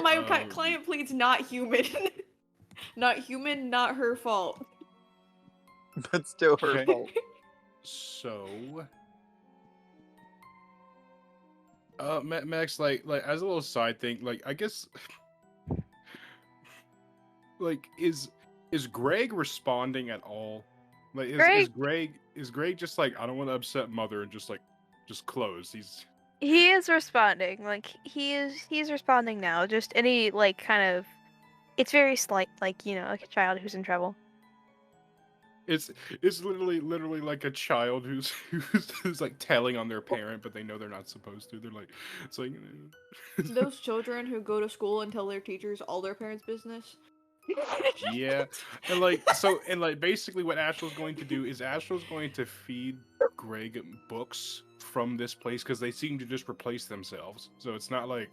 My client pleads not human. Not human, not her fault. But still her Okay. fault. So, Max, like as a little side thing, like I guess, like is Greg responding at all? Like is Greg just like, I don't want to upset Mother, and just close. He is responding. Like he's responding now. Just any like kind of, it's very slight, like like a child who's in trouble. It's literally like a child who's like telling on their parent, but they know they're not supposed to. They're like, it's like Those children who go to school and tell their teachers all their parents' business. yeah, and basically what Ashley's going to do is Ashley's going to feed Greg books from this place because they seem to just replace themselves. So it's not like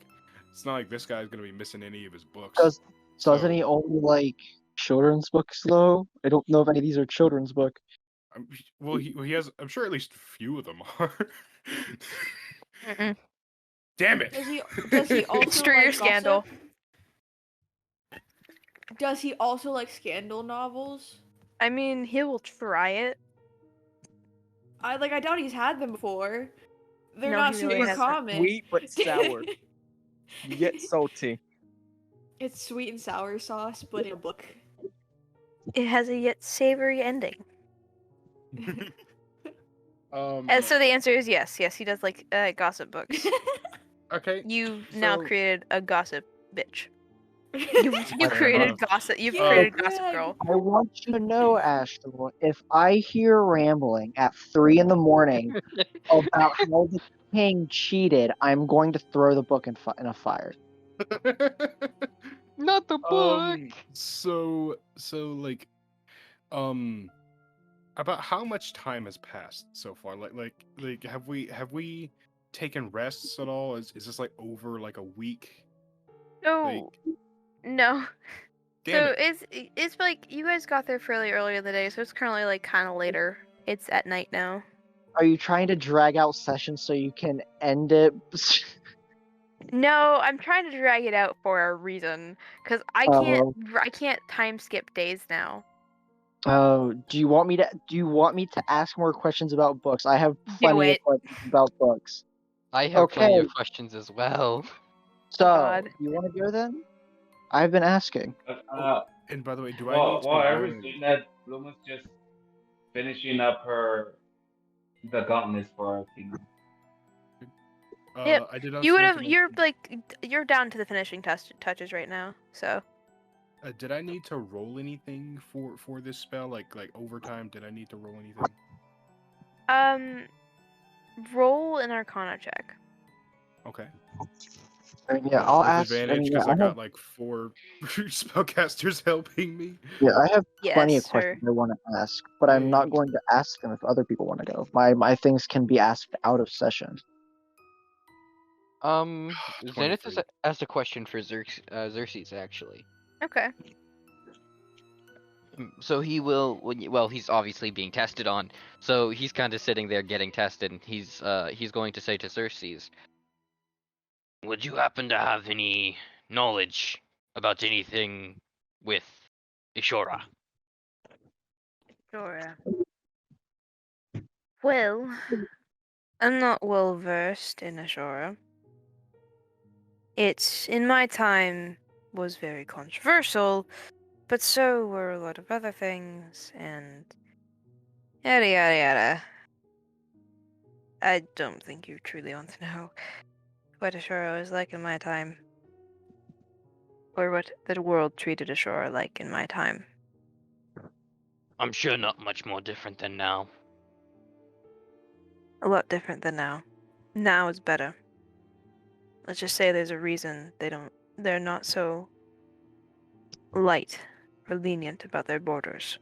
this guy's gonna be missing any of his books. Doesn't he only like children's books though? I don't know if any of these are children's books. Well, he has. I'm sure at least a few of them are. Mm-mm. Damn it! Does he also It's true, your like scandal. gossip? Does he also like scandal novels? I mean, he will try it. I doubt he's had them before. They're No, not he super really hasn't. common. Sweet but sour, yet salty. It's sweet and sour sauce, but in a book. It has a yet savory ending. Um. So the answer is yes. Yes, he does like gossip books. Okay. You've now so- created a gossip bitch. You Fair created enough. gossip. You've Yeah, created Greg. gossip girl. I want you to know, Ashton, if I hear rambling at 3 in the morning about how the king cheated, I'm going to throw the book in a fire. Not the book. So like, about how much time has passed so far? Like, have we taken rests at all? Is this like over like a week? No, no. Damn So it. it's like you guys got there fairly early in the day, so it's currently like kind of later. It's at night now. Are you trying to drag out sessions so you can end it? No, I'm trying to drag it out for a reason, because I can't time skip days now. Oh, do you want me to ask more questions about books? I have plenty of it. questions about books. I have plenty Okay. of questions as well. So, God. you want to go then? I've been asking. And by the way, do I need to While roll? everyone's doing that, Luma's just finishing up the gauntlets for Tina. Yep. I did also You would want have. to You're mention- you're down to the finishing touches right now. So Did I need to roll anything for this spell? Like overtime? Did I need to roll anything? roll an Arcana check. Okay. Yeah, I'll With ask. advantage because I got like 4 spellcasters helping me. Yeah, I have plenty of Yes, questions I want to ask, but I'm not going to ask them if other people want to go. My things can be asked out of session. Zenith 23. asked a question for Xerxes actually. Okay. So he will. Well, he's obviously being tested on. So he's kind of sitting there getting tested. And he's going to say to Xerxes, "Would you happen to have any knowledge about anything with Ishora?" Sure. Well, I'm not well versed in Ashura. It, in my time, was very controversial, but so were a lot of other things, and yada yada yada. I don't think you truly want to know what Ashura was like in my time, or what the world treated Ashura like in my time. I'm sure not much more different than now. A lot different than now. Now is better. Let's just say there's a reason they're not so light or lenient about their borders.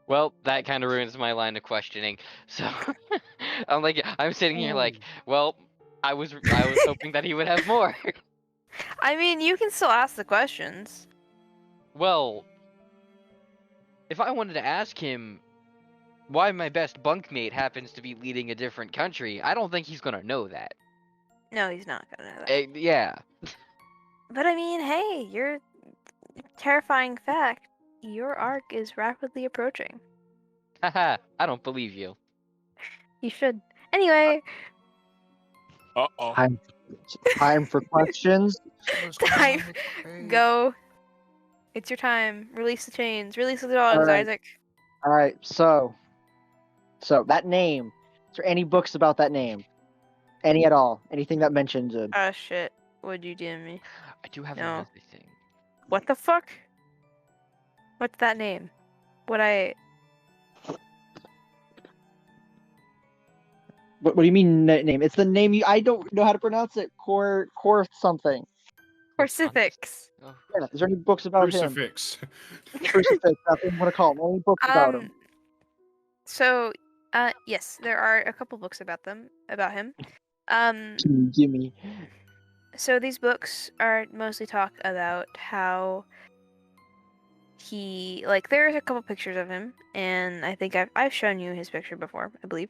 Well, that kind of ruins my line of questioning. So I'm sitting here like, well, I was hoping that he would have more. I mean, you can still ask the questions. Well, if I wanted to ask him why my best bunkmate happens to be leading a different country, I don't think he's gonna know that. No, he's not gonna know that. Yeah. But I mean, hey, you're terrifying fact. Your arc is rapidly approaching. Haha, I don't believe you. You should. Anyway, Uh-oh. Time for questions. What's going time. on with Craig? Go. It's your time. Release the chains. Release the dogs, Alright. Isaac. All right, so that name. Is there any books about that name? Any at all? Anything that mentions it? Oh shit. What'd you do to me? I do have No. another thing. What the fuck? What's that name? What I. What do you mean name? It's the name you. I don't know how to pronounce it. Cor something. Corsifics. Oh, Yeah. Is there any books about him? Crucifix. Crucifix. That's what I'm gonna call him. Any books about him? So, yes, there are a couple books about him. Gimme. So these books are mostly talk about how he, like, there's a couple pictures of him, and I think I've shown you his picture before, I believe.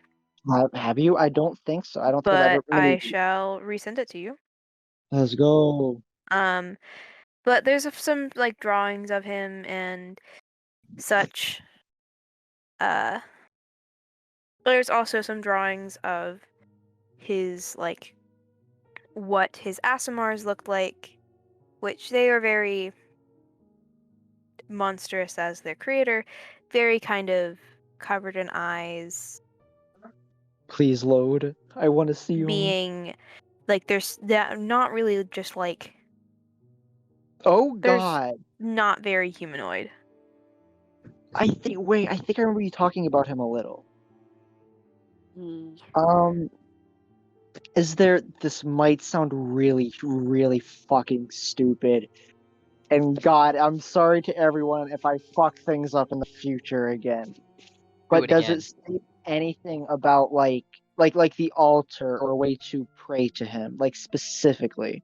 Have you? I don't think so. I don't think I've ever. But I shall resend it to you. Let's go. But there's some like drawings of him and such. There's also some drawings of his like what his Asimars looked like, which they are very monstrous as their creator, very kind of covered in eyes, Please load. I want to see him. being like there's that not really just like Oh there's God. not very humanoid. I think. Wait. I think I remember you talking about him a little. Is there? This might sound really, really fucking stupid. And God, I'm sorry to everyone if I fuck things up in the future again. But it does again. it say anything about like the altar or a way to pray to him, like specifically?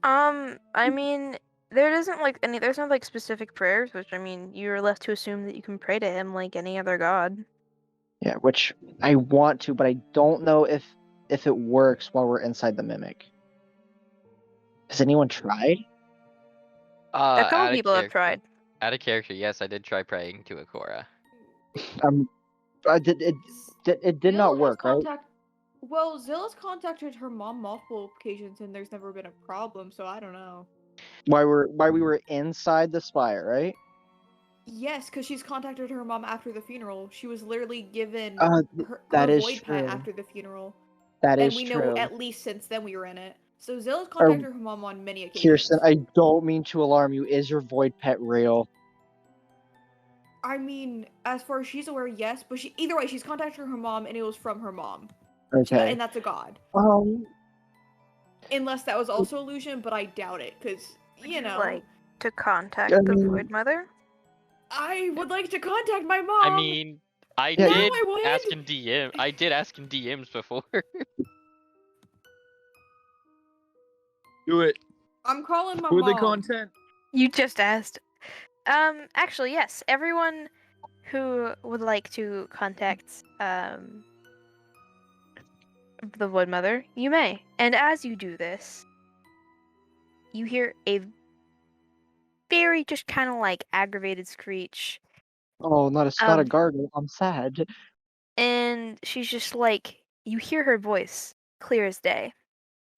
I mean, there's not like specific prayers, which I mean, you're left to assume that you can pray to him like any other god. Yeah, which I want to, but I don't know if it works while we're inside the mimic. Has anyone tried? A couple out of people have character. tried. Out of character, yes, I did try praying to Akora. It did not work, right? Well, Zilla's contacted her mom multiple occasions and there's never been a problem, so I don't know. Why we were inside the spire, right? Yes, because she's contacted her mom after the funeral. She was literally given her that is void true. pet after the funeral. That and is we true. know at least since then we were in it. So Zilla's contacted her mom on many occasions. Kirsten, I don't mean to alarm you. Is your void pet real? I mean, as far as she's aware, yes, but either way, she's contacted her mom and it was from her mom. Okay. And that's a god. Unless that was also illusion, but I doubt it, because, you know. Like, to contact I the mean- Void Mother? I would like to contact my mom! I mean, I Yeah, did I would. ask in DM. I did ask in DMs before. Do it. I'm calling my For the mom. content. You just asked. Actually, yes. Everyone who would like to contact the Void Mother, you may. And as you do this, you hear a very just kind of like aggravated screech, Oh, not a gargle. I'm sad. and she's just like, you hear her voice clear as day,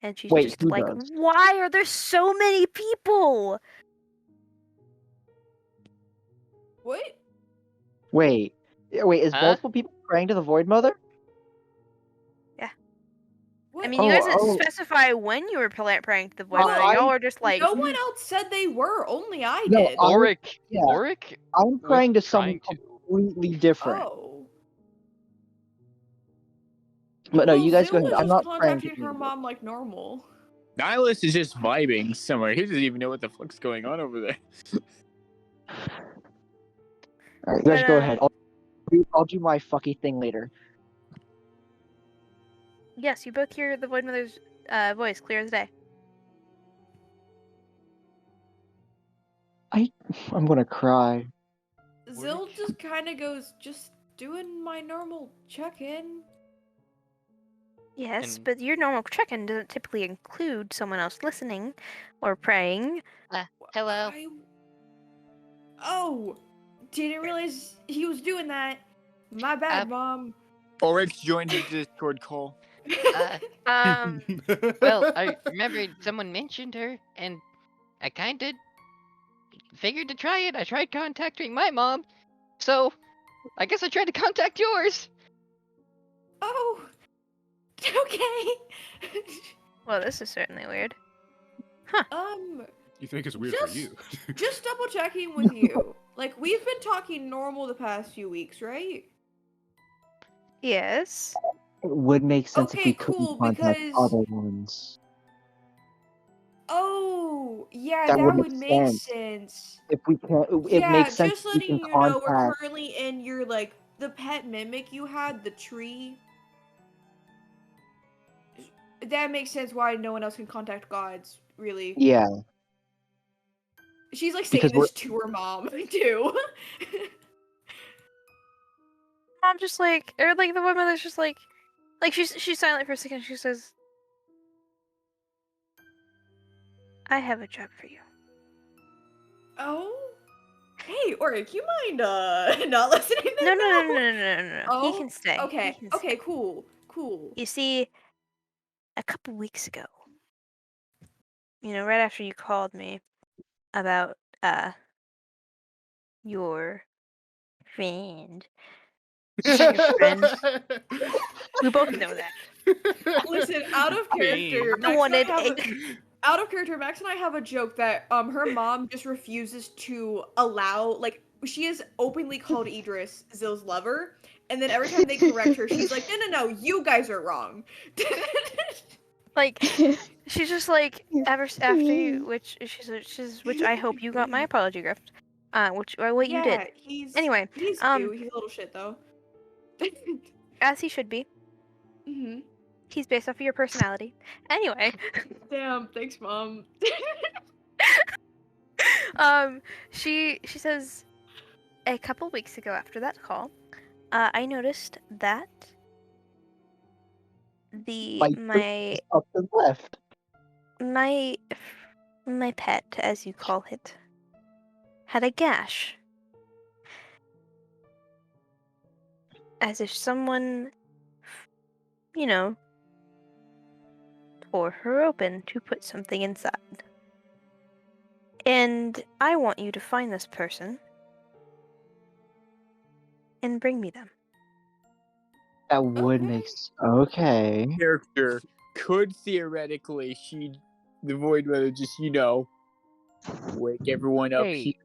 and she's Wait, just who like, does? why are there so many people? What? Wait, is Huh? multiple people praying to the Void Mother? What? I mean, you guys didn't Oh. specify when you were praying to the Void Well, Mother. Y'all are just like, No one else said they were, only I No, did. Auric, yeah. Auric I'm praying to was someone trying to. completely different. Oh. But no, Well, you guys go Zill ahead. was I'm just not praying to contacting her mom like normal. Nihilus is just vibing somewhere. He doesn't even know what the fuck's going on over there. All right, you guys But, go ahead. I'll do my fucky thing later. yes, you both hear the Void Mother's voice clear as day. I'm gonna cry. Zill just kind of goes, just doing my normal check-in. Yes, And- but your normal check-in doesn't typically include someone else listening or praying. Hello. Oh, didn't realize he was doing that. My bad, Mom. Oryx joined the Discord call. Well, I remembered someone mentioned her, and I kinda figured to try it. I tried contacting my mom, so I guess I tried to contact yours. Oh, okay. Well, this is certainly weird. You think it's weird for you? Just double checking with you. Like, we've been talking normal the past few weeks, right? Yes. It would make sense if Okay, we couldn't cool, contact because- other ones. Oh, yeah, That that would would make make sense. sense. If we can't, it Yeah, makes sense just if we letting can you know, we're contact. currently in your, like, the pet mimic you had, the tree. That makes sense why no one else can contact gods, really. Yeah, She's, like, Because saying this to her mom, too. I'm just like, or like the woman that's just like she's silent for a second. She says, "I have a job for you." Oh? Hey, Oric, you mind, not listening then? No, no, no, no, no, no, no, no. Oh, He can stay. Okay, He can okay, stay. cool, cool. You see, a couple weeks ago, right after you called me about your friend. Your friend. We both know that. Listen, out of character, I wanted out of character, Max and I have a joke that her mom just refuses to allow, like, she is openly called Idris Zill's lover, and then every time they correct her, she's like, no, you guys are wrong. like she's just like after you, which which I hope you got my apology gift. Which what you did. Anyway, he's cute. He's a little shit though. as he should be. Mhm. He's based off of your personality. Anyway. Damn, thanks, Mom. She says a couple weeks ago after that call, I noticed that my up and left. my pet, as you call it, had a gash. As if someone, tore her open to put something inside. And I want you to find this person and bring me them. That would make okay. Character could theoretically the Void Mother just wake everyone up. Hey.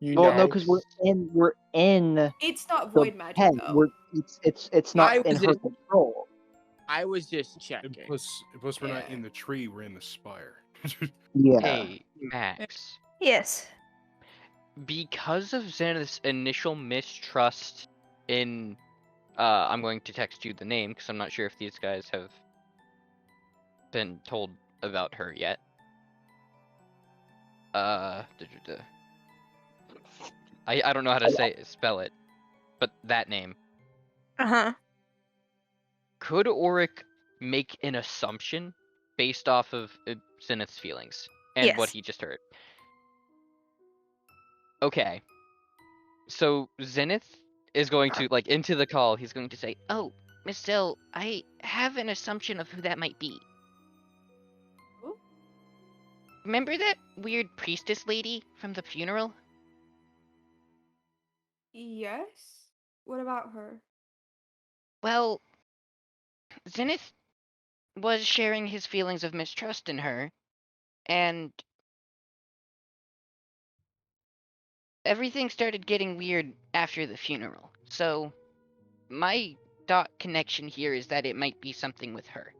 Well, no, because we're in. It's not the void magic pen. though. It's not in her control. I was just checking. Plus we're not in the tree. We're in the spire. Yeah. Hey, Max. Yes. Because of Zenith's initial mistrust in, I'm going to text you the name because I'm not sure if these guys have been told about her yet. I don't know how to spell it, but that name. Uh-huh. Could Auric make an assumption based off of Zenith's feelings and what Yes. he just heard? Okay. So Zenith is going to, into the call, he's going to say, "Oh, Miss Zill, I have an assumption of who that might be. Who? Remember that weird priestess lady from the funeral? Yes. What about her? Well, Zenith was sharing his feelings of mistrust in her, and everything started getting weird after the funeral. So, my dot connection here is that it might be something with her."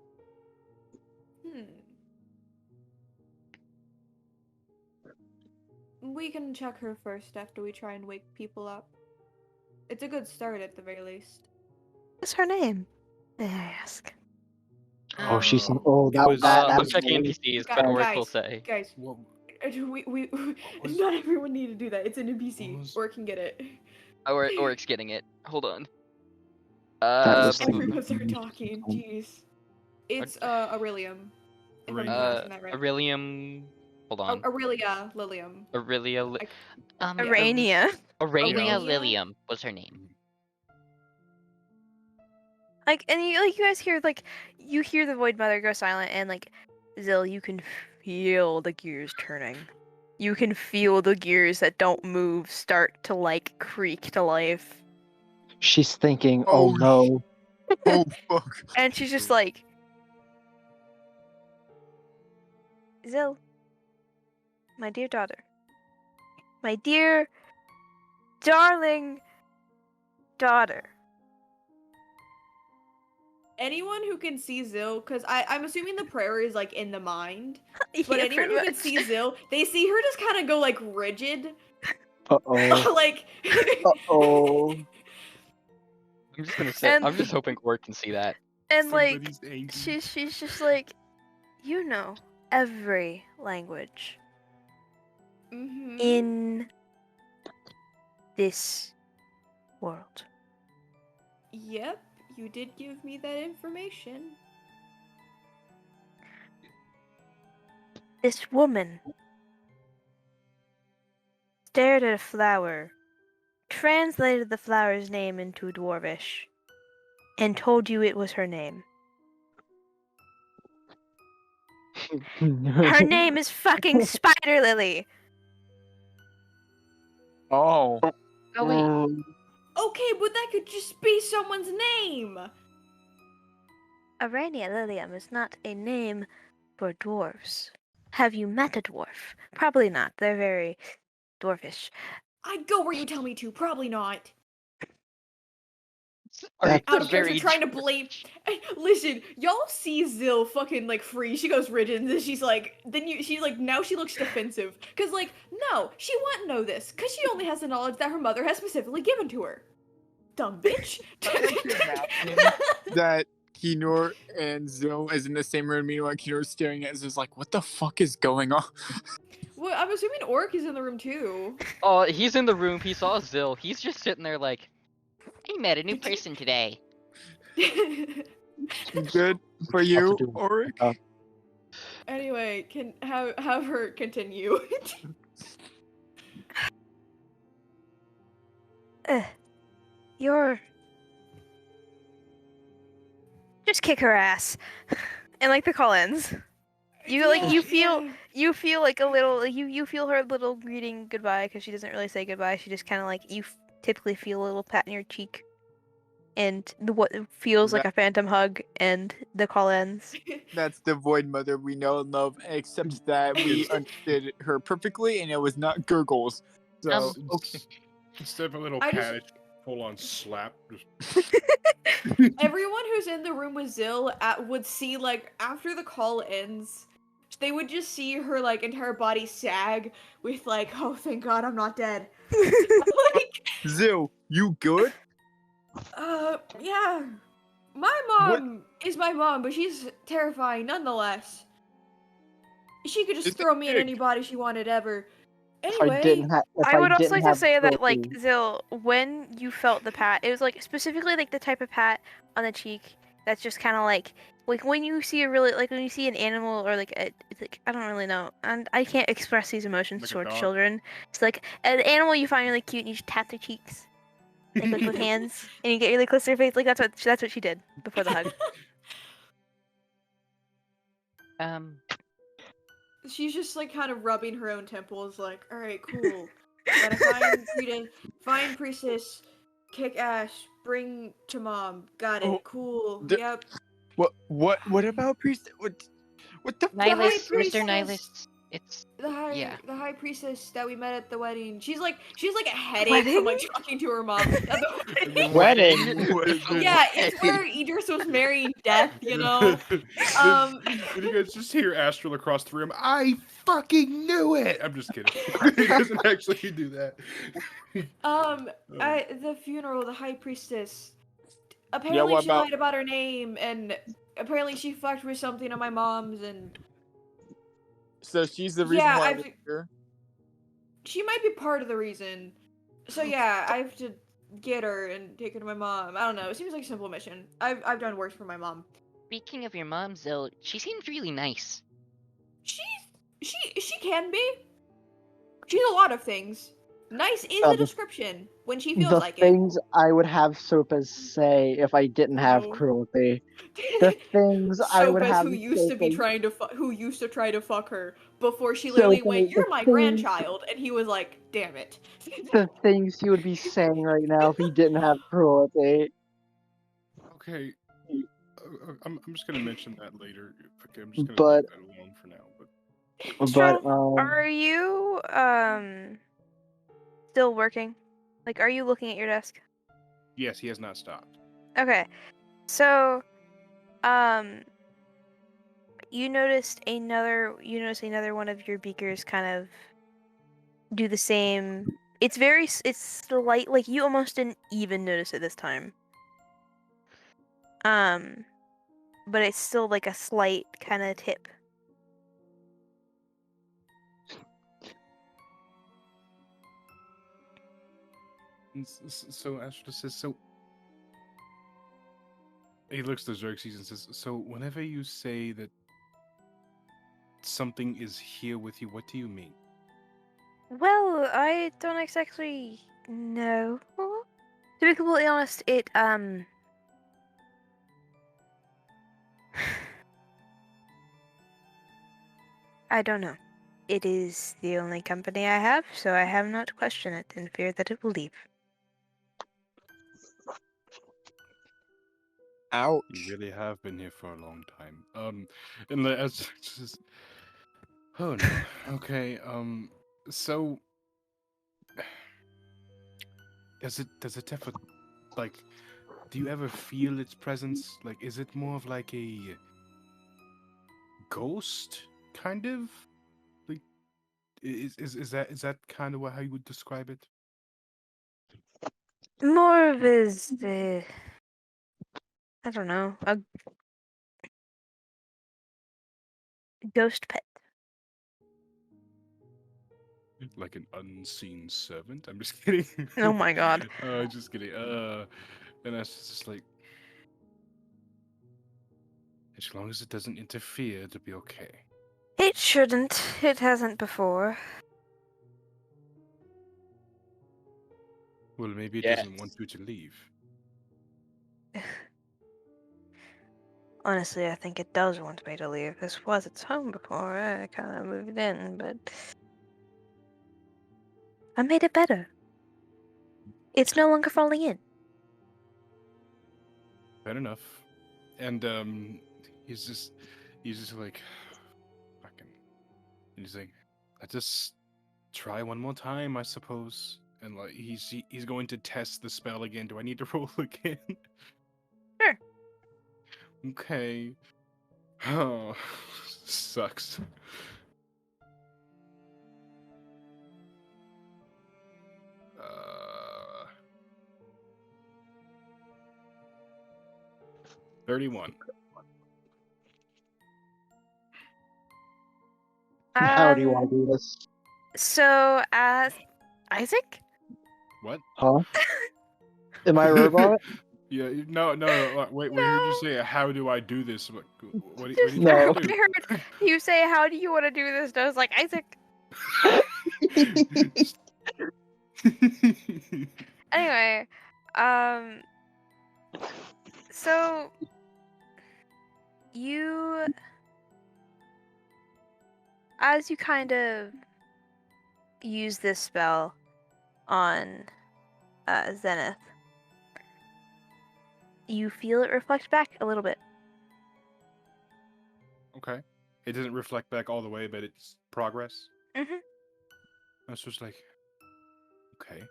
We can check her first after we try and wake people up. It's a good start at the very least. What's her name? May I ask? Oh, she's Um, oh it that was- that, I'm that checking was- NPCs, Guys, but Auric will say. Guys, What we was- not everyone need to do that. It's an NPC, was- or can get it. Auric's getting it. Hold on. That was Everyone start talking. Jeez. It's Aurelium. If I'm Aurelium. pronouncing that right. Aurelium. Hold on. Aurelia Lilium. Aurelia. I- Yeah, Arania. Aurania Aurania? Lilium was her name. Like, and you guys hear you hear the Void Mother go silent, and Zill, you can feel the gears turning. You can feel the gears that don't move start to creak to life, She's thinking, Oh, oh no. Oh fuck. and she's just like, Zill, my dear daughter, my dear, darling daughter. Anyone who can see Zill, because I'm assuming the prayer is in the mind. But Yeah, anyone pretty who can much. see Zill, they see her just kind of go rigid. Uh-oh. Uh-oh. I'm just gonna say. And- I'm just hoping Orc can see that. And Somebody's angry. she's just like, you know, every language Mm-hmm. in this world. Yep, you did give me that information. This woman stared at a flower, translated the flower's name into Dwarvish, and told you it was her name. Her name is fucking Spider Lily. Oh. Oh wait, Okay, but that could just be someone's name. Arania Lilium is not a name for dwarves. Have you met a dwarf? Probably not. They're very dwarfish. I'd go where you tell me to. Probably not. Alright, Out of character, very trying to blame. Listen, y'all see Zill fucking free. She goes rigid, and then she's like, now she looks defensive. Cause no, she wouldn't know this. Cause she only has the knowledge that her mother has specifically given to her. Dumb bitch. That Kinor and Zill is in the same room. Meanwhile, Kinor's staring at us, is like, "What the fuck is going on?" Well, I'm assuming Orc is in the room too. Oh, he's in the room. He saw Zill. He's just sitting there like, I met a new person today. Good for Have to you, do- Oric. Anyway, can have her continue. You're just kick her ass, and the call ends. You feel like a little you feel her little greeting goodbye because she doesn't really say goodbye. She just kind of typically feel a little pat in your cheek, and what feels like a phantom hug, and the call ends. That's the Void Mother we know and love, except that we understood her perfectly, and it was not gurgles. So okay. Instead of a little I pat, just- it's full-on slap. Just... Everyone who's in the room with Zill would see after the call ends, they would just see her entire body sag with oh thank God I'm not dead. Zill, you good? Yeah. My mom is my mom, but she's terrifying nonetheless. She could just It's a throw me in pig. any body she wanted ever. If I Anyway, didn't have, I would also didn't like to have say that trophy- Zill, when you felt the pat, it was specifically the type of pat on the cheek that's just kind of like when you see a really when you see an animal or it's I don't really know, and I can't express these emotions Like a towards dog? children. It's an animal you find really cute and you just tap their cheeks with hands and you get really close to their face. That's what she did before the hug. she's just kind of rubbing her own temples, all right, cool. Gotta find priestess, kick ass, bring to mom. Got it. Oh, Cool. the- Yep. What about priest? What the high fuck? Nihilus, priestess. Mr. Nihilus. It's The Yeah. high priestess that we met at the wedding. She has a headache from talking to her mom. At the Wedding? Yeah, it's where Idris was marrying death, you know. Did you guys just hear Astral across the room? I fucking knew it! I'm just kidding. He doesn't actually do that. At the funeral, the high priestess. Apparently what she about- lied about her name, and apparently she fucked with something on my mom's, and So she's the reason Yeah, why I've- we're here. she might be part of the reason. So yeah, I have to get her and take her to my mom. I don't know. It seems like a simple mission. I've done worse for my mom. Speaking of your mom, Zil, she seems really nice. She can be. She's a lot of things. Nice is a the description when she feels the like it. things I would have Sopas say if I didn't have No. cruelty. The things I would Sopas have who used to be Sopas who used to try to fuck her before she so literally the went, "You're my things grandchild," and he was like, "Damn it." the things he would be saying right now if he didn't have cruelty. Okay, I'm just gonna mention that later. Okay, I'm just gonna But leave that alone for now. But but Are you still working? Like, are you looking at your desk? yes, he has not stopped. Okay. So, you noticed another one of your beakers kind of do the same. It's slight, like you almost didn't even notice it this time. But it's still like a slight kind of tip. So Astro says, so he looks to Xerxes and says, so whenever you say that something is here with you, what do you mean? Well, I don't exactly know. To be completely honest, it I don't know. It is the only company I have, so I have not questioned it in fear that it will leave. Ouch. You really have been here for a long time. And as just, oh no. Okay. So does it ever, like, do you ever feel its presence? Like, is it more of like a ghost, kind of? Like, is that kind of how you would describe it? More of his, I don't know, a ghost pet. Like an unseen servant? I'm just kidding. Oh my god. Just kidding. And that's just like, as long as it doesn't interfere, it'll be okay. It shouldn't. It hasn't before. Well, maybe it Yes. doesn't want you to leave. Honestly, I think it does want me to leave. This was its home before. I kind of moved in, but I made it better. It's no longer falling in. Fair enough. And he's just like, fucking. And he's like, I just try one more time, I suppose. And like he's going to test the spell again. Do I need to roll again? Sure. Okay. Oh, sucks. Uh, 31. how do you want to do this? So, Isaac? What? Huh? Am I a robot? Yeah, no. Wait, we heard you say, "How do I do this?" What do you No. want to do? I heard you say, "How do you want to do this?" And I was like, Isaac. Anyway, so you, as you kind of use this spell on Zenith, you feel it reflect back a little bit. Okay. It doesn't reflect back all the way, but it's progress. Mhm. That's just like, okay,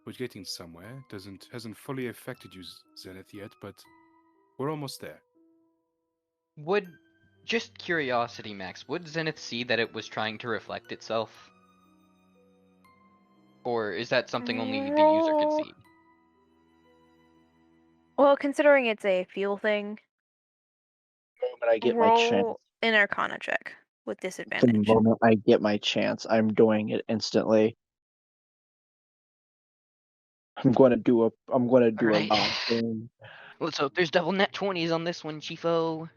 we're getting somewhere. Hasn't fully affected you, Zenith, yet, but we're almost there. Just curiosity, Max, would Zenith see that it was trying to reflect itself? Or is that something only the user could see? Well, considering it's a feel thing, The moment I get my chance. roll an Arcana check with The disadvantage. moment I get my chance, I'm doing it instantly. I'm going to do a Alright. bad thing. Let's hope there's double net 20s on this one, Chifo.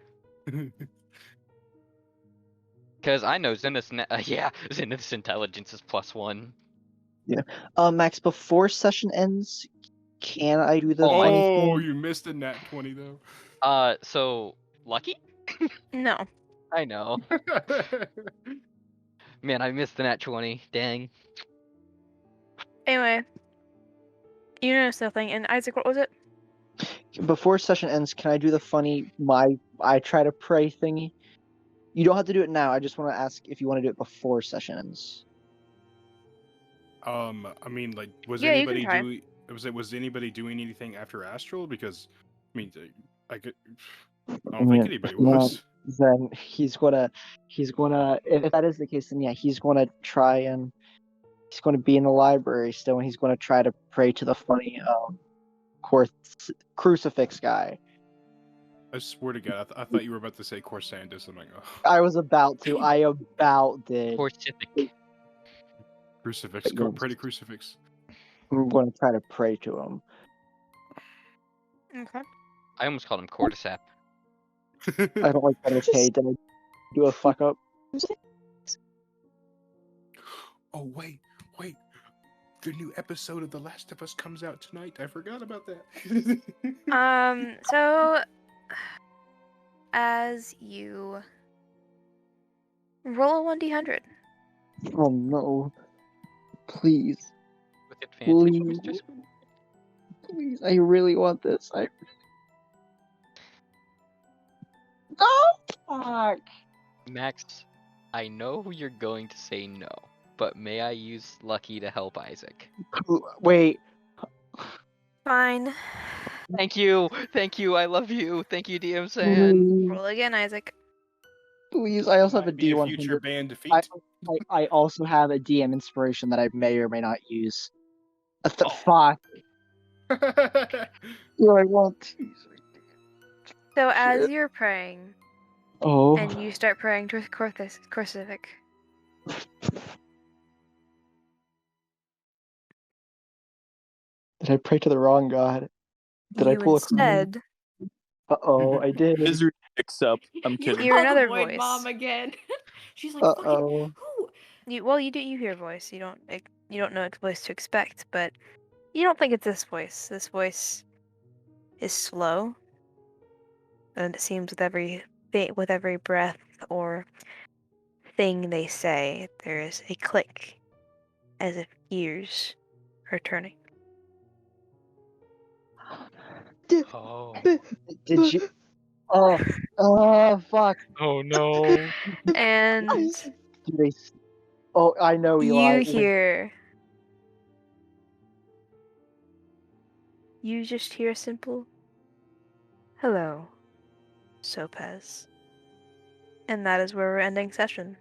Because I know Zenith's intelligence is +1. Max, before session ends, can I do the Oh my- funny Oh, thing? you missed a nat 20 though. So lucky? No. I know. Man, I missed the nat 20. Dang. Anyway, you noticed nothing. And Isaac, what was it? Before session ends, can I do the funny I try to pray thingy? You don't have to do it now. I just want to ask if you want to do it before session ends. I mean, like, was Yeah, you can anybody try. was anybody doing anything after Astral? Because, I mean, I don't Yeah, think anybody yeah. was. Then he's gonna if that is the case, then yeah, he's gonna be in the library still, and he's gonna try to pray to the funny crucifix guy. I swear to God, I thought you were about to say Corsandus. I'm like, oh, I was about to. I about did. Horsific. crucifix. Go pray to crucifix. I'm gonna try to pray to him. Okay. I almost called him Cordyceps. I don't like that. Okay, did I do a fuck up? Oh wait. The new episode of The Last of Us comes out tonight. I forgot about that. So as you roll a 1d100. Oh no! Please, With advantage, Please. Mr. Squid. please! I really want this. Oh fuck! Max, I know you're going to say no, but may I use Lucky to help Isaac? Wait. Fine. Thank you, I love you. Thank you, DM San. Roll again, Isaac. Please, I also have a Might be a D100. future band defeat. I also have a DM inspiration that I may or may not use. Oh. Fuck. Do I want to? So as Shit. you're praying, Oh. and you start praying to crucifix, Did I pray to the wrong god? Did I you pull a instead Uh-oh, I did. Misery picks up. I'm You kidding. hear call the another void voice. mom again. She's like, fucking Uh-oh. who? You hear a voice. You don't know what voice to expect, but you don't think it's this voice. This voice is slow, and it seems with every breath or thing they say, there is a click, as if ears are turning. Oh. Did you? Oh, fuck. Oh no. And Do they? Oh, I know, Eli. you hear. You just hear a simple, "Hello, Sopez." And that is where we're ending session.